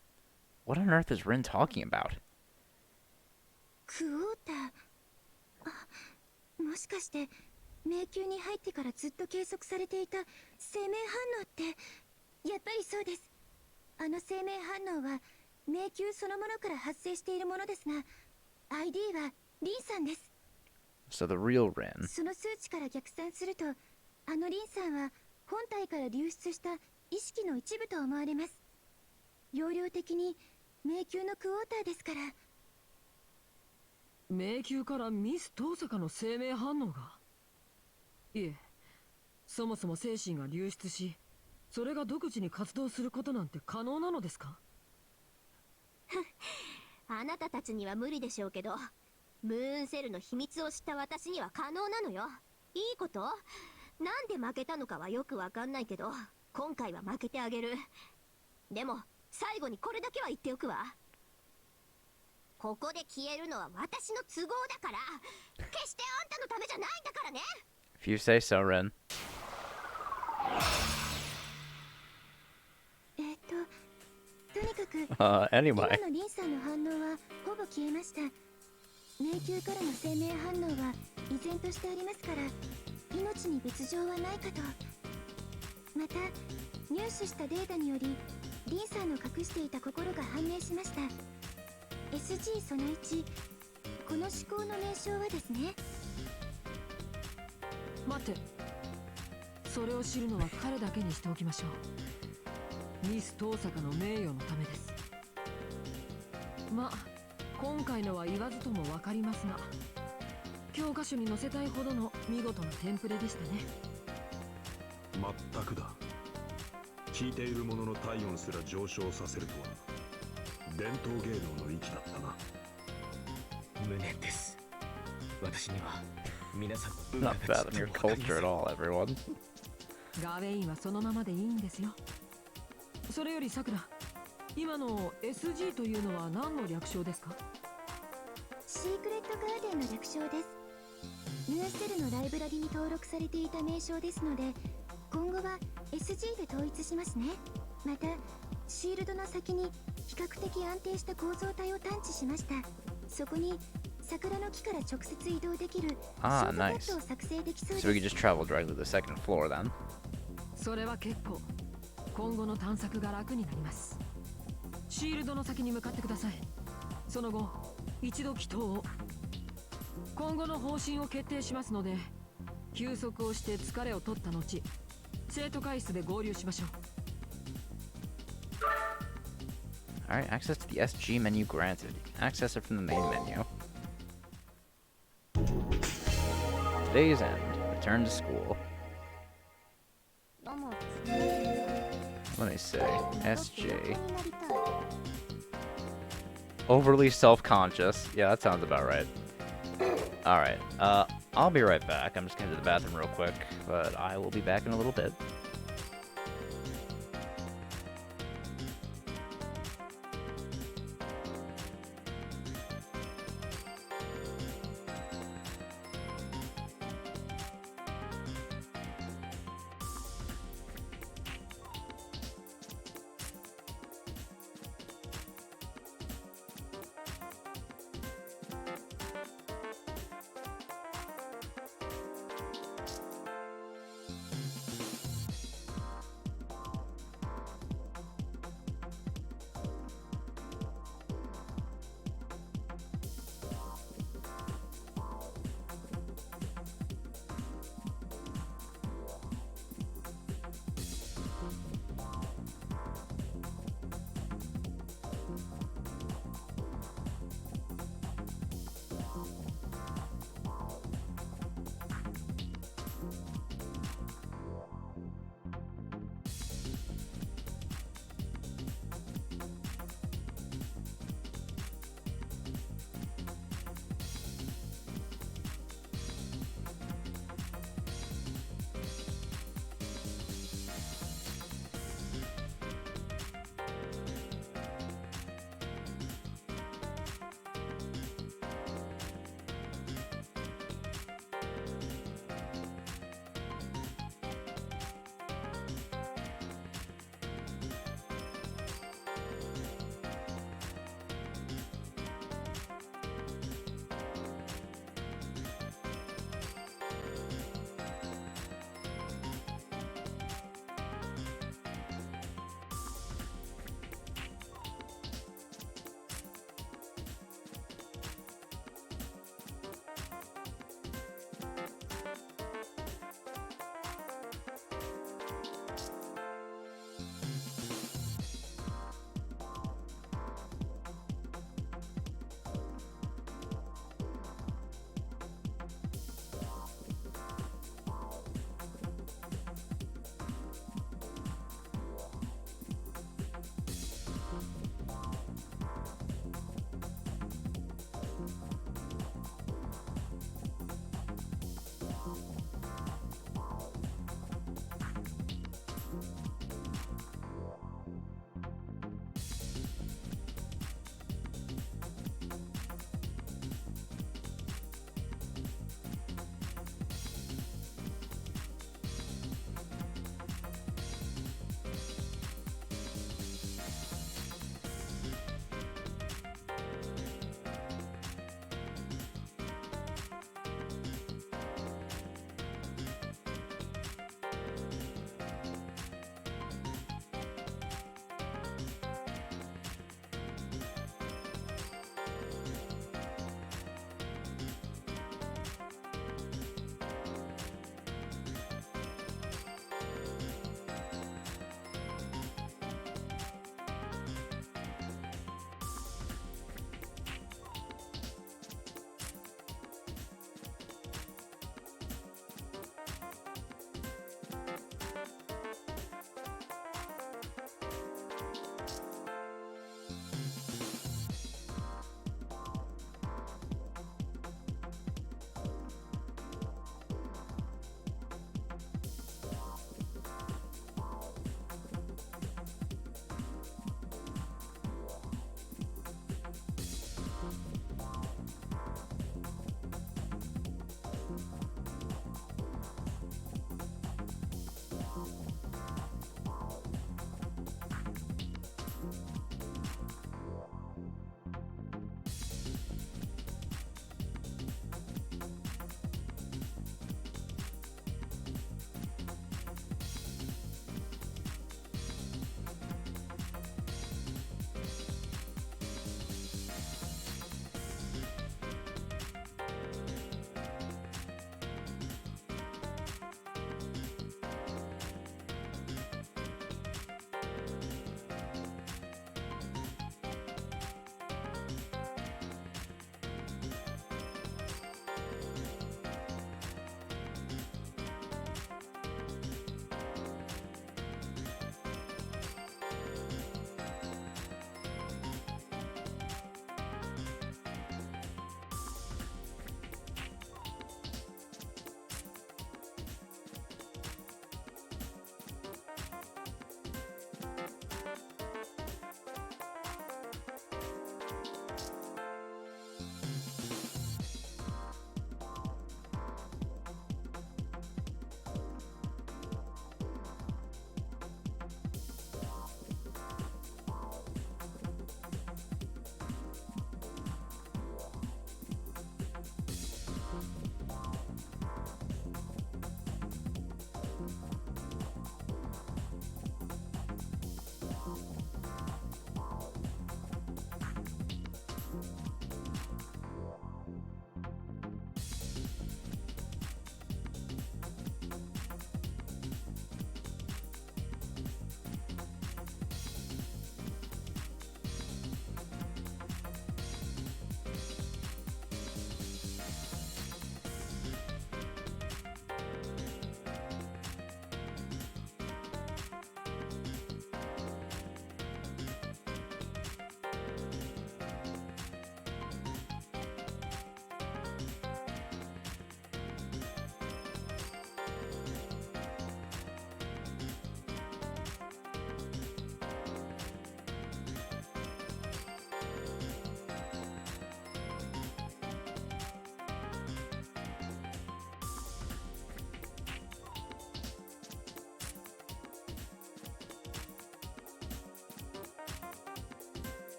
What on earth is Rin talking about? クォーター。あ、もしかして迷宮に入ってからずっと計測されていた生命反応って。やっぱりそうです。あの生命反応は迷宮そのものから発生しているものですが、 ID はリンさんです。 So the real Rin. その数値から逆算すると、あのリンさんは本体から流出した意識の一部と思われます。容量的に迷宮のクォーターですから。迷宮からミス遠坂の生命反応が。いえ、そもそも精神が流出し、それが独自に活動することなんて可能なのですか？ああなたたちには無理でしょうけど、ムーンセルの秘密を知った私には可能なのよ。いいこと？なんで負けたのかはよくわかんないけど、今回は負けてあげる。でも最後にこれだけは言っておくわ。ここで消えるのは私の都合だから、決してあんたのためじゃないんだからね。 If you say so, Ren. とにかく Anyway. 今のリンさんの反応はほぼ消えました。迷宮からの生命反応は依然としてありますから、命に別状はないかと。また入手したデータにより、リンさんの隠していた心が判明しました。 SG その1、この思考の名称はですね。待って、それを知るのは彼だけにしておきましょう。ミス東坂の名誉のためです。まあ今回のは言わずとも分かりますが、教科書に載せたいほどの見事なテンプレでしたね。まったくだ。聞いている者の体温すら上昇させるとは伝統芸能の域だったな。無念です。私には皆さんの文 Not 化が bad ち in っ your ともわかりま culture せ at ん。 all, everyone. ガウェインはそのままでいいんですよ。それよりさくら、今の SG というのは何の略称ですか？シークレットガーデンの略称です。ムーンセルのライブラリに登録されていた名称ですので、今後は SG で統一しますね。またシールドの先に比較的安定した構造体を探知しました。そこに桜の木から直接移動できるショートカットを作成できそうです。 So we could just travel directly to the second floor then. それは結構、今後の探索が楽になります。シールドの先に向かってください。その後一度祈祷を。今後の方針を決定しますので、休息をして疲れを取った後、生徒会室で合流しましょう。Alright, access to the SG menu granted. Access it from the main menu. Today's end. Return to school. どうも。 Let me say, 僕 SG. 横になりたい。 Overly self-conscious. Yeah, that sounds about right. Alright, I'll be right back. I'm just going to the bathroom real quick, but I will be back in a little bit.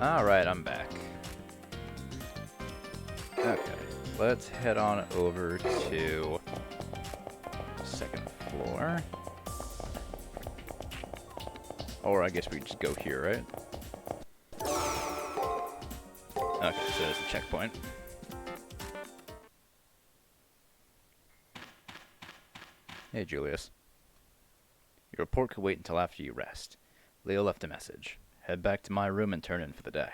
Alright, I'm back. Okay, let's head on over to second floor. Or I guess we just go here, right? Okay, so there's a checkpoint. Hey, Julius. Your report could wait until after you rest. Leo left a message. Head back to my room and turn in for the day.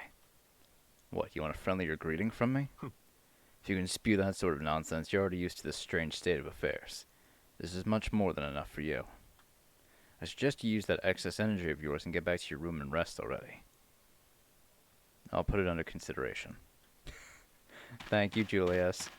What, you want a friendlier greeting from me? If you can spew that sort of nonsense, you're already used to this strange state of affairs. This is much more than enough for you. I suggest you use that excess energy of yours and get back to your room and rest already. I'll put it under consideration. Thank you, Julius.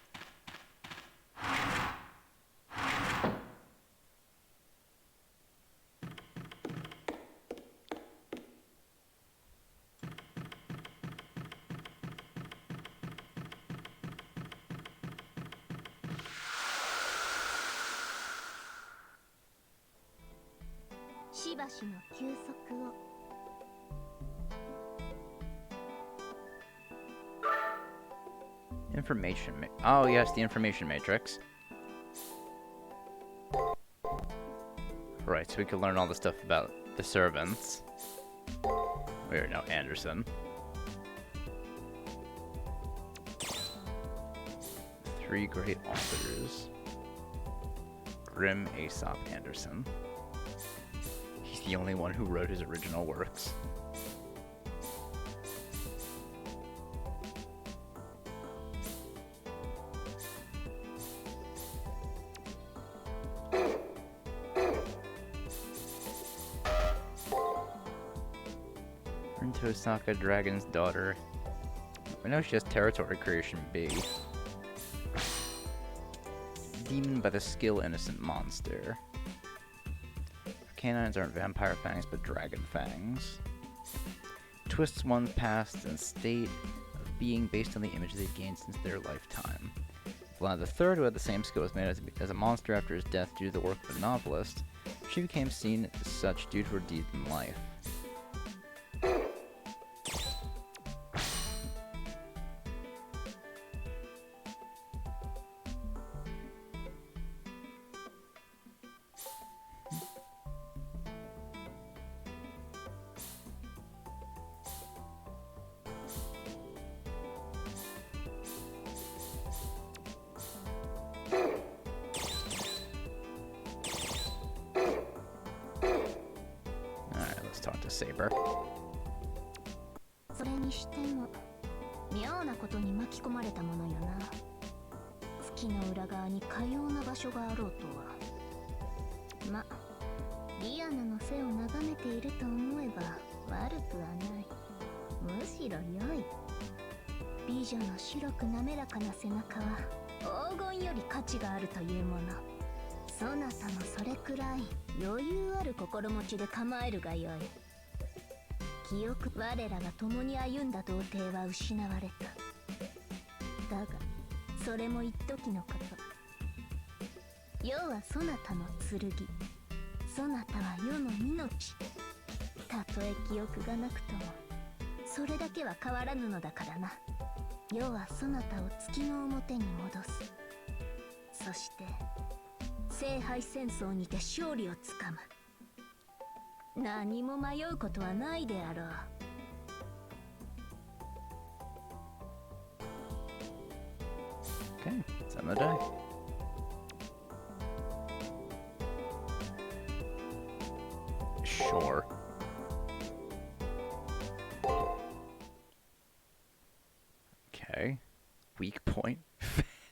Information oh yes, the information matrix. Right, so we can learn all the stuff about the servants. Wait, no, Anderson. 3 great authors. Grim Aesop Anderson. He's the only one who wrote his original works. Osaka, Dragon's Daughter. I know she has Territory Creation B. Demon by the Skill Innocent Monster. Her canines aren't vampire fangs, but dragon fangs. Twists one's past and state of being based on the image they've gained since their lifetime. Vlad III, who had the same skill, was made as a monster after his death due to the work of a novelist. She became seen as such due to her deeds in life. Talk to Saber. それにしても妙なことに巻き込まれたものよな。月の裏側にかような場所があろうとは。ま、リアナの背を眺めていると思えば悪くはない。むしろ良い。美女の白く滑らかな背中は黄金より価値があるというもの。そなたもそれくらい余裕ある心持ちで構えるがよい。記憶、我らが共に歩んだ童貞は失われた。だがそれも一時のこと。世はそなたの剣、そなたは世の命。たとえ記憶がなくともそれだけは変わらぬのだからな。世はそなたを月の表に戻す。そして聖杯戦争にて勝利をつかむ。何も迷うことはないであろう。Okay, it's on the day. Sure. Okay. Weak point.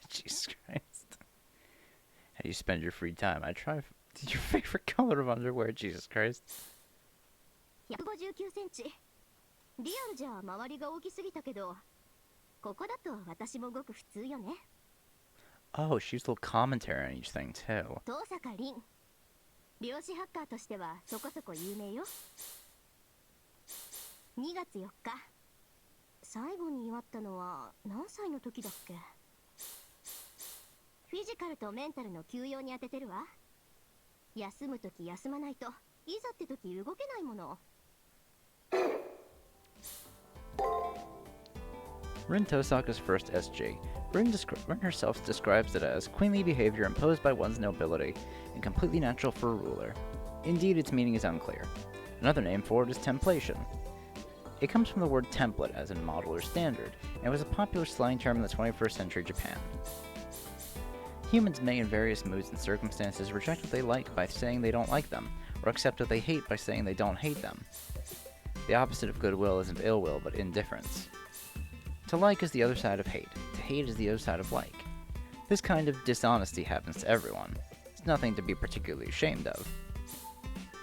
Jesus Christ. How do you spend your free time? I try. Your favorite color of underwear? Jesus Christ. 159センチ。リアルじゃ周りが大きすぎたけど、ここだと私もごく普通よね。Oh, she used a little commentary on each thing too. 遠坂凛。量子ハッカーとしてはそこそこ有名よ。2月4日。最後に会ったのは何歳の時だっけ？フィジカルとメンタルの休養に当ててるわ。休むとき休まないといざってとき動けないもの。Rin Tosaka's first SG. Rin herself describes it as queenly behavior imposed by one's nobility and completely natural for a ruler. Indeed, its meaning is unclear. Another name for it is templation. It comes from the word template, as in model or standard, and was a popular slang term in the 21st century Japan. Humans may, in various moods and circumstances, reject what they like by saying they don't like them, or accept what they hate by saying they don't hate them. The opposite of goodwill isn't ill will, but indifference. To like is the other side of hate. To hate is the other side of like. This kind of dishonesty happens to everyone. It's nothing to be particularly ashamed of.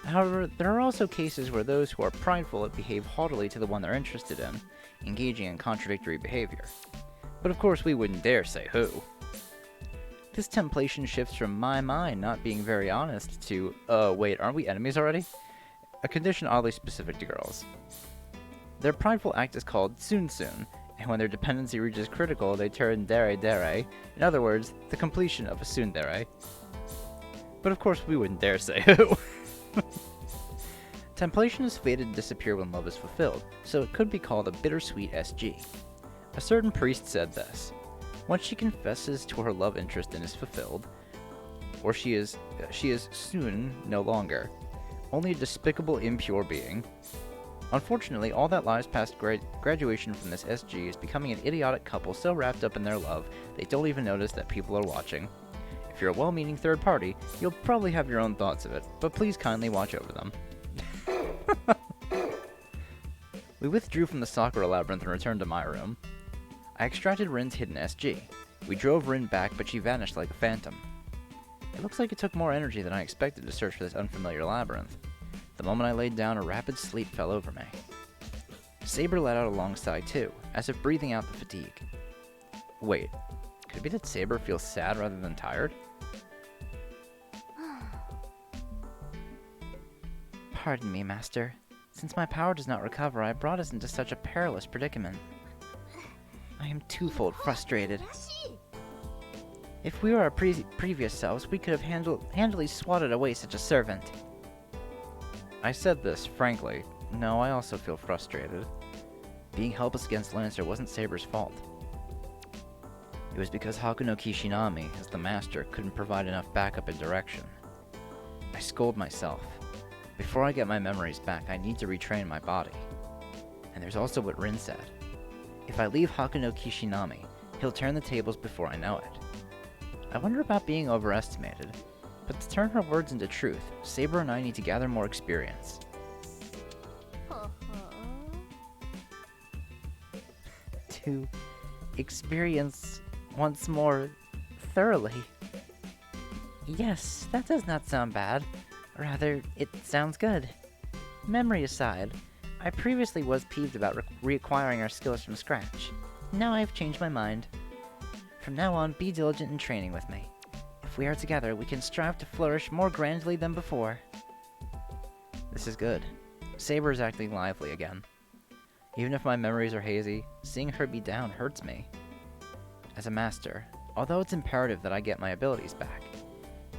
However, there are also cases where those who are prideful behave haughtily to the one they're interested in, engaging in contradictory behavior. But of course we wouldn't dare say who. This templation shifts from my mind not being very honest to, wait, aren't we enemies already? A condition oddly specific to girls. Their prideful act is called tsun-tsun, and when their dependency reaches critical, they turn dere-dere, in other words, the completion of a tsundere. But of course we wouldn't dare say who. Templation is fated to disappear when love is fulfilled, so it could be called a bittersweet SG. A certain priest said this: once she confesses to her love interest and is fulfilled, or she is soon no longer, only a despicable, impure being. Unfortunately, all that lies past graduation from this SG is becoming an idiotic couple so wrapped up in their love they don't even notice that people are watching. If you're a well-meaning third party, you'll probably have your own thoughts of it, but please kindly watch over them. We withdrew from the Sakura Labyrinth and returned to my room. I extracted Rin's hidden SG. We drove Rin back, but she vanished like a phantom. It looks like it took more energy than I expected to search for this unfamiliar labyrinth. The moment I laid down, a rapid sleep fell over me. Saber let out a long sigh too, as if breathing out the fatigue. Wait, could it be that Saber feels sad rather than tired? Pardon me, Master. Since my power does not recover, I brought us into such a perilous predicament. I am twofold frustrated. If we were our previous selves, we could have handily swatted away such a servant. I said this, frankly. No, I also feel frustrated. Being helpless against Lancer wasn't Saber's fault. It was because Hakuno Kishinami, as the master, couldn't provide enough backup and direction. I scold myself. Before I get my memories back, I need to retrain my body. And there's also what Rin said. If I leave Hakuno Kishinami, he'll turn the tables before I know it. I wonder about being overestimated, but to turn her words into truth, Saber and I need to gather more experience. To experience once more thoroughly. Yes, that does not sound bad. Rather, it sounds good. Memory aside, I previously was peeved about reacquiring our skills from scratch. Now I have changed my mind. From now on, be diligent in training with me. If we are together, we can strive to flourish more grandly than before. This is good. Saber is acting lively again. Even if my memories are hazy, seeing her be down hurts me. As a master, although it's imperative that I get my abilities back,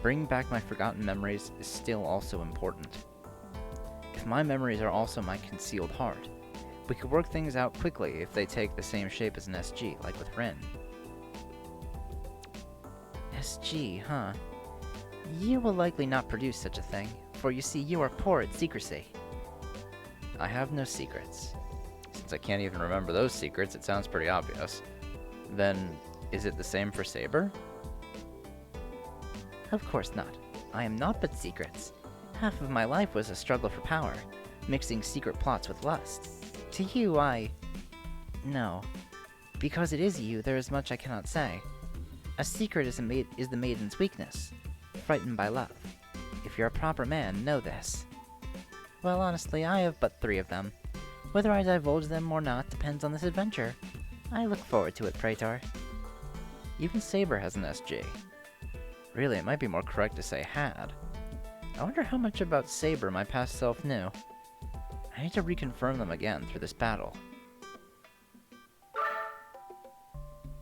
bringing back my forgotten memories is still also important. If my memories are also my concealed heart, we could work things out quickly if they take the same shape as an SG, like with Rin. SG, huh? You will likely not produce such a thing, for you see you are poor at secrecy. I have no secrets. Since I can't even remember those secrets, it sounds pretty obvious. Then, is it the same for Saber? Of course not. I am naught but secrets. Half of my life was a struggle for power, mixing secret plots with lust. To you, No. Because it is you, there is much I cannot say. A secret is the maiden's weakness, frightened by love. If you're a proper man, know this. Well, honestly, I have but 3 of them. Whether I divulge them or not depends on this adventure. I look forward to it, Praetor. Even Saber has an SG. Really, it might be more correct to say had. I wonder how much about Saber my past self knew. I need to reconfirm them again through this battle.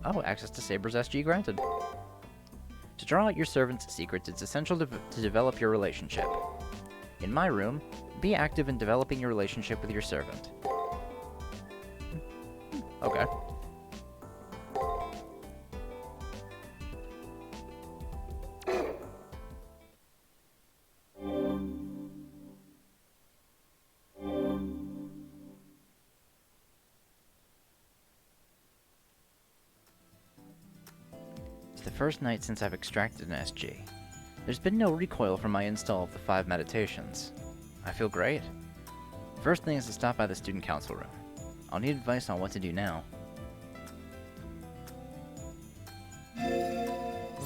Oh, access to Saber's SG granted. To draw out your servant's secrets, it's essential to develop your relationship. In my room, be active in developing your relationship with your servant. Okay. It's the first night since I've extracted an SG. There's been no recoil from my install of the 5 meditations. I feel great. First thing is to stop by the student council room. I'll need advice on what to do now.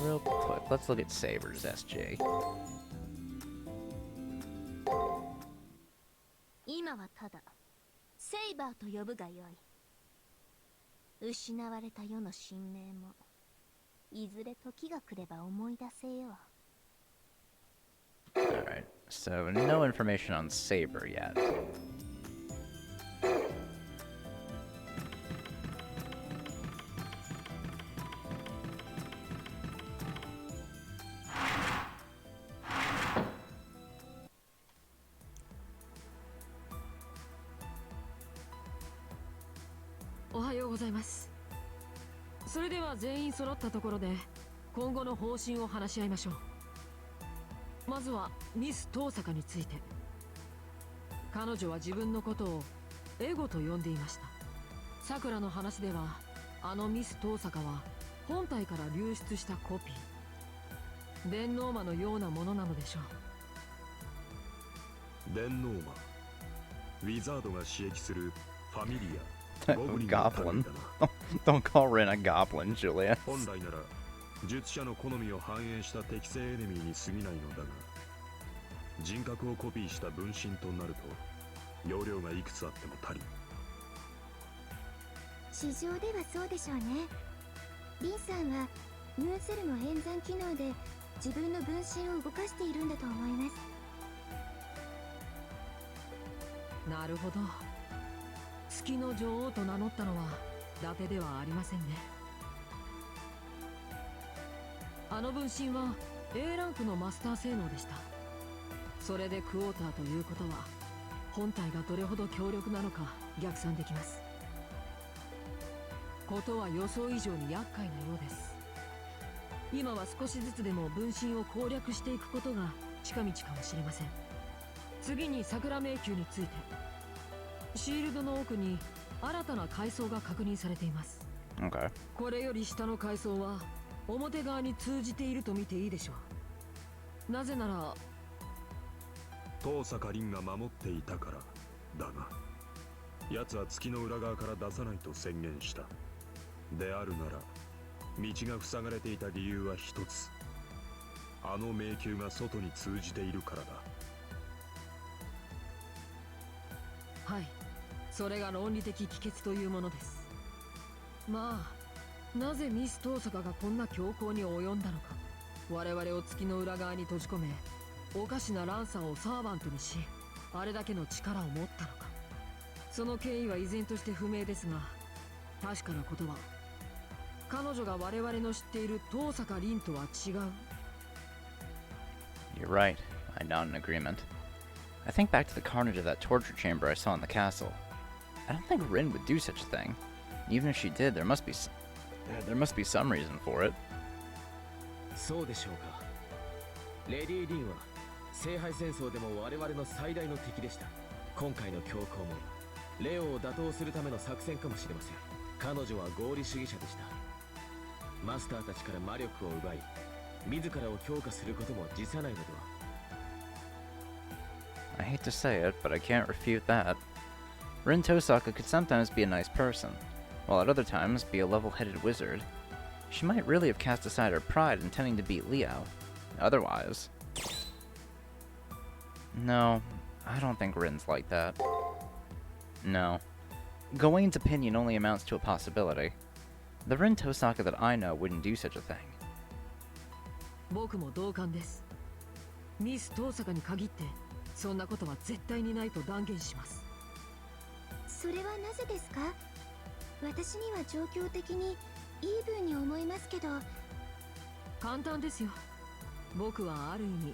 Real quick, let's look at Saber's SG. 今はただセイバーと呼ぶがよい。失われた世の神明もいずれ時が来れば思い出せよう。 Alright, so no information on Saber yet. Ohayou それでは全員揃ったところで今後の方針を話し合いましょう。まずはミス遠坂について。彼女は自分のことをエゴと呼んでいました。さくらの話ではあのミス遠坂は本体から流出したコピー、電脳魔のようなものなのでしょう。電脳魔、ウィザードが刺激するファミリア、ゴブリンの Goblin. 類だな。 Don't call Rin a goblin, Julius. 本来なら術者の好みを反映した適正エネミーに過ぎないのだが、人格をコピーした分身となると容量がいくつあっても足りん。市場ではそうでしょうね。リンさんはムーンセルの演算機能で自分の分身を動かしているんだと思います。なるほど。月の女王と名乗ったのは伊達ではありませんね。あの分身は A ランクのマスター性能でした。それでクォーターということは本体がどれほど強力なのか逆算できます。ことは予想以上に厄介なようです。今は少しずつでも分身を攻略していくことが近道かもしれません。次に桜迷宮について。シールドの奥に新たな階層が確認されています。 Okay. これより下の階層は表側に通じていると見ていいでしょう。なぜなら遠坂凛が守っていたからだが、奴は月の裏側から出さないと宣言した。であるなら道が塞がれていた理由は一つ。あの迷宮が外に通じているからだ。はい、それが論理的帰結というものです。まあなぜミス遠坂がこんな強行に及んだのか。我々を月の裏側に閉じ込めおかしなランサーをサーバントにし、あれだけの力を持ったのか。その経緯は依然として不明ですが、確かなことは彼女が我々の知っている遠坂凛とは違う。 You're right. I nod in agreement. I think back to the carnage of that torture chamber I saw in the castle. I don't think Rin would do such a thing. Even if she did, there must be some reason for it. そうでしょうか。レディ・リンは聖杯戦争でも我々の最大の敵でした。今回の強行もレオを打倒するための作戦かもしれません。彼女は合理主義者でした。マスターたちから魔力を奪い自らを強化することも辞さないのでは。 I hate to say it, but I can't refute that. Rin Tosaka could sometimes be a nice person, while at other times be a level-headed wizard. She might really have cast aside her pride intending to beat Leo. Otherwise... No, I don't think Rin's like that. No. Gawaine's opinion only amounts to a possibility. The Rin Tosaka that I know wouldn't do such a thing. 僕も同感です。ミス遠坂に限ってそんなことは絶対にないと断言します。それはなぜですか？私には状況的にイーブンに思いますけど。簡単ですよ。僕はある意味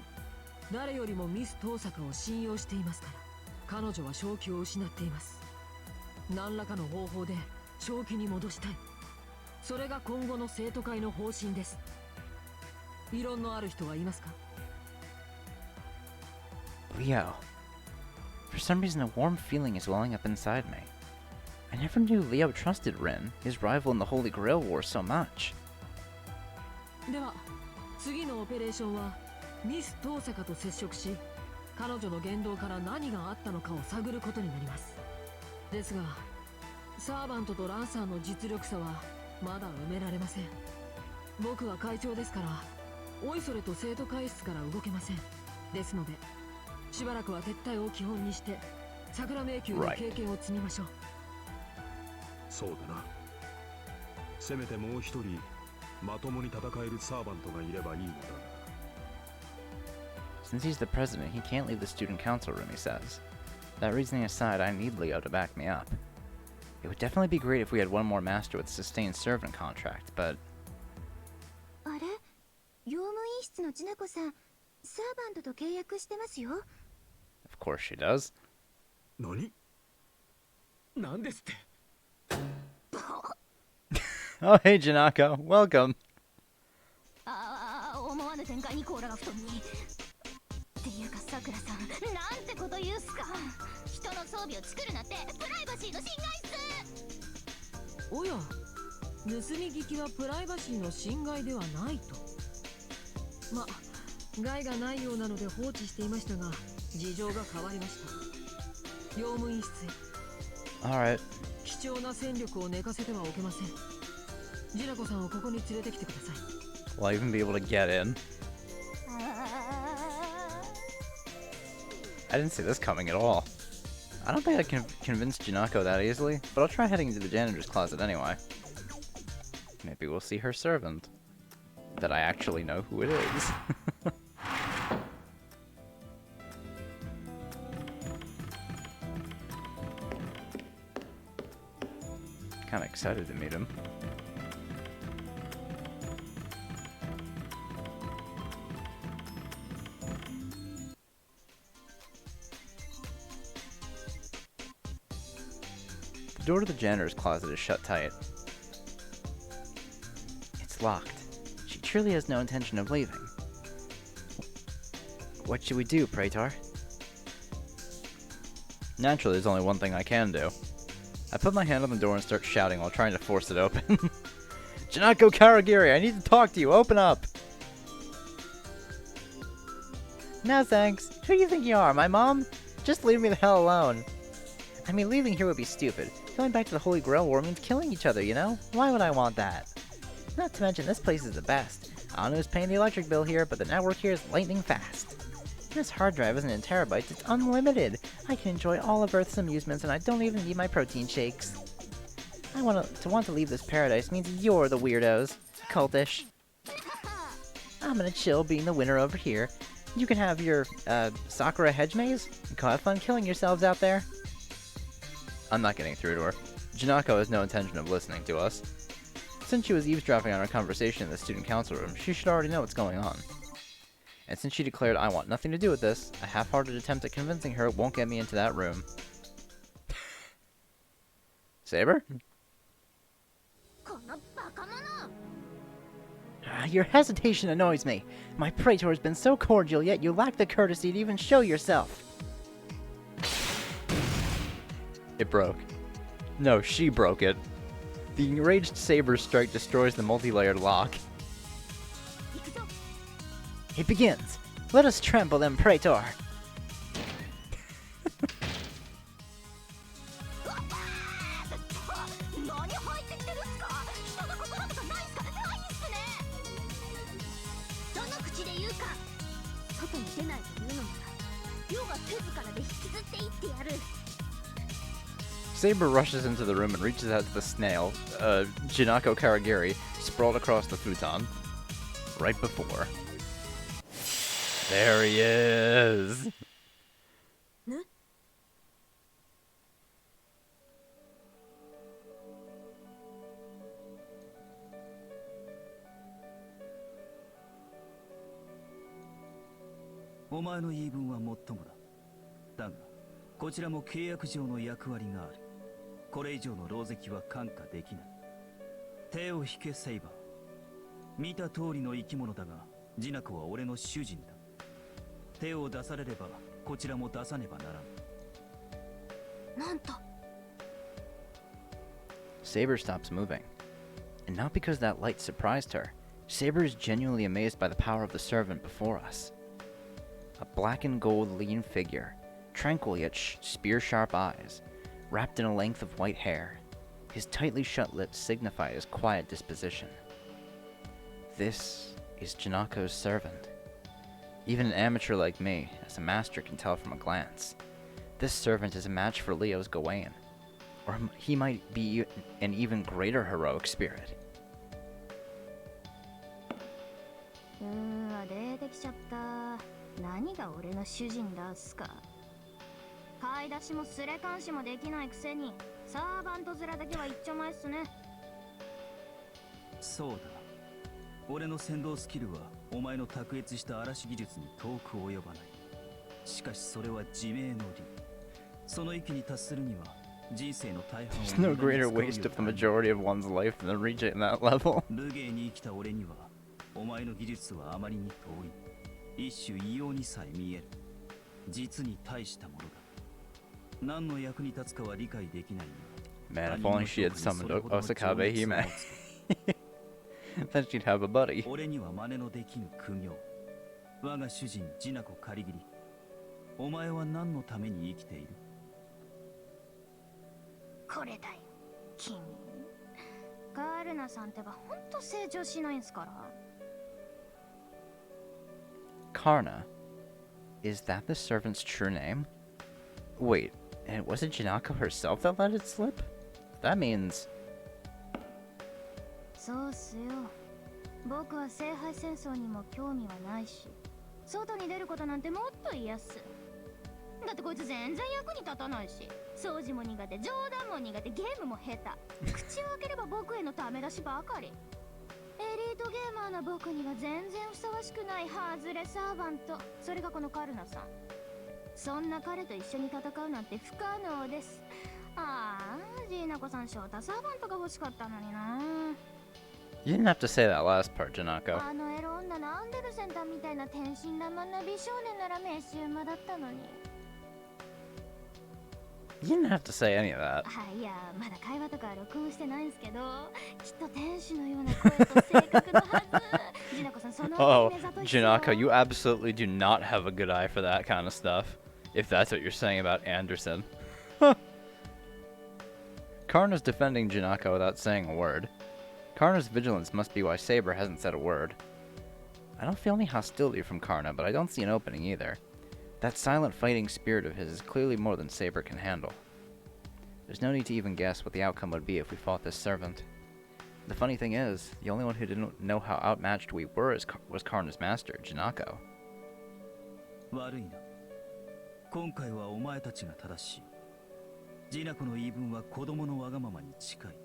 誰よりもミス遠坂を信用していますから。彼女は正気を失っています。何らかの方法で正気に戻したい。それが今後の生徒会の方針です。異論のある人はいますか？ Leo. For some reason, a warm feeling is welling up inside me. I never knew Leo trusted Rin, his rival in the Holy Grail War, so much. では次のオペレーションはミス遠坂と接触し、彼女の言動から何があったのかを探ることになります。ですがサーバントとランサーの実力差はまだ埋められません。僕は会長ですからおいそれと生徒会室から動けません。ですのでしばらくは撤退を基本にして桜迷宮の経験を積みましょう。そうだな。せめてもう一人まともに戦えるサーバントがいればいいのだが。 Since he's the president, he can't leave the student council room, he says. That reasoning aside, I need Leo to back me up. It would definitely be great if we had one more master with a sustained servant contract, but... あれ、用務員室のジナコさん、サーバントと契約してますよ。 Of course she does. 何？なんですって。 Oh, hey, Janako. Welcome. ああ、思わぬ展開にコーラが布団に。っていうかさくらさん、なんてこと言うっすか。人の装備を作るなんてプライバシーの侵害っす。おや、盗み聞きはプライバシーの侵害ではないと。ま、害がないようなので放置していましたが、事情が変わりました。用務員室へ。 Alright. 貴重な戦力を寝かせてはおけません。ジナコさんをここに連れてきてください。 Will I even be able to get in? I didn't see this coming at all. I don't think I can convince Janako that easily, but I'll try heading into the janitor's closet anyway. Maybe we'll see her servant. That I actually know who it is. Kinda excited to meet him. The door to the janitor's closet is shut tight. It's locked. She truly has no intention of leaving. What should we do, Praetor? Naturally, there's only one thing I can do. I put my hand on the door and start shouting while trying to force it open. Janako Karagiri, I need to talk to you. Open up! No thanks. Who do you think you are, my mom? Just leave me the hell alone. I mean, leaving here would be stupid. Going back to the Holy Grail War means killing each other, you know? Why would I want that? Not to mention, this place is the best. I don't know who's paying the electric bill here, but the network here is lightning fast. This hard drive isn't in terabytes, it's unlimited. I can enjoy all of Earth's amusements, and I don't even need my protein shakes. I want to leave this paradise means you're the weirdos. Cultish. I'm gonna chill being the winner over here. You can have your, Sakura hedge maze. Go have fun killing yourselves out there. I'm not getting through to her. Janako has no intention of listening to us. Since she was eavesdropping on our conversation in the student council room, she should already know what's going on. And since she declared I want nothing to do with this, a half-hearted attempt at convincing her won't get me into that room. Saber? Your hesitation annoys me. My Praetor has been so cordial, yet you lack the courtesy to even show yourself. It broke. No, she broke it. The enraged Saber's strike destroys the multi-layered lock. It begins. Let us trample them, Praetor. Saber rushes into the room and reaches out to the snail, Janako Karagiri, sprawled across the futon. Right before. There he is! Huh? お前の言い分はもっともだ。だが、こちらも契約上の役割がある。これ以上の狼藉は看過できない。手を引け、セイバー。見た通りの生き物だが、ジナコは俺の主人だ。手を出されれば、こちらも出さねばならん。なんと。Saber stops moving. And not because that light surprised her. Saber is genuinely amazed by the power of the servant before us. A black and gold lean figure, tranquil yet spear-sharp eyes, wrapped in a length of white hair. His tightly shut lips signify his quiet disposition. This is Janako's servant. Even an amateur like me, as a master, can tell from a glance. This servant is a match for Leo's Gawain, or he might be an even greater heroic spirit. 出てきちゃった。何が俺の主人だっすか。買い出しもすれ監視もできないくせにサーバント面だけは一丁前っすね。そうだ。俺の先導スキルはお前の卓越した嵐技術に遠く及ばない。しかしそれは自明の理。その域に達するには人生の大半を There's no greater waste of the majority of one's life than reaching that level. 武芸に生きた俺にはお前の技術はあまりに遠い。一種異様にさえ見える。実に大したものだ。何の役に立つかは理解できないが。 Man, if only she had summoned Osakabe Hime. Then she'd have a buddy. 俺には真似のできぬ苦行。我が主人ジナコカリギリ。お前は何のために生きている？これだよ、君。カールナさんってばほんと成長しないんすから。Karna? Is that the servant's true name? Wait, and was it Janako herself that let it slip? That means... そうっすよ。僕は聖杯戦争にも興味はないし、外に出ることなんてもっと嫌っす。だってこいつ全然役に立たないし、掃除も苦手、冗談も苦手、ゲームも下手。口を開ければ僕へのため出しばかり。エリートゲーマーな僕には全然ふさわしくないハズレサーバント。それがこのカルナさん。そんな彼と一緒に戦うなんて不可能です。ああ、ジーナコさん翔太サーバントが欲しかったのにな。You didn't have to say that last part, Janako. あのエロ女のアンデルセンターみたいな天真爛漫な美少年なら名刺馬だったのに。You didn't have to say any of that. いや、まだ会話とか録音してないんすけど、きっと天使のような声と性格のはず。ジナコさん、その Oh, 目ざといっすよ。 Janako, you absolutely do not have a good eye for that kind of stuff. If that's what you're saying about Anderson. Karna's defending Janako without saying a word. Karna's vigilance must be why Saber hasn't said a word. I don't feel any hostility from Karna, but I don't see an opening either. That silent fighting spirit of his is clearly more than Saber can handle. There's no need to even guess what the outcome would be if we fought this servant. The funny thing is, the only one who didn't know how outmatched we were was Karna's master, Janako. 悪いな。今回はお前たちが正しい。ジナコの言い分は子供のわがままに近い。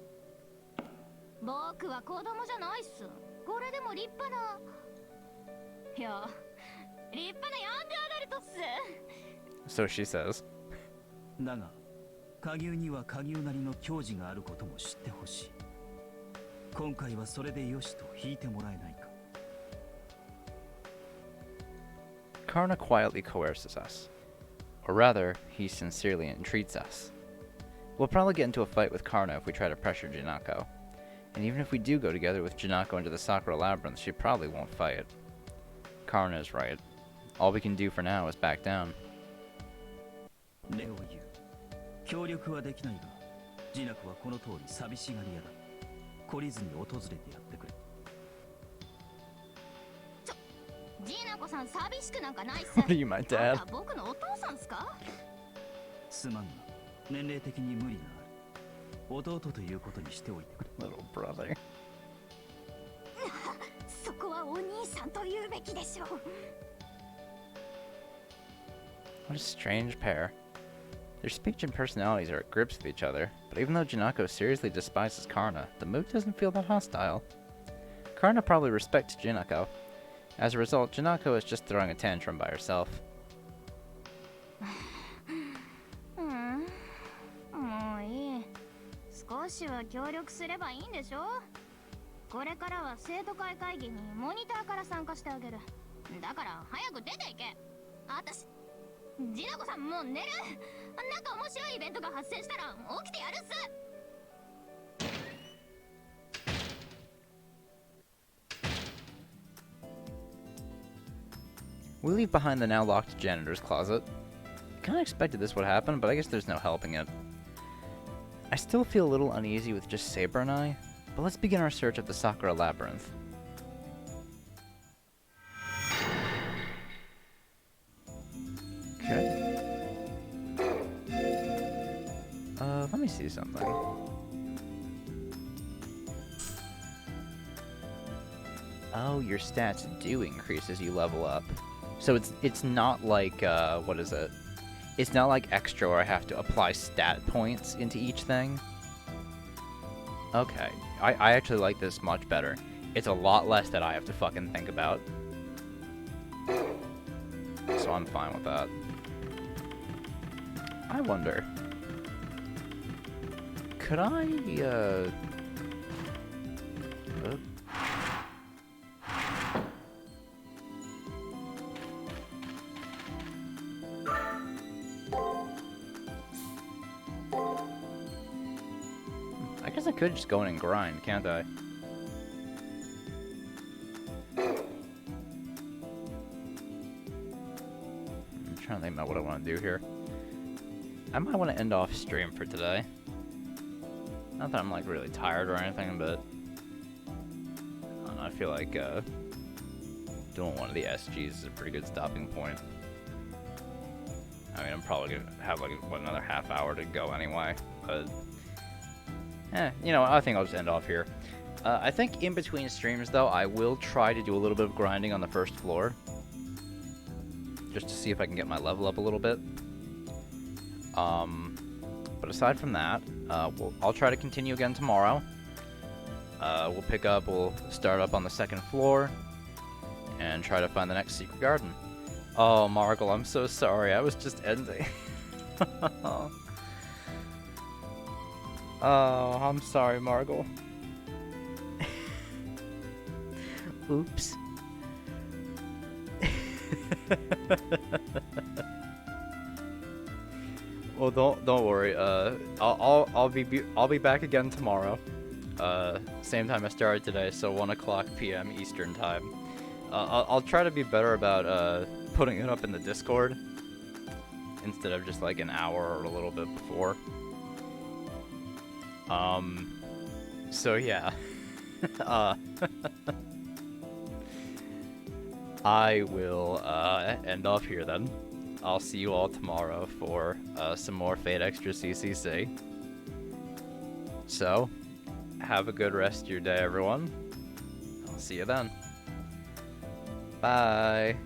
僕は子供じゃないっす。これでも立派な。いや、立派なヤングアダルトっす。 So she says. だが、下牛には下牛なりの矜持があることも知ってほしい。今回はそれでよしと引いてもらえないか。Karna quietly coerces us. Or rather, he sincerely entreats us. We'll probably get into a fight with Karna if we try to pressure Janako. And even if we do go together with Janako into the Sakura Labyrinth, she probably won't fight. Karna is right. All we can do for now is back down. 礼を言う。協力はできないが、ジナコはこの通り寂しがり屋だ。懲りずに訪れてやってくれ。ジーナコさん寂しくなんかないっす。 What are you, my あ dad? んた僕のお父さんっすか？すまんが、年齢的に無理がある。弟ということにしておいてくれ。 Little brother. そこはお兄さんと言うべきでしょう。 What a strange pair. Their speech and personalities are at grips with each other, but even though Janako seriously despises Karna, the mood doesn't feel that hostile. Karna probably respects Janako. As a result, Janako is just throwing a tantrum by herself. もういい。少しは協力すればいいんでしょ。これからは生徒会会議にモニターから参加してあげる。だから早く出ていけ。あたし、ジナコさんもう寝る。なんか面白いイベントが発生したら起きてやるっす。We leave behind the now locked janitor's closet. Kinda expected this would happen, but I guess there's no helping it. I still feel a little uneasy with just Saber and I, but let's begin our search of the Sakura Labyrinth. Okay. Let me see something. Oh, your stats do increase as you level up. So it's not like, what is it? It's not like extra where I have to apply stat points into each thing. Okay, I actually like this much better. It's a lot less that I have to fucking think about. So I'm fine with that. I wonder, could I, I guess I could just go in and grind, can't I? I'm trying to think about what I want to do here. I might want to end off stream for today. Not that I'm like really tired or anything, but I don't know, I feel like doing one of the SGs is a pretty good stopping point. I mean, I'm probably gonna have like another half hour to go anyway, but you know, I think I'll just end off here. I think in between streams though, I will try to do a little bit of grinding on the first floor, just to see if I can get my level up a little bit. But aside from that, I'll try to continue again tomorrow. We'll start up on the second floor, and try to find the next secret garden. Oh, Margle, I'm so sorry, I was just ending. Oh, I'm sorry, Margle. Oops. Well, don't worry. I'll be back again tomorrow. Same time I started today, so 1 o'clock p.m. Eastern time. I'll try to be better about putting it up in the Discord instead of just like an hour or a little bit before. So yeah. I will end off here then. I'll see you all tomorrow for some more Fate Extra CCC. So, have a good rest of your day, everyone. I'll see you then. Bye.